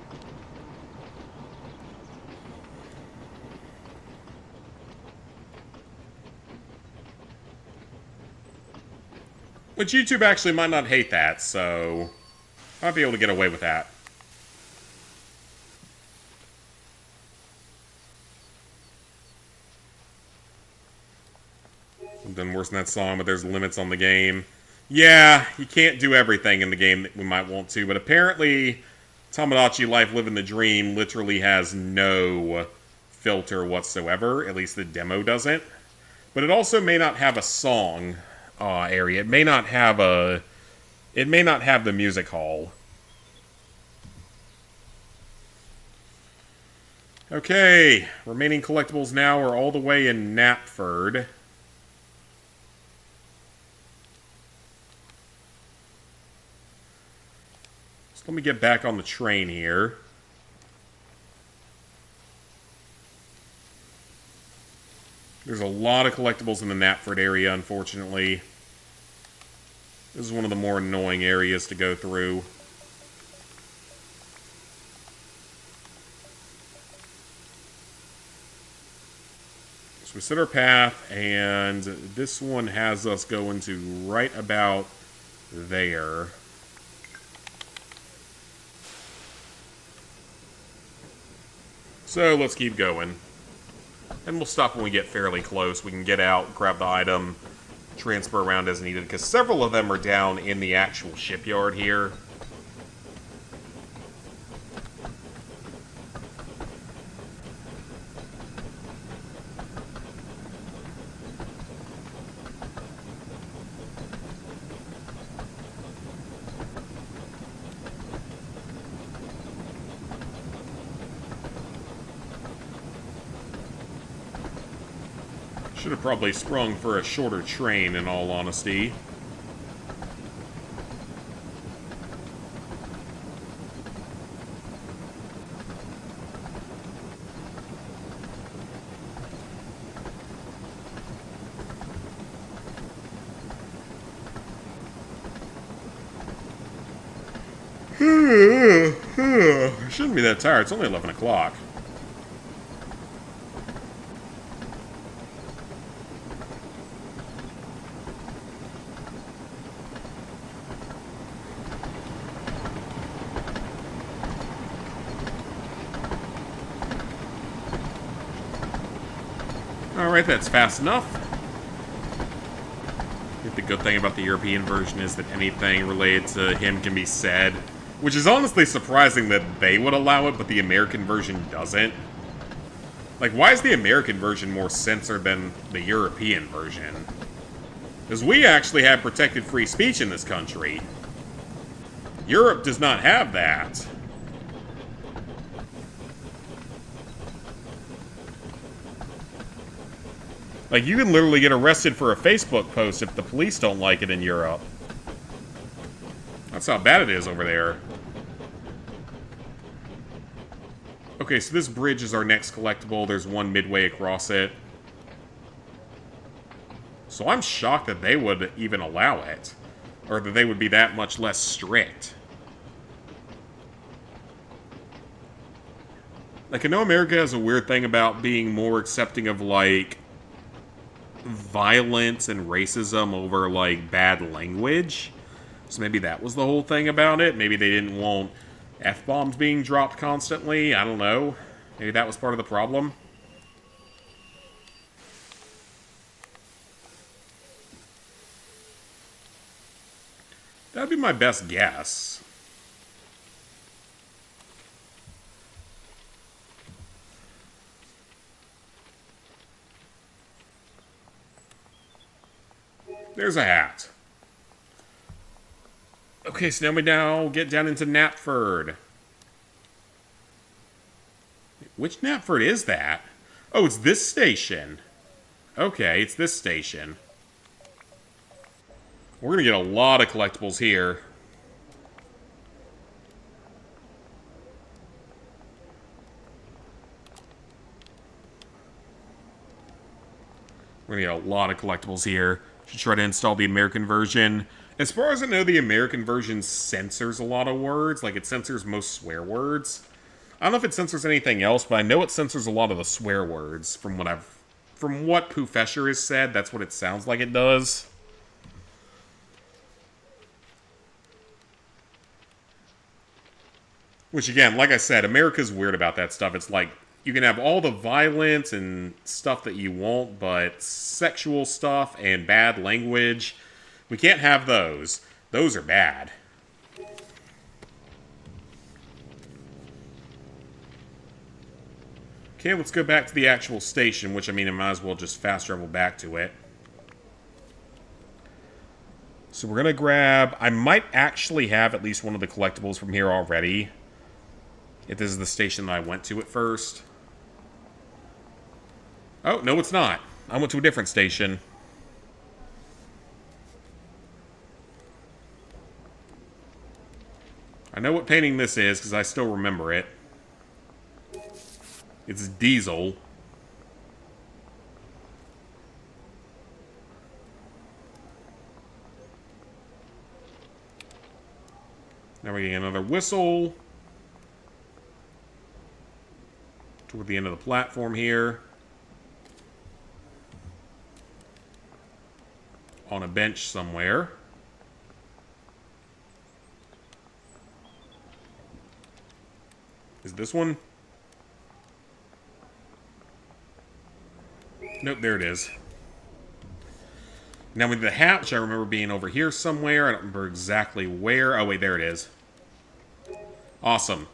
Which YouTube actually might not hate that, so I might be able to get away with that. Done worse than that song, but there's limits on the game. Yeah, you can't do everything in the game that we might want to, but apparently Tomodachi Life Living the Dream literally has no filter whatsoever. At least the demo doesn't. But it also may not have a song area. It may not have a... It may not have the music hall. Okay, remaining collectibles now are all the way in Knapford. So let me get back on the train here. There's a lot of collectibles in the Knapford area, unfortunately. This is one of the more annoying areas to go through. So we set our path, and this one has us going to right about there. So let's keep going. And we'll stop when we get fairly close. We can get out, grab the item, transfer around as needed, because several of them are down in the actual shipyard here. Should have probably sprung for a shorter train, in all honesty. I shouldn't be that tired. It's only 11 o'clock. Alright, that's fast enough. I think the good thing about the European version is that anything related to him can be said. Which is honestly surprising that they would allow it, but the American version doesn't. Like, why is the American version more censored than the European version? Because we actually have protected free speech in this country. Europe does not have that. Like, you can literally get arrested for a Facebook post if the police don't like it in Europe. That's how bad it is over there. Okay, so this bridge is our next collectible. There's one midway across it. So I'm shocked that they would even allow it. Or that they would be that much less strict. Like, I know America has a weird thing about being more accepting of, like, violence and racism over, like, bad language. So maybe that was the whole thing about it. Maybe they didn't want F-bombs being dropped constantly. I don't know. Maybe that was part of the problem. That'd be my best guess. There's a hat. Okay, so now we get down into Knapford. Which Knapford is that? Oh, it's this station. Okay, it's this station. We're gonna get a lot of collectibles here. We're gonna get a lot of collectibles here. Should try to install the American version. As far as I know, the American version censors a lot of words. Like, it censors most swear words. I don't know if it censors anything else, but I know it censors a lot of the swear words. From what Pooh Fesher has said, that's what it sounds like it does. Which, again, like I said, America's weird about that stuff. It's like, you can have all the violence and stuff that you want, but sexual stuff and bad language, we can't have those. Those are bad. Okay, let's go back to the actual station, which, I mean, I might as well just fast travel back to it. So we're going to grab... I might actually have at least one of the collectibles from here already. If this is the station that I went to at first. Oh, no, it's not. I went to a different station. I know what painting this is, because I still remember it. It's Diesel. Now we're getting another whistle. Toward the end of the platform here. On a bench somewhere. Is this one? Nope, there it is. Now with the hatch, I remember being over here somewhere. I don't remember exactly where. Oh, wait, there it is. Awesome.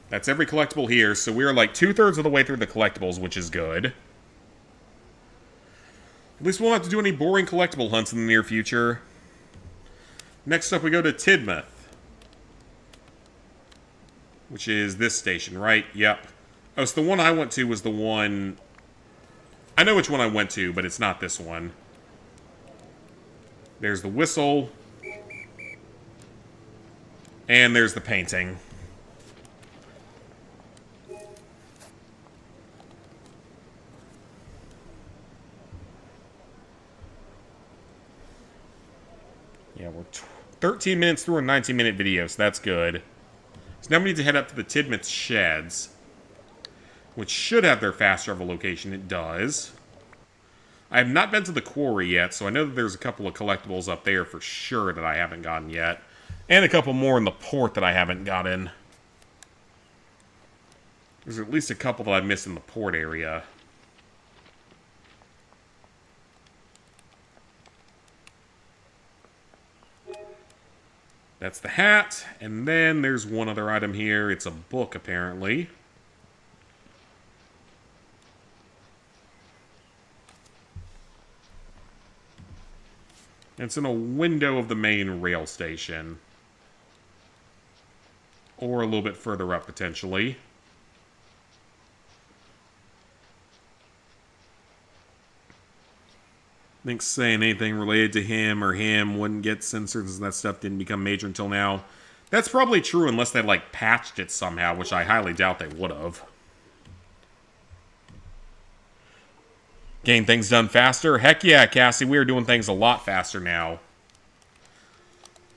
That's every collectible here, so we're like 2/3 of the way through the collectibles, which is good. At least we won't have to do any boring collectible hunts in the near future. Next up, we go to Tidmouth. Which is this station, right? Yep. Oh, so the one I went to was the one... I know which one I went to, but it's not this one. There's the whistle. And there's the painting. Yeah, we're 13 minutes through a 19-minute video, so that's good. So now we need to head up to the Tidmouth Sheds, which should have their fast travel location. It does. I have not been to the quarry yet, so I know that there's a couple of collectibles up there for sure that I haven't gotten yet. And a couple more in the port that I haven't gotten. There's at least a couple that I missed in the port area. That's the hat, and then there's one other item here. It's a book, apparently. It's in a window of the main rail station. Or a little bit further up, potentially. I think saying anything related to him or him wouldn't get censored since that stuff didn't become major until now. That's probably true unless they, like, patched it somehow, which I highly doubt they would have. Getting things done faster? Heck yeah, Cassie, we are doing things a lot faster now.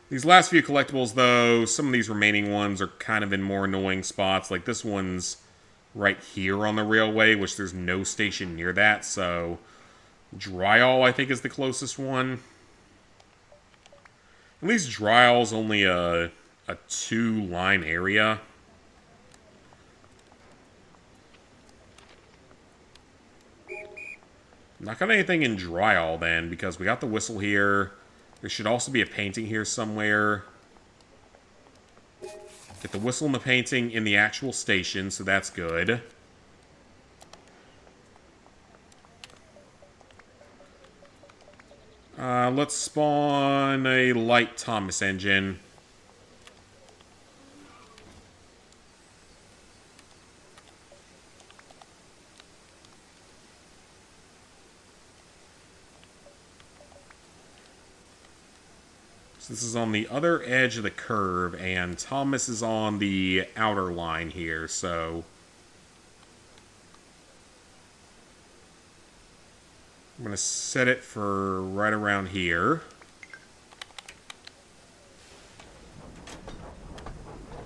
These last few collectibles, though, some of these remaining ones are kind of in more annoying spots. Like, this one's right here on the railway, which there's no station near that, so... Dryall, I think, is the closest one. At least Dryall's only a 2-line area. Not got anything in Dryall, then, because we got the whistle here. There should also be a painting here somewhere. Get the whistle and the painting in the actual station, so that's good. Let's spawn a light Thomas engine. So this is on the other edge of the curve, and Thomas is on the outer line here, so... I'm going to set it for right around here.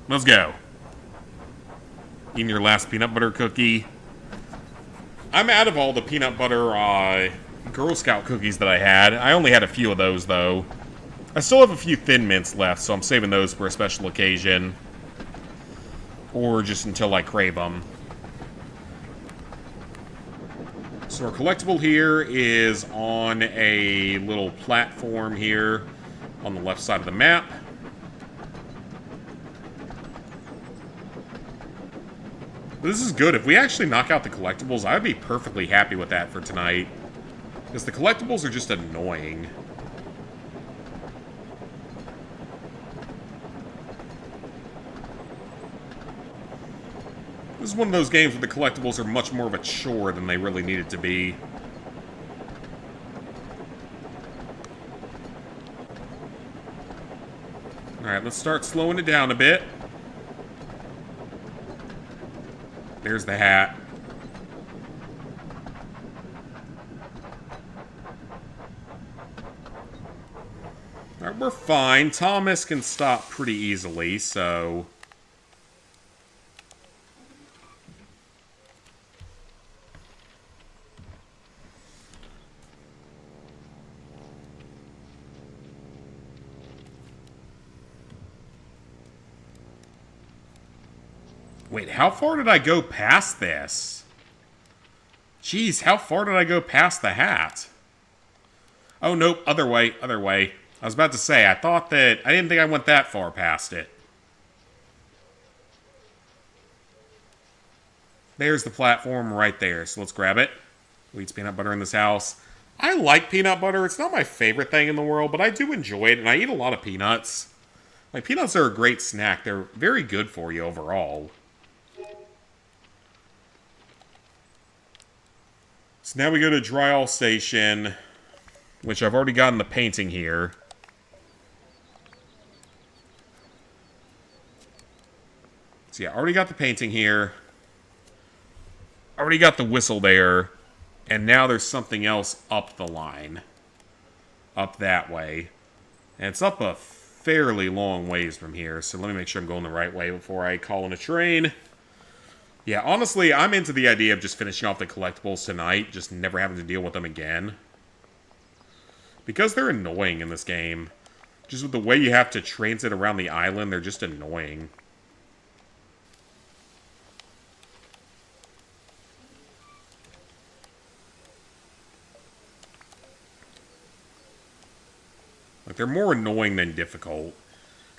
Let's go. Eating your last peanut butter cookie. I'm out of all the peanut butter Girl Scout cookies that I had. I only had a few of those, though. I still have a few Thin Mints left, so I'm saving those for a special occasion. Or just until I crave them. So our collectible here is on a little platform here on the left side of the map. This is good. If we actually knock out the collectibles, I'd be perfectly happy with that for tonight. Because the collectibles are just annoying. This is one of those games where the collectibles are much more of a chore than they really need it to be. Alright, let's start slowing it down a bit. There's the hat. Alright, we're fine. Thomas can stop pretty easily, so... Wait, how far did I go past this? Jeez, how far did I go past the hat? Oh, nope, other way, other way. I was about to say, I didn't think I went that far past it. There's the platform right there, so let's grab it. Who eats peanut butter in this house? I like peanut butter. It's not my favorite thing in the world, but I do enjoy it, and I eat a lot of peanuts. Like, peanuts are a great snack. They're very good for you overall. So now we go to Dryall Station, which I've already gotten the painting here. So yeah, already got the painting here. Already got the whistle there. And now there's something else up the line. Up that way. And it's up a fairly long ways from here, so let me make sure I'm going the right way before I call in a train. Yeah, honestly, I'm into the idea of just finishing off the collectibles tonight, just never having to deal with them again. Because they're annoying in this game. Just with the way you have to transit around the island, they're just annoying. Like, they're more annoying than difficult.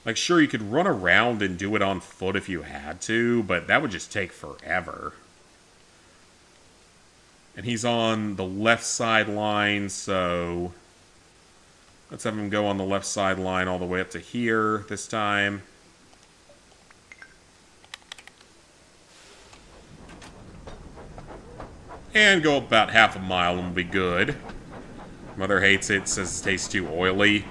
Like, sure, you could run around and do it on foot if you had to, but that would just take forever. And he's on the left side line, so... let's have him go on the left side line all the way up to here this time. And go about half a mile and we'll be good. Mother hates it, says it tastes too oily.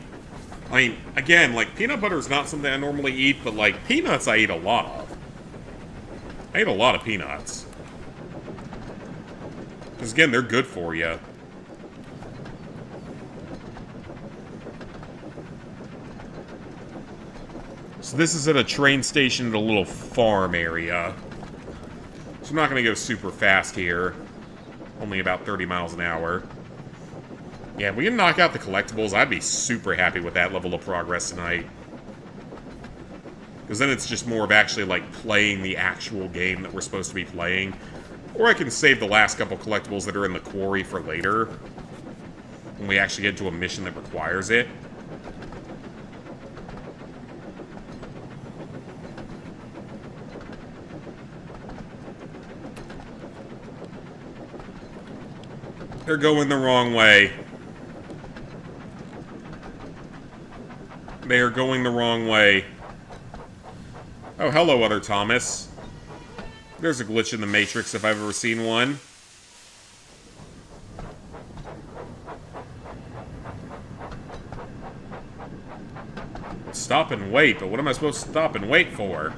I mean, again, like, peanut butter is not something I normally eat, but, like, peanuts I eat a lot of. I eat a lot of peanuts. Because, again, they're good for you. So this is at a train station at a little farm area. So I'm not going to go super fast here. Only about 30 miles an hour. Yeah, if we can knock out the collectibles, I'd be super happy with that level of progress tonight. Because then it's just more of actually, like, playing the actual game that we're supposed to be playing. Or I can save the last couple collectibles that are in the quarry for later. When we actually get to a mission that requires it. They're going the wrong way. They are going the wrong way. Oh, hello, other Thomas. There's a glitch in the Matrix if I've ever seen one. Stop and wait, but what am I supposed to stop and wait for?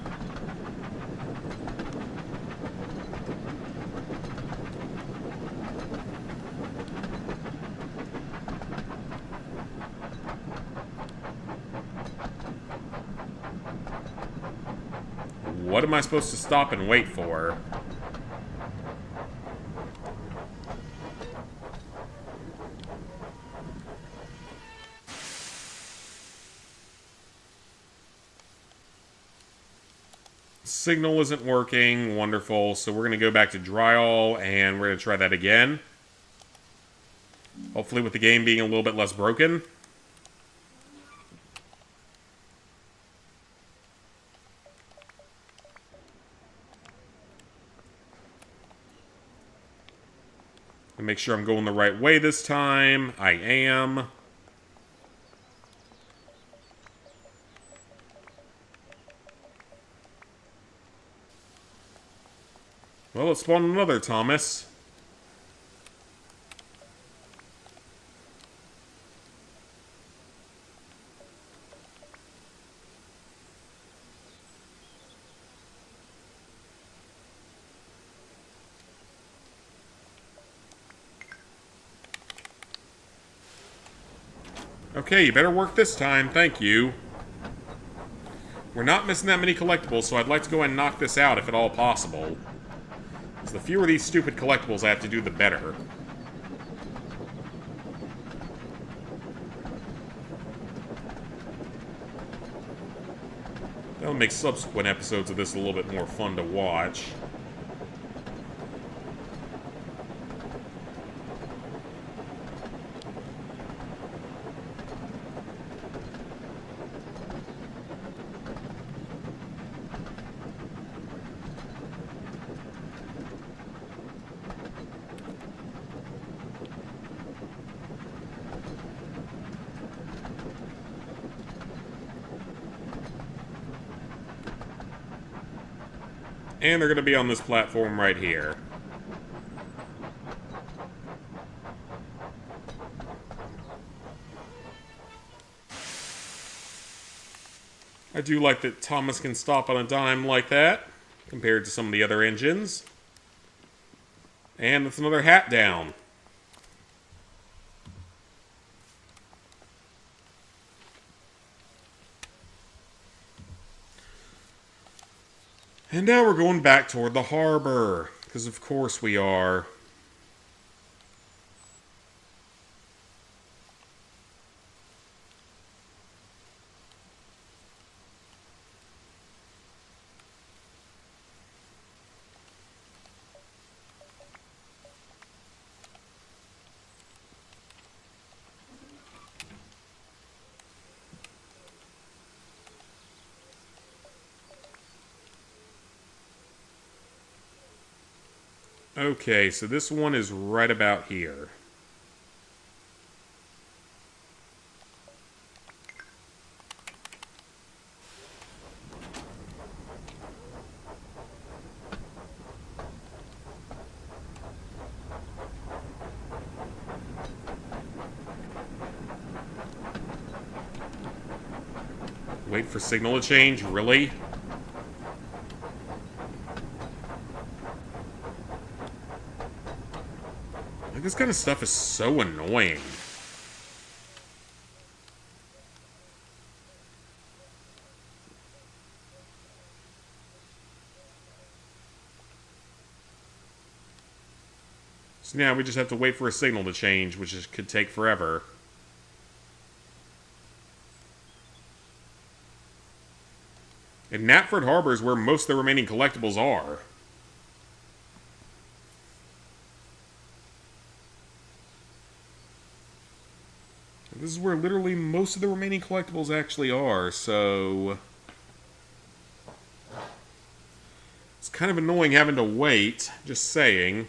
What am I supposed to stop and wait for? Signal isn't working. Wonderful. So we're going to go back to Dryall, and we're going to try that again. Hopefully with the game being a little bit less broken. Make sure I'm going the right way this time. I am. Well, let's spawn another Thomas. Okay, you better work this time. Thank you. We're not missing that many collectibles, so I'd like to go ahead and knock this out if at all possible. Because the fewer of these stupid collectibles I have to do, the better. That'll make subsequent episodes of this a little bit more fun to watch. And they're going to be on this platform right here. I do like that Thomas can stop on a dime like that, compared to some of the other engines. And that's another hat down. And now we're going back toward the harbor, because of course we are. Okay, so this one is right about here. Wait for signal to change? Really? Like, this kind of stuff is so annoying. So now we just have to wait for a signal to change, which could take forever. And Knapford Harbor is where most of the remaining collectibles are. This is where literally most of the remaining collectibles actually are, so... It's kind of annoying having to wait, just saying.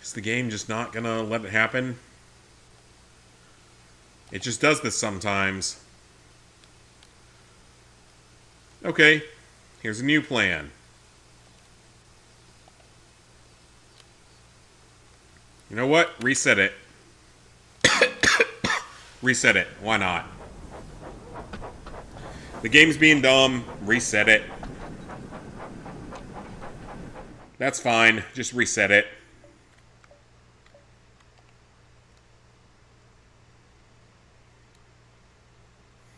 Is the game just not gonna let it happen? It just does this sometimes. Okay, here's a new plan. You know what? Reset it. Reset it. Why not? The game's being dumb. Reset it. That's fine. Just reset it.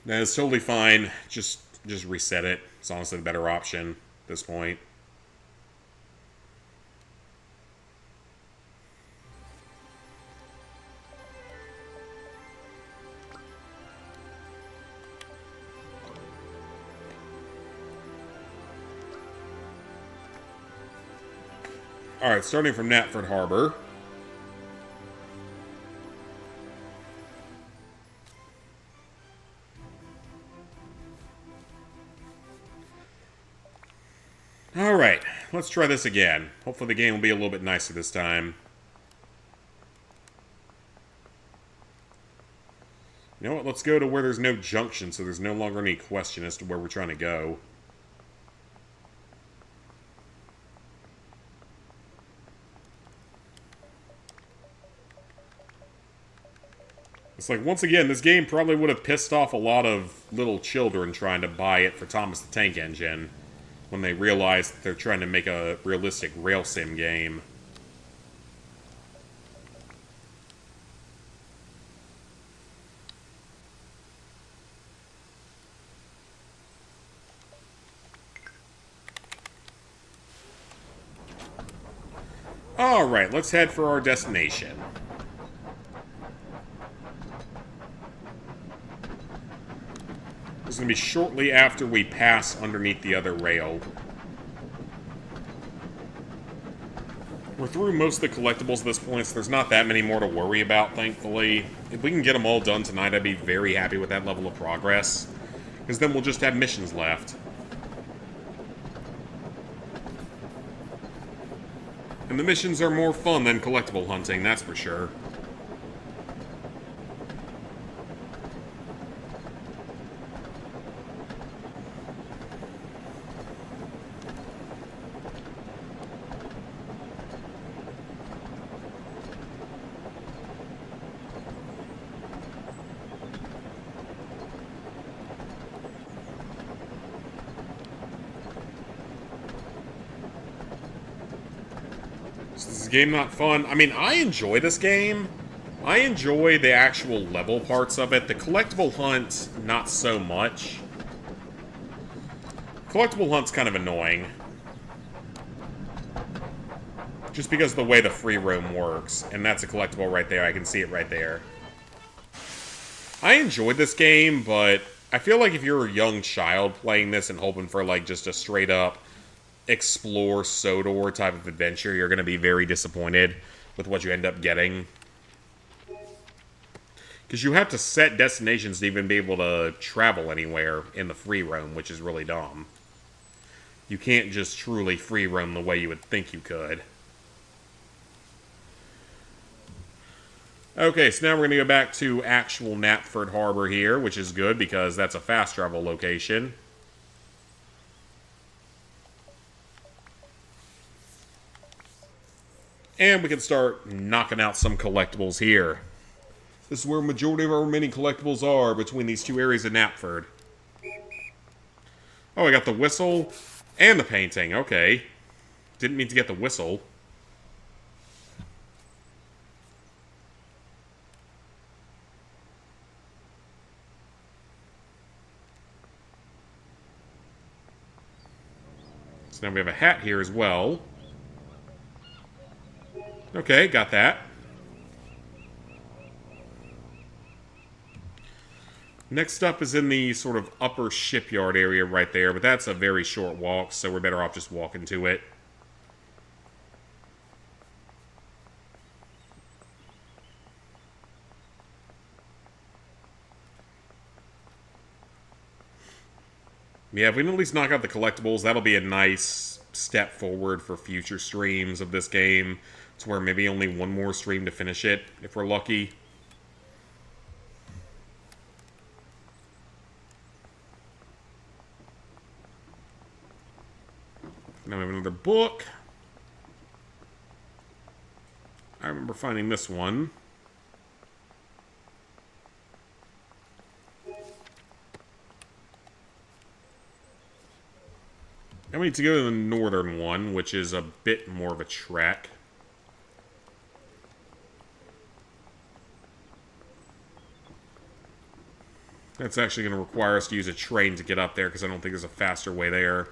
That's totally fine. Just reset it. It's honestly the better option at this point. Alright, starting from Knapford Harbor. Alright, let's try this again. Hopefully the game will be a little bit nicer this time. You know what, let's go to where there's no junction, so there's no longer any question as to where we're trying to go. It's like, once again, this game probably would have pissed off a lot of little children trying to buy it for Thomas the Tank Engine when they realize that they're trying to make a realistic rail sim game. Alright, let's head for our destination. It's going to be shortly after we pass underneath the other rail. We're through most of the collectibles at this point, so there's not that many more to worry about, thankfully. If we can get them all done tonight, I'd be very happy with that level of progress. Because then we'll just have missions left. And the missions are more fun than collectible hunting, that's for sure. Is this game not fun? I mean, I enjoy this game. I enjoy the actual level parts of it. The collectible hunt, not so much. Collectible hunt's kind of annoying. Just because of the way the free roam works. And that's a collectible right there. I can see it right there. I enjoyed this game, but I feel like if you're a young child playing this and hoping for, like, just a straight-up explore Sodor type of adventure, you're going to be very disappointed with what you end up getting. Because you have to set destinations to even be able to travel anywhere in the free roam, which is really dumb. You can't just truly free roam the way you would think you could. Okay, so now we're going to go back to actual Knapford Harbor here, which is good because that's a fast travel location. And we can start knocking out some collectibles here. This is where the majority of our mini collectibles are, between these two areas of Knapford. Oh, I got the whistle and the painting. Okay. Didn't mean to get the whistle. So now we have a hat here as well. Okay, got that. Next up is in the sort of upper shipyard area right there, but that's a very short walk, so we're better off just walking to it. Yeah, if we can at least knock out the collectibles, that'll be a nice step forward for future streams of this game. To where maybe only one more stream to finish it, if we're lucky. Now we have another book. I remember finding this one. Now we need to go to the northern one, which is a bit more of a trek. That's actually going to require us to use a train to get up there, because I don't think there's a faster way there.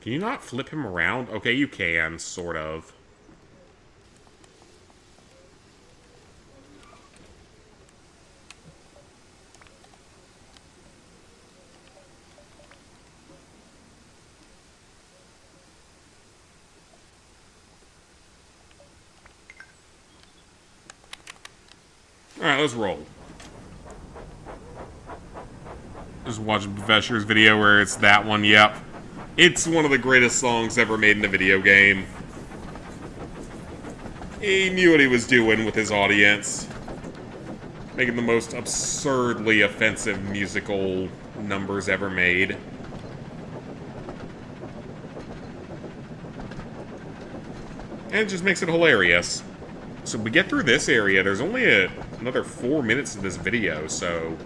Can you not flip him around? Okay, you can, sort of. Alright, let's roll. Just watching Professor's video where it's that one, yep. It's one of the greatest songs ever made in a video game. He knew what he was doing with his audience. Making the most absurdly offensive musical numbers ever made. And it just makes it hilarious. So we get through this area, there's only another 4 minutes of this video, so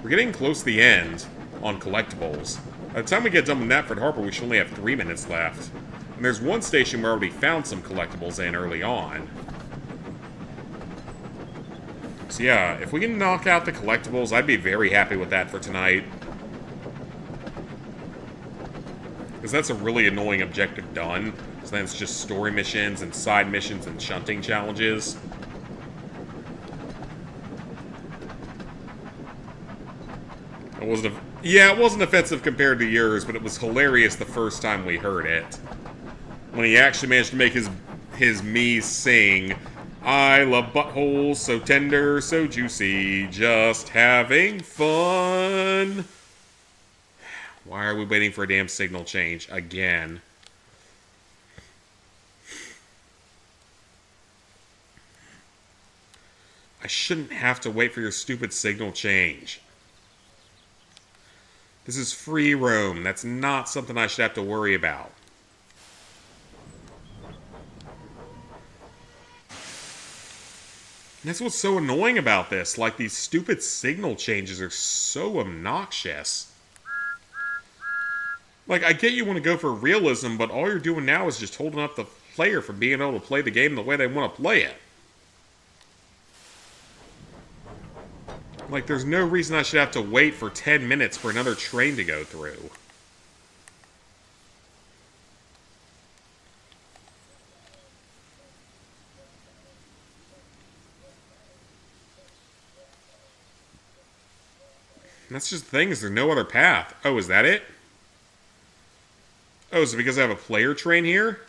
we're getting close to the end on collectibles. By the time we get done with Knapford Harper, we should only have 3 minutes left. And there's one station where I already found some collectibles in early on. So yeah, if we can knock out the collectibles, I'd be very happy with that for tonight. Because that's a really annoying objective done. So then it's just story missions and side missions and shunting challenges. It wasn't offensive compared to yours, but it was hilarious the first time we heard it. When he actually managed to make his me sing, "I love buttholes, so tender, so juicy, just having fun." Why are we waiting for a damn signal change again? I shouldn't have to wait for your stupid signal change. This is free roam. That's not something I should have to worry about. And that's what's so annoying about this. Like, these stupid signal changes are so obnoxious. Like, I get you want to go for realism, but all you're doing now is just holding up the player from being able to play the game the way they want to play it. Like, there's no reason I should have to wait for 10 minutes for another train to go through. And that's just the thing, is there's no other path. Oh, is that it? Oh, is it because I have a player train here?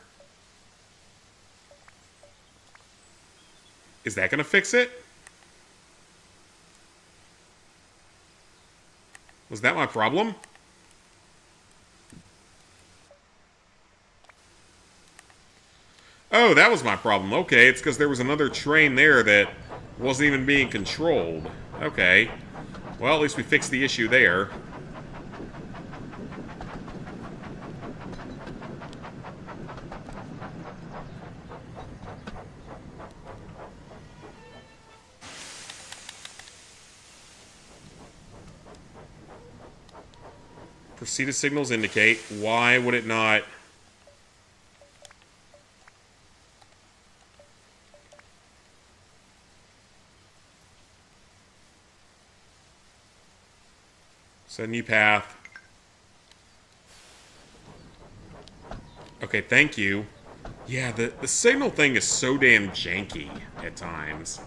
Is that gonna fix it? Was that my problem? Oh, that was my problem. Okay, it's because there was another train there that wasn't even being controlled. Okay. Well, at least we fixed the issue there. Proceed as signals indicate. Why would it not? Set a new path. Okay, thank you. Yeah, the signal thing is so damn janky at times.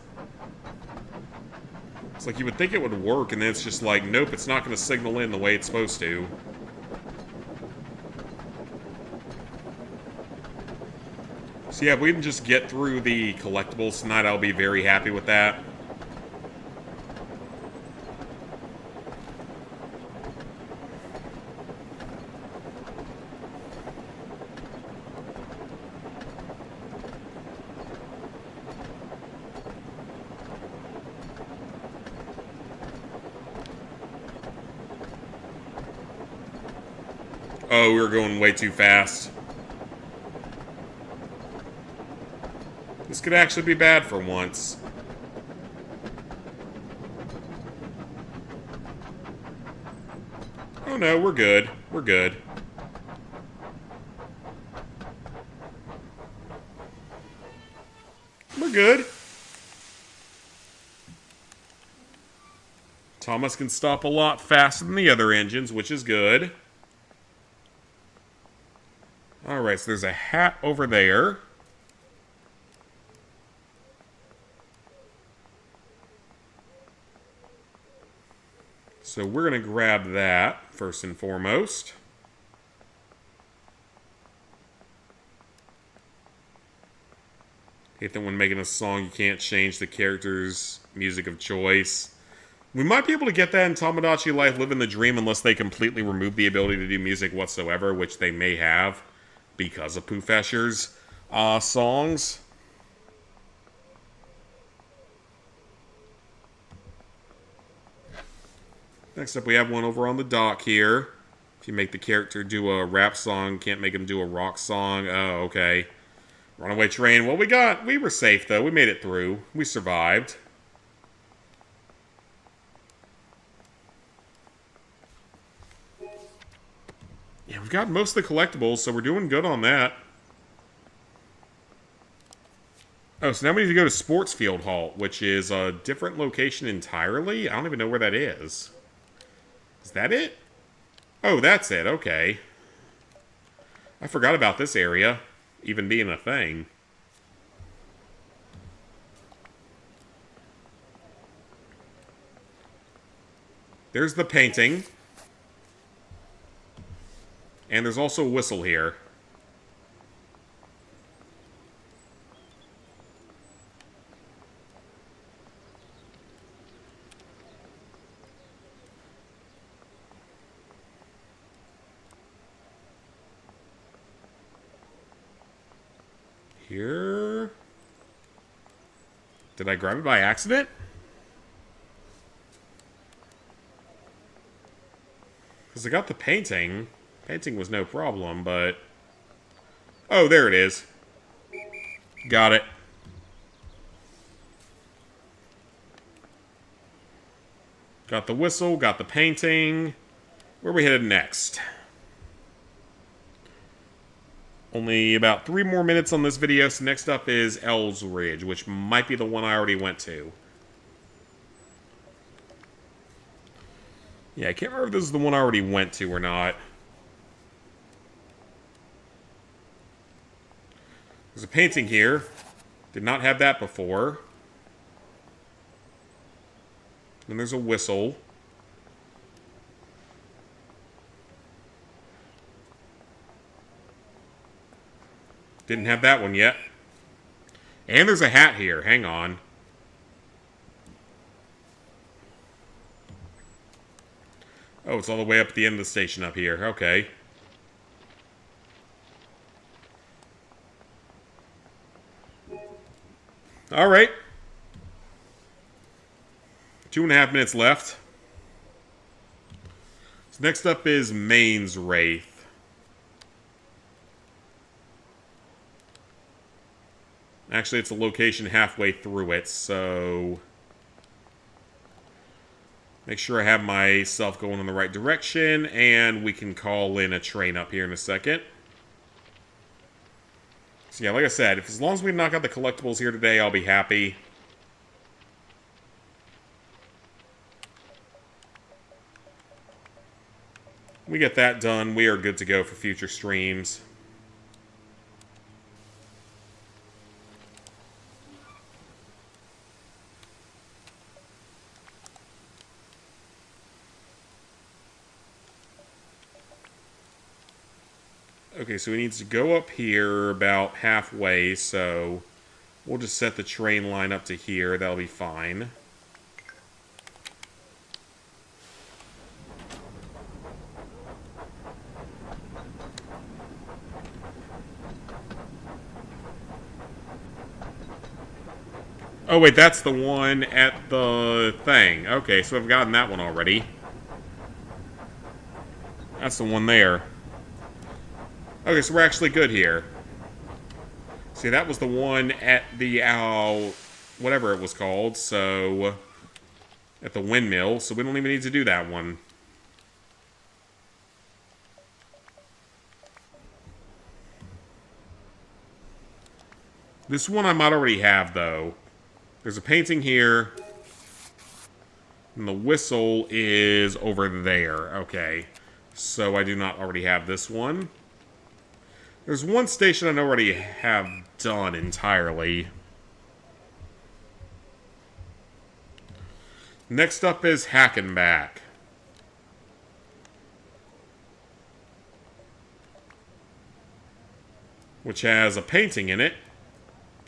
It's like you would think it would work, and then it's just like, nope, it's not going to signal in the way it's supposed to. So yeah, if we can just get through the collectibles tonight, I'll be very happy with that. Oh, we were going way too fast. This could actually be bad for once. Oh no, we're good. We're good. We're good. Thomas can stop a lot faster than the other engines, which is good. Alright, so there's a hat over there. So we're going to grab that, first and foremost. Hate that when making a song, you can't change the character's music of choice. We might be able to get that in Tomodachi Life Living the Dream unless they completely remove the ability to do music whatsoever, which they may have because of Pooh Fesher's songs. Next up, we have one over on the dock here. If you make the character do a rap song, can't make him do a rock song. Oh, okay. Runaway train. Well, we were safe, though. We made it through. We survived. Yeah, we've got most of the collectibles, so we're doing good on that. Oh, so now we need to go to Sportsfield Halt, which is a different location entirely? I don't even know where that is. Is that it? Oh, that's it. Okay. I forgot about this area even being a thing. There's the painting. And there's also a whistle here. Here? Did I grab it by accident? Because I got the painting. Painting was no problem, but... Oh, there it is. Got it. Got the whistle, got the painting. Where are we headed next? Only about 3 more minutes on this video, so next up is Ells Ridge, which might be the one I already went to. Yeah, I can't remember if this is the one I already went to or not. There's a painting here. Did not have that before. And there's a whistle. Didn't have that one yet. And there's a hat here. Hang on. Oh, it's all the way up at the end of the station up here. Okay. Alright. 2.5 minutes left. So next up is Main's Wraith. Actually, it's a location halfway through it, so... Make sure I have myself going in the right direction, and we can call in a train up here in a second. So yeah, like I said, as long as we knock out the collectibles here today, I'll be happy. We get that done, we are good to go for future streams. Okay, so he needs to go up here about halfway, so we'll just set the train line up to here. That'll be fine. Oh, wait, that's the one at the thing. Okay, so I've gotten that one already. That's the one there. Okay, so we're actually good here. See, that was the one at the, whatever it was called, so... At the windmill, so we don't even need to do that one. This one I might already have, though. There's a painting here. And the whistle is over there. Okay. So I do not already have this one. There's one station I already have done entirely. Next up is Hackenback. Which has a painting in it.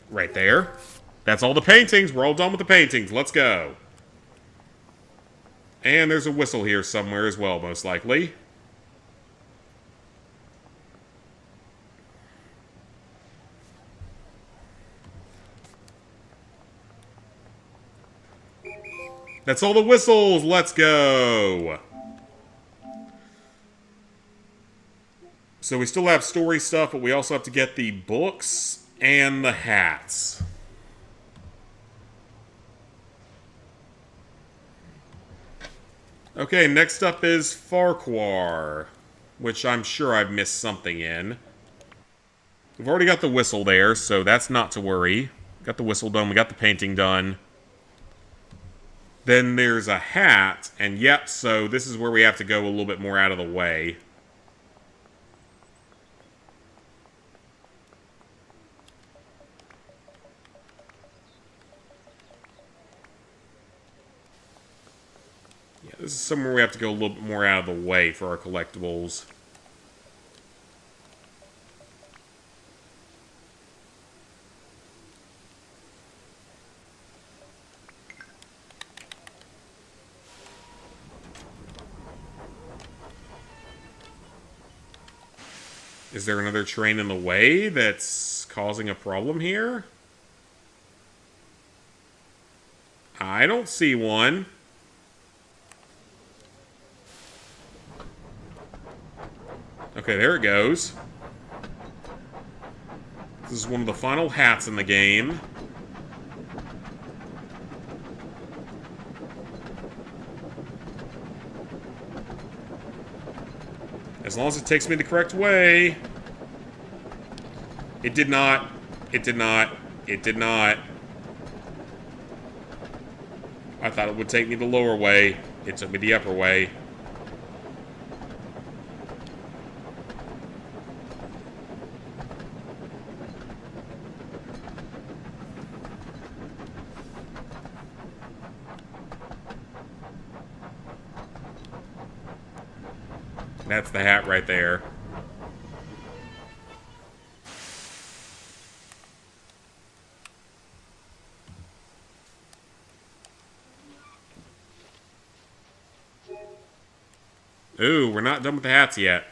Right there. That's all the paintings. We're all done with the paintings. Let's go. And there's a whistle here somewhere as well, most likely. That's all the whistles! Let's go! So we still have story stuff, but we also have to get the books and the hats. Okay, next up is Farquhar, which I'm sure I've missed something in. We've already got the whistle there, so that's not to worry. Got the whistle done, we got the painting done. Then there's a hat, and yep, so this is where we have to go a little bit more out of the way. This is somewhere we have to go a little bit more out of the way for our collectibles. Is there another train in the way that's causing a problem here? I don't see one. Okay, there it goes. This is one of the final hats in the game. As long as it takes me the correct way. It did not. It did not. It did not. I thought it would take me the lower way. It took me the upper way. That's the hat right there. Ooh, we're not done with the hats yet.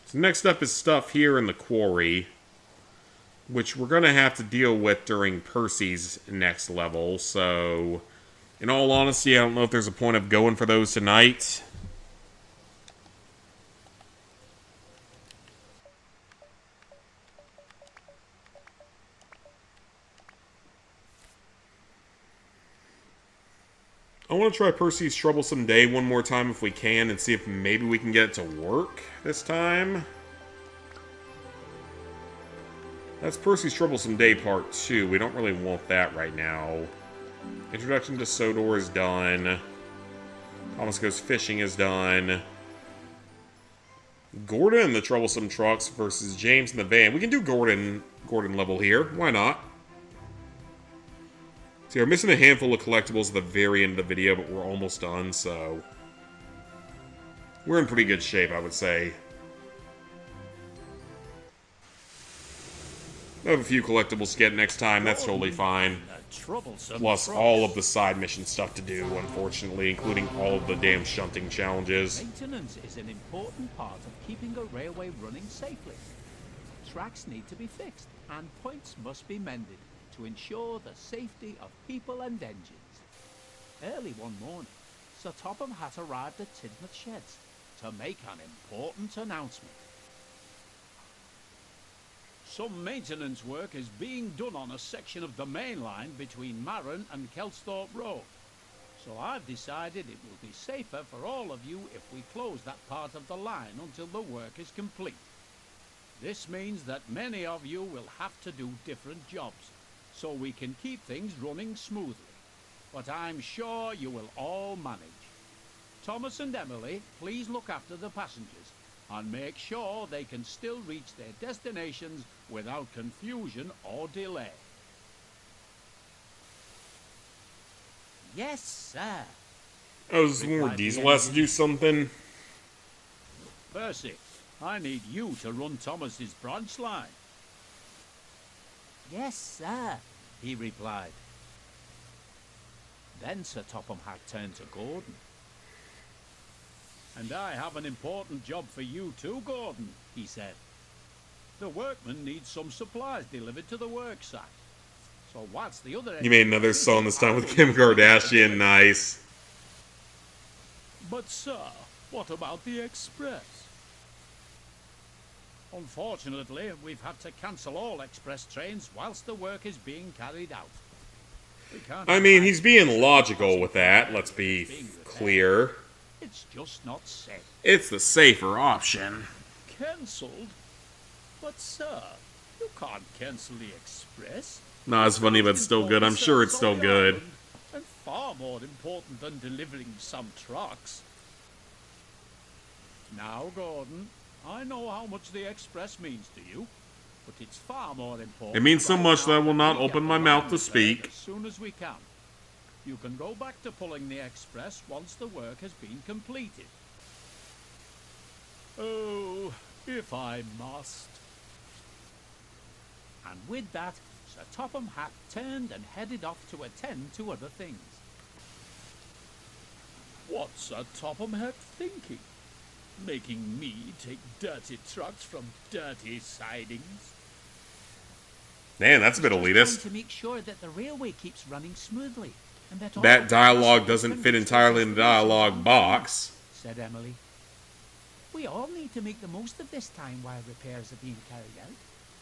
So next up is stuff here in the quarry, which we're going to have to deal with during Percy's next level, so in all honesty, I don't know if there's a point of going for those tonight. I want to try Percy's Troublesome Day one more time if we can and see if maybe we can get it to work this time. That's Percy's Troublesome Day Part 2. We don't really want that right now. Introduction to Sodor is done. Thomas Goes Fishing is done. Gordon and the Troublesome Trucks versus James in the Van. We can do Gordon level here. Why not? See, we're missing a handful of collectibles at the very end of the video, but we're almost done, so we're in pretty good shape, I would say. I have a few collectibles to get next time. That's totally fine. Plus all of the side mission stuff to do, unfortunately, including all of the damn shunting challenges. Maintenance is an important part of keeping a railway running safely. Tracks need to be fixed, and points must be mended to ensure the safety of people and engines. Early one morning, Sir Topham Hatt arrived at Tidsmouth Sheds to make an important announcement. Some maintenance work is being done on a section of the main line between Marron and Kelsthorpe Road. So I've decided it will be safer for all of you if we close that part of the line until the work is complete. This means that many of you will have to do different jobs, so we can keep things running smoothly. But I'm sure you will all manage. Thomas and Emily, please look after the passengers and make sure they can still reach their destinations without confusion or delay. Yes, sir. Oh, this is where Diesel has to do something. Percy, I need you to run Thomas's branch line. Yes, sir, He replied. Then Sir Topham Hatt turned to Gordon. And I have an important job for you too, Gordon, he said. The workmen need some supplies delivered to the worksite. So whilst the other... You made another song this time with Kim Kardashian. Nice. But sir, what about the express? Unfortunately, we've had to cancel all express trains whilst the work is being carried out. We can't I mean, he's being logical with that, let's be clear. It's just not safe. It's the safer option. Cancelled? But sir, you can't cancel the express. No, it's funny, but still good. I'm sure it's still good. And far more important than delivering some trucks. Now, Gordon, I know how much the express means to you, but it's far more important. It means so much that I will not open my mouth to speak. As soon as we can. You can go back to pulling the express once the work has been completed. Oh, if I must. And with that, Sir Topham Hatt turned and headed off to attend to other things. What's Sir Topham Hatt thinking? Making me take dirty trucks from dirty sidings? Man, that's a bit Trying elitist. to make sure that the railway keeps running smoothly, and that all That the dialogue passengers doesn't can fit reach entirely in the their destinations dialogue on time, box. said Emily. We all need to make the most of this time while repairs are being carried out.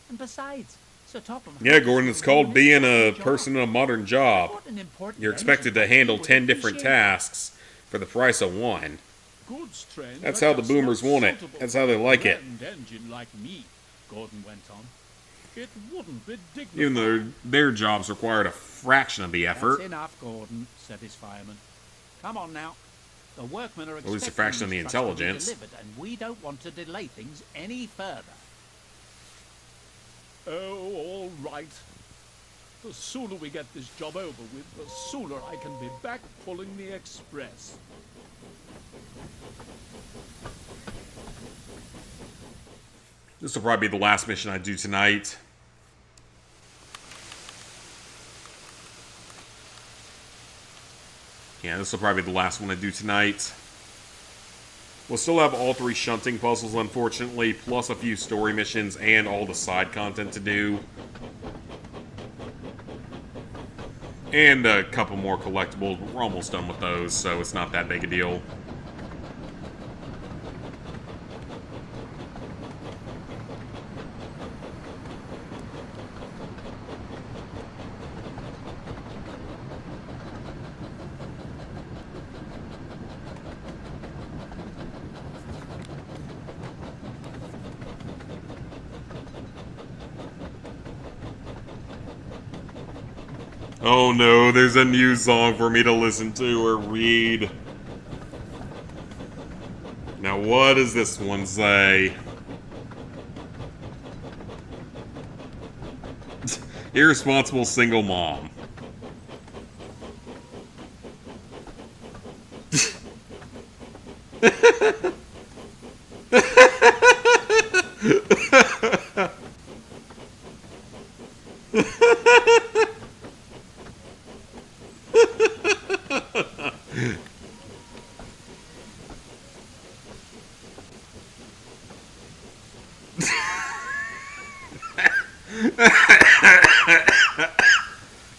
And besides, Sir Topham... Yeah, Gordon, it's called being a person in a modern job. What an important You're expected to handle 10 different appreciate. tasks for the price of one. Goods trains That's are how the just boomers not want it. suitable That's how they for a like it. grand engine like me, Gordon went on. It wouldn't be dignified. Even though their jobs required a fraction of the effort. That's enough, Gordon, said his fireman. Come on now. The workmen are At least a expecting fraction of the these trucks to be intelligence. delivered, and we don't want to delay things any further. Oh, all right. The sooner we get this job over with, the sooner I can be back pulling the express. This will probably be the last mission I do tonight. Yeah, this will probably be the last one I do tonight. We'll still have all 3 shunting puzzles, unfortunately, plus a few story missions and all the side content to do. And a couple more collectibles, but we're almost done with those, so it's not that big a deal. Oh no, there's a new song for me to listen to or read. Now what does this one say? Irresponsible single mom.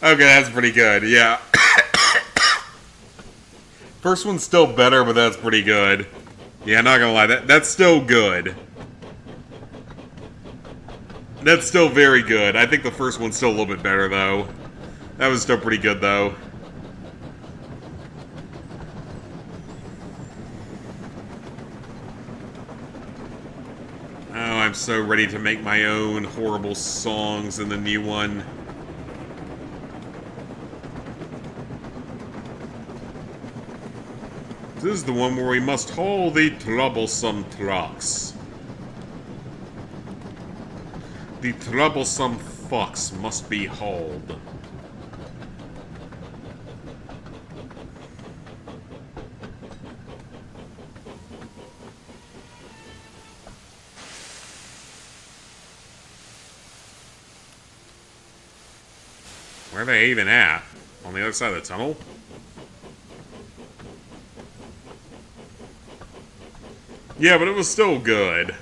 Okay, that's pretty good, yeah. First one's still better, but that's pretty good. Yeah, not gonna lie, that's still good. That's still very good. I think the first one's still a little bit better, though. That was still pretty good, though. Oh, I'm so ready to make my own horrible songs in the new one. This is the one where we must haul the troublesome trucks. The troublesome fucks must be hauled. Where are they even at? On the other side of the tunnel? Yeah, but it was still good.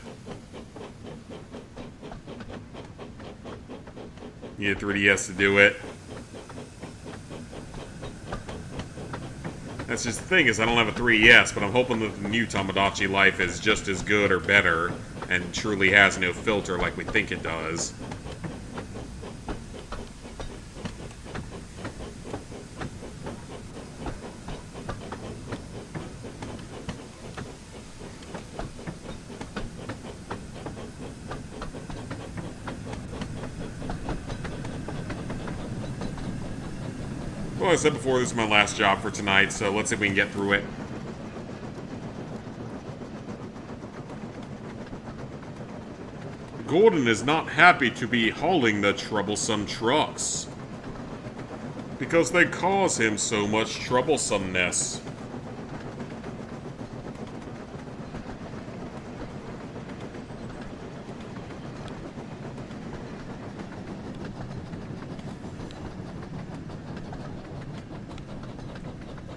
Need a 3DS to do it. That's just the thing, is I don't have a 3DS, but I'm hoping that the new Tomodachi Life is just as good or better, and truly has no filter like we think it does. Well, I said before, this is my last job for tonight, so let's see if we can get through it. Gordon is not happy to be hauling the troublesome trucks, because they cause him so much troublesomeness.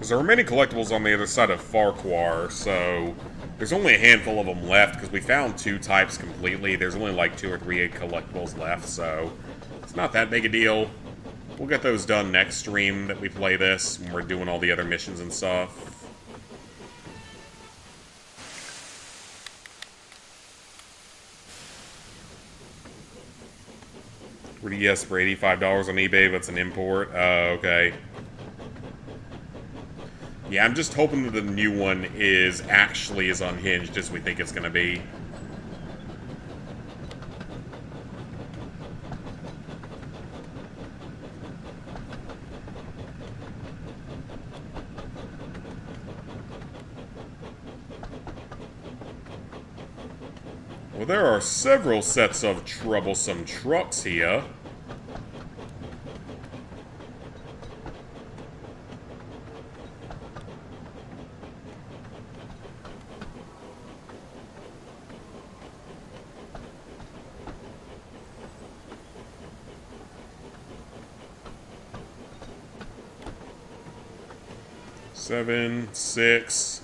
There are many collectibles on the other side of Farquhar, so there's only a handful of them left, because we found 2 types completely. There's only like 2 or 3 collectibles left, so it's not that big a deal. We'll get those done next stream that we play this, when we're doing all the other missions and stuff. Yes, for $85 on eBay, but it's an import. Okay. Yeah, I'm just hoping that the new one is actually as unhinged as we think it's going to be. Well, there are several sets of troublesome trucks here. Seven, 6.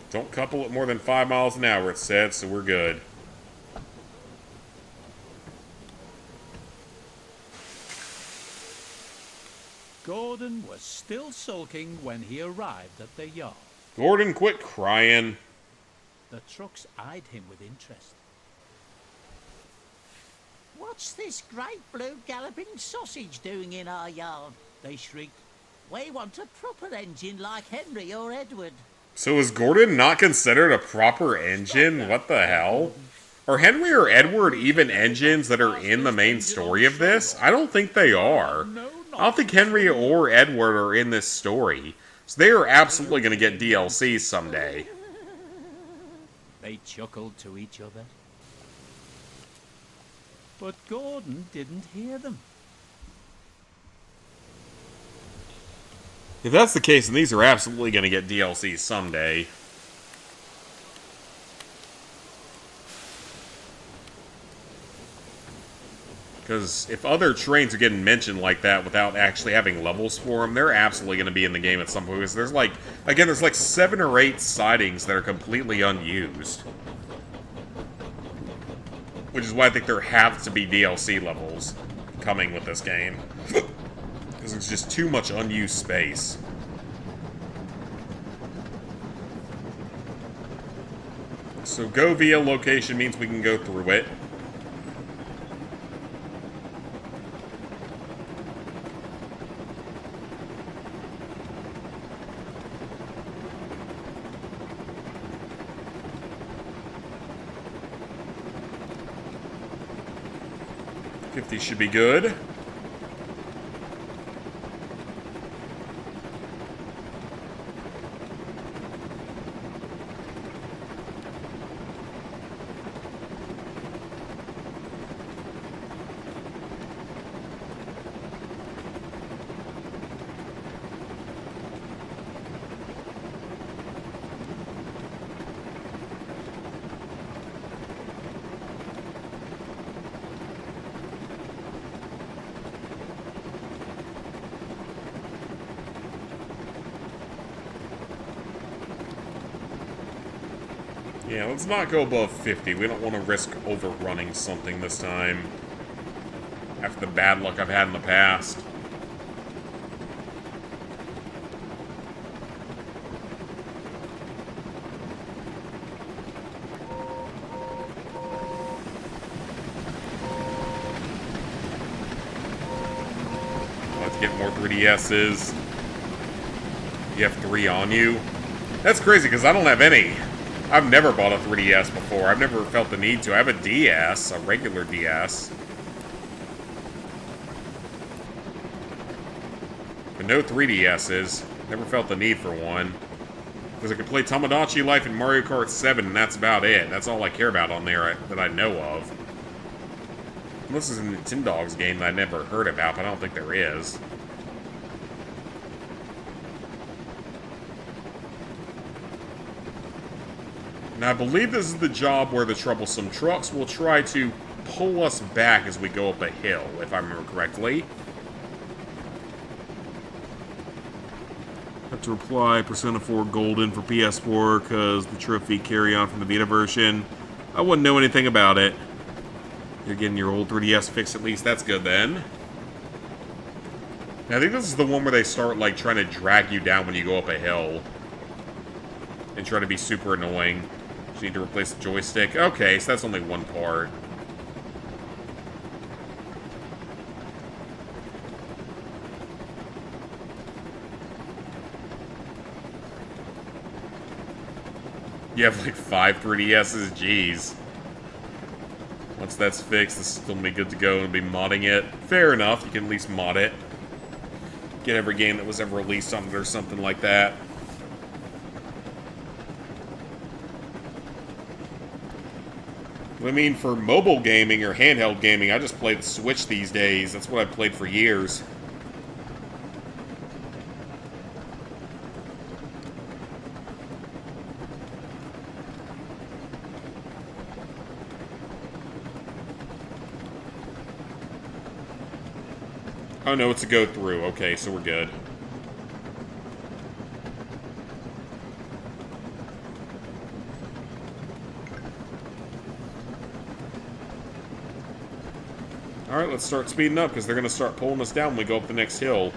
Don't couple it more than 5 miles an hour, it said, so we're good. Gordon was still sulking when he arrived at the yard. Gordon, quit crying. The trucks eyed him with interest. What's this great blue galloping sausage doing in our yard? They shrieked. We want a proper engine like Henry or Edward. So is Gordon not considered a proper engine? What the hell? Are Henry or Edward even engines that are in the main story of this? I don't think they are. I don't think Henry or Edward are in this story. So they are absolutely going to get DLC someday. They chuckled to each other. But Gordon didn't hear them. If that's the case, then these are absolutely going to get DLC someday. Because if other trains are getting mentioned like that without actually having levels for them, they're absolutely going to be in the game at some point. Because there's like, again, there's like 7 or 8 sightings that are completely unused. Which is why I think there have to be DLC levels coming with this game. Because there's just too much unused space. So go via location means we can go through it. $50 should be good. Yeah, let's not go above 50. We don't want to risk overrunning something this time. After the bad luck I've had in the past. Let's get more 3DSs. You have 3 on you? That's crazy, because I don't have any. I've never bought a 3DS before. I've never felt the need to. I have a DS, a regular DS. But no 3DSs. Never felt the need for one. Because I can play Tomodachi Life and Mario Kart 7, and that's about it. That's all I care about on there that I know of. Unless there's a Nintendogs game that I never heard about, but I don't think there is. Now, I believe this is the job where the troublesome trucks will try to pull us back as we go up a hill, if I remember correctly. Have to apply Persona 4 Golden for PS4 because the trophy carry-on from the Vita version. I wouldn't know anything about it. You're getting your old 3DS fixed at least. That's good then. Now, I think this is the one where they start, like, trying to drag you down when you go up a hill. And try to be super annoying. You need to replace the joystick. Okay, so that's only one part. You have like 5 3DSs? Jeez. Once that's fixed, this will still be good to go and be modding it. Fair enough, you can at least mod it. Get every game that was ever released on it or something like that. I mean, for mobile gaming or handheld gaming, I just play the Switch these days. That's what I've played for years. Oh no, it's a go through. Okay, so we're good. Alright, let's start speeding up, because they're going to start pulling us down when we go up the next hill.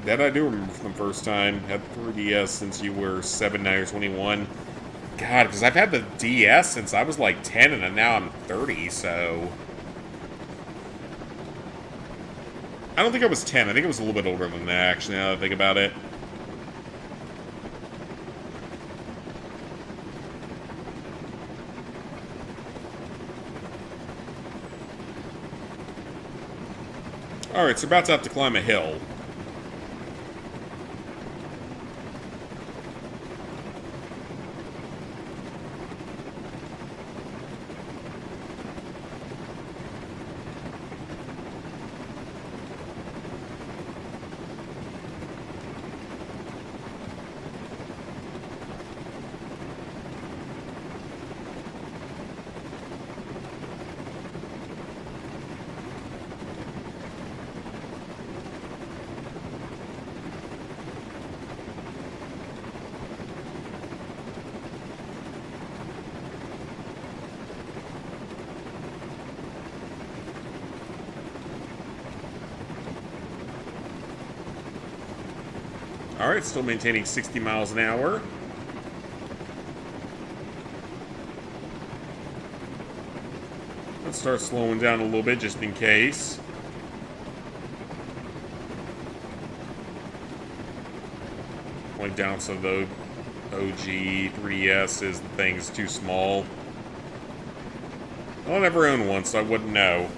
That I do remember from the first time. Had 3DS since you were 7, now you're 21. God, because I've had the DS since I was like 10, and now I'm 30, so... I don't think I was 10. I think I was a little bit older than that, actually, now that I think about it. Alright, so we're about to have to climb a hill. Alright, still maintaining 60 miles an hour. Let's start slowing down a little bit just in case. Only downside of the OG 3DS is the thing's too small. I'll never own one, so I wouldn't know.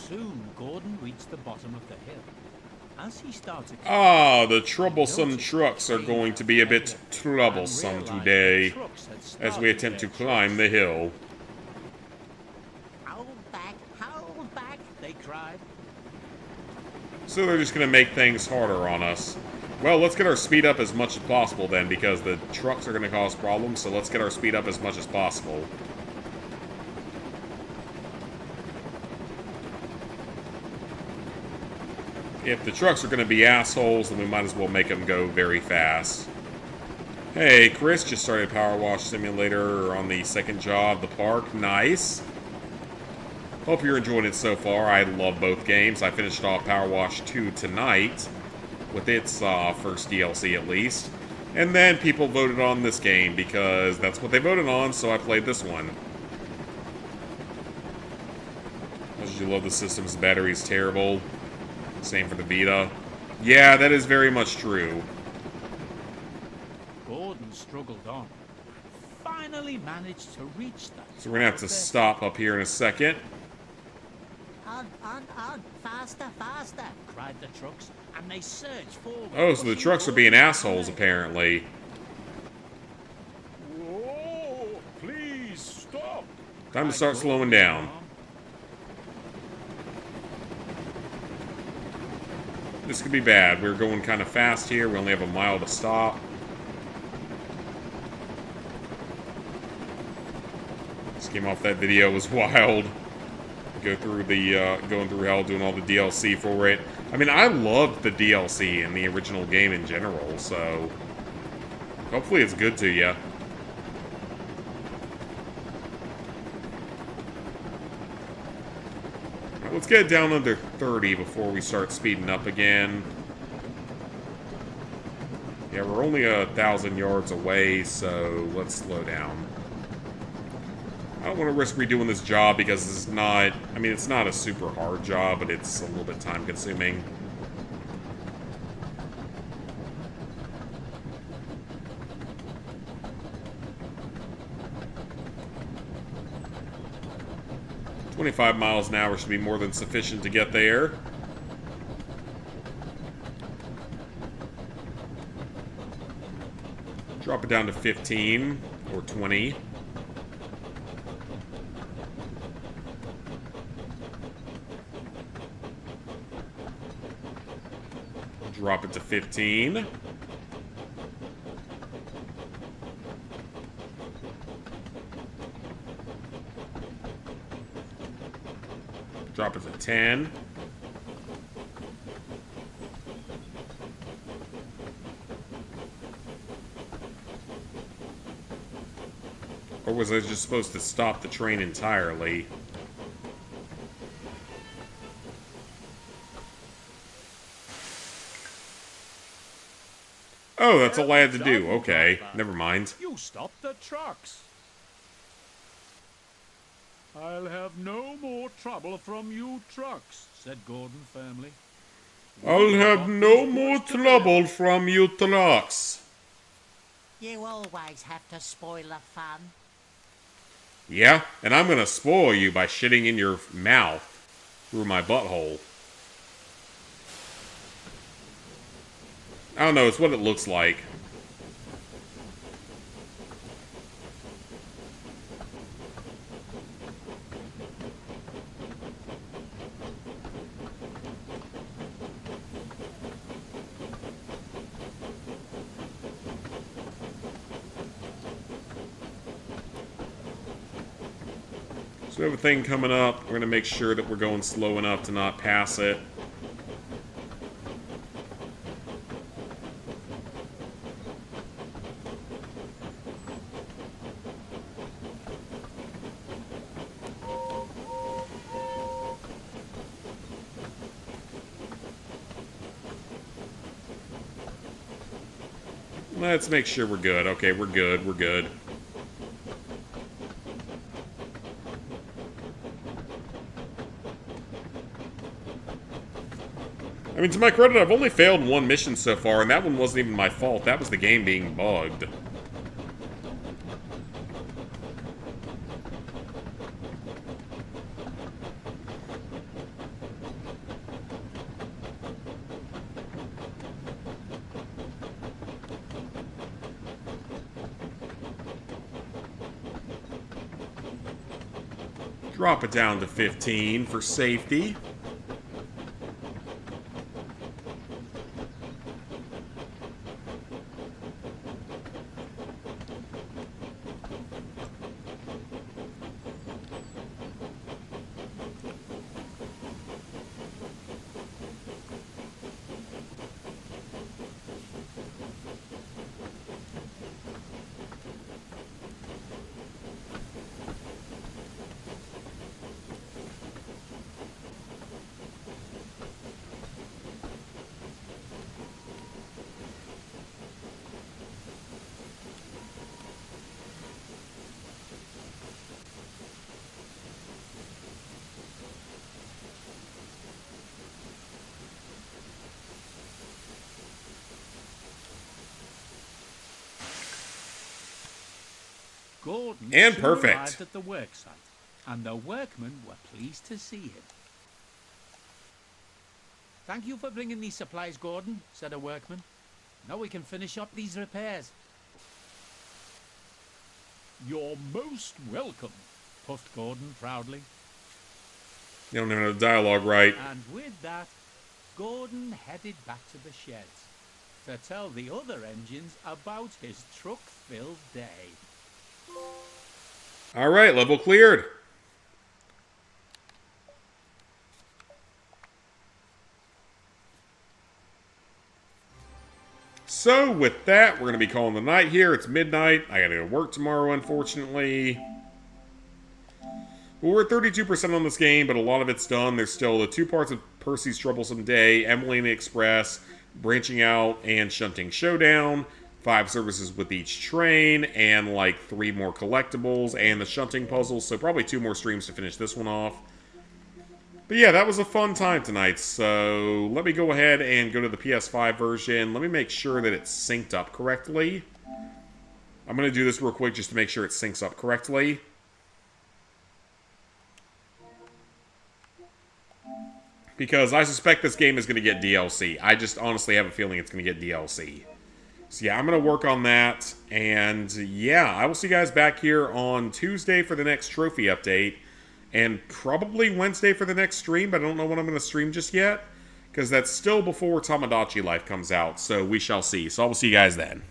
Soon Gordon reached the bottom of the hill. As he started... Ah, the troublesome trucks are going to be a bit troublesome today as we attempt to climb the hill. Hold back, hold back. They cried. So they're just going to make things harder on us. Well, let's get our speed up as much as possible then, because the trucks are going to cause problems, so let's get our speed up as much as possible. If the trucks are going to be assholes, then we might as well make them go very fast. Hey, Chris just started Power Wash Simulator on the second job, the park. Nice. Hope you're enjoying it so far. I love both games. I finished off Power Wash 2 tonight, with its first DLC at least. And then people voted on this game because that's what they voted on, so I played this one. How did you love the systems? The battery's terrible. Same for the Vita. Yeah, that is very much true. Gordon struggled on. Finally managed to reach that. So we're gonna have to stop up here in a second. On, faster, faster, Cried the trucks, and they surged forward. Oh, so the trucks are being assholes, apparently. Whoa! Please stop! Time to start slowing down. This could be bad. We're going kind of fast here. We only have a mile to stop. This came off that video was wild. Go through the going through hell, doing all the DLC for it. I mean, I loved the DLC in the original game in general, so hopefully it's good to you. Let's get it down under 30 before we start speeding up again. Yeah, we're only 1,000 yards away, so let's slow down. I don't want to risk redoing this job because it's not... I mean, it's not a super hard job, but it's a little bit time-consuming. "25 miles an hour should be more than sufficient to get there." Drop it down to 15 or 20. Drop it to 15. Drop it to 10. Or was I just supposed to stop the train entirely? Oh, that's all I had to do. Okay, never mind. You stopped the trucks. I'll have no more trouble from you trucks, said Gordon firmly. I'll have no more trouble from you trucks. You always have to spoil the fun. Yeah, and I'm gonna spoil you by shitting in your mouth through my butthole. I don't know, it's what it looks like. So we have a thing coming up. We're going to make sure that we're going slow enough to not pass it. Let's make sure we're good. Okay, we're good. We're good. I mean, to my credit, I've only failed one mission so far, and that one wasn't even my fault. That was the game being bugged. Drop it down to 15 for safety. Gordon And soon perfect. arrived at the work site, and the workmen were pleased to see him. "Thank you for bringing these supplies, Gordon," said a workman. "Now we can finish up these repairs." "You're most welcome," puffed Gordon proudly. You don't even know the dialogue right. And with that, Gordon headed back to the sheds to tell the other engines about his truck-filled day. All right, level cleared. So with that, we're going to be calling the night here. It's midnight. I got to go to work tomorrow, unfortunately. Well, we're at 32% on this game, but a lot of it's done. There's still the 2 parts of Percy's Troublesome Day, Emily and the Express, Branching Out, and Shunting Showdown. 5 services with each train, and like 3 more collectibles, and the shunting puzzle. So probably 2 more streams to finish this one off. But yeah, that was a fun time tonight. So let me go ahead and go to the PS5 version. Let me make sure that it's synced up correctly. I'm going to do this real quick just to make sure it syncs up correctly. Because I suspect this game is going to get DLC. I just honestly have a feeling it's going to get DLC. So yeah, I'm going to work on that. And yeah, I will see you guys back here on Tuesday for the next trophy update. And probably Wednesday for the next stream, but I don't know when I'm going to stream just yet. Because that's still before Tamagotchi Life comes out. So we shall see. So I will see you guys then.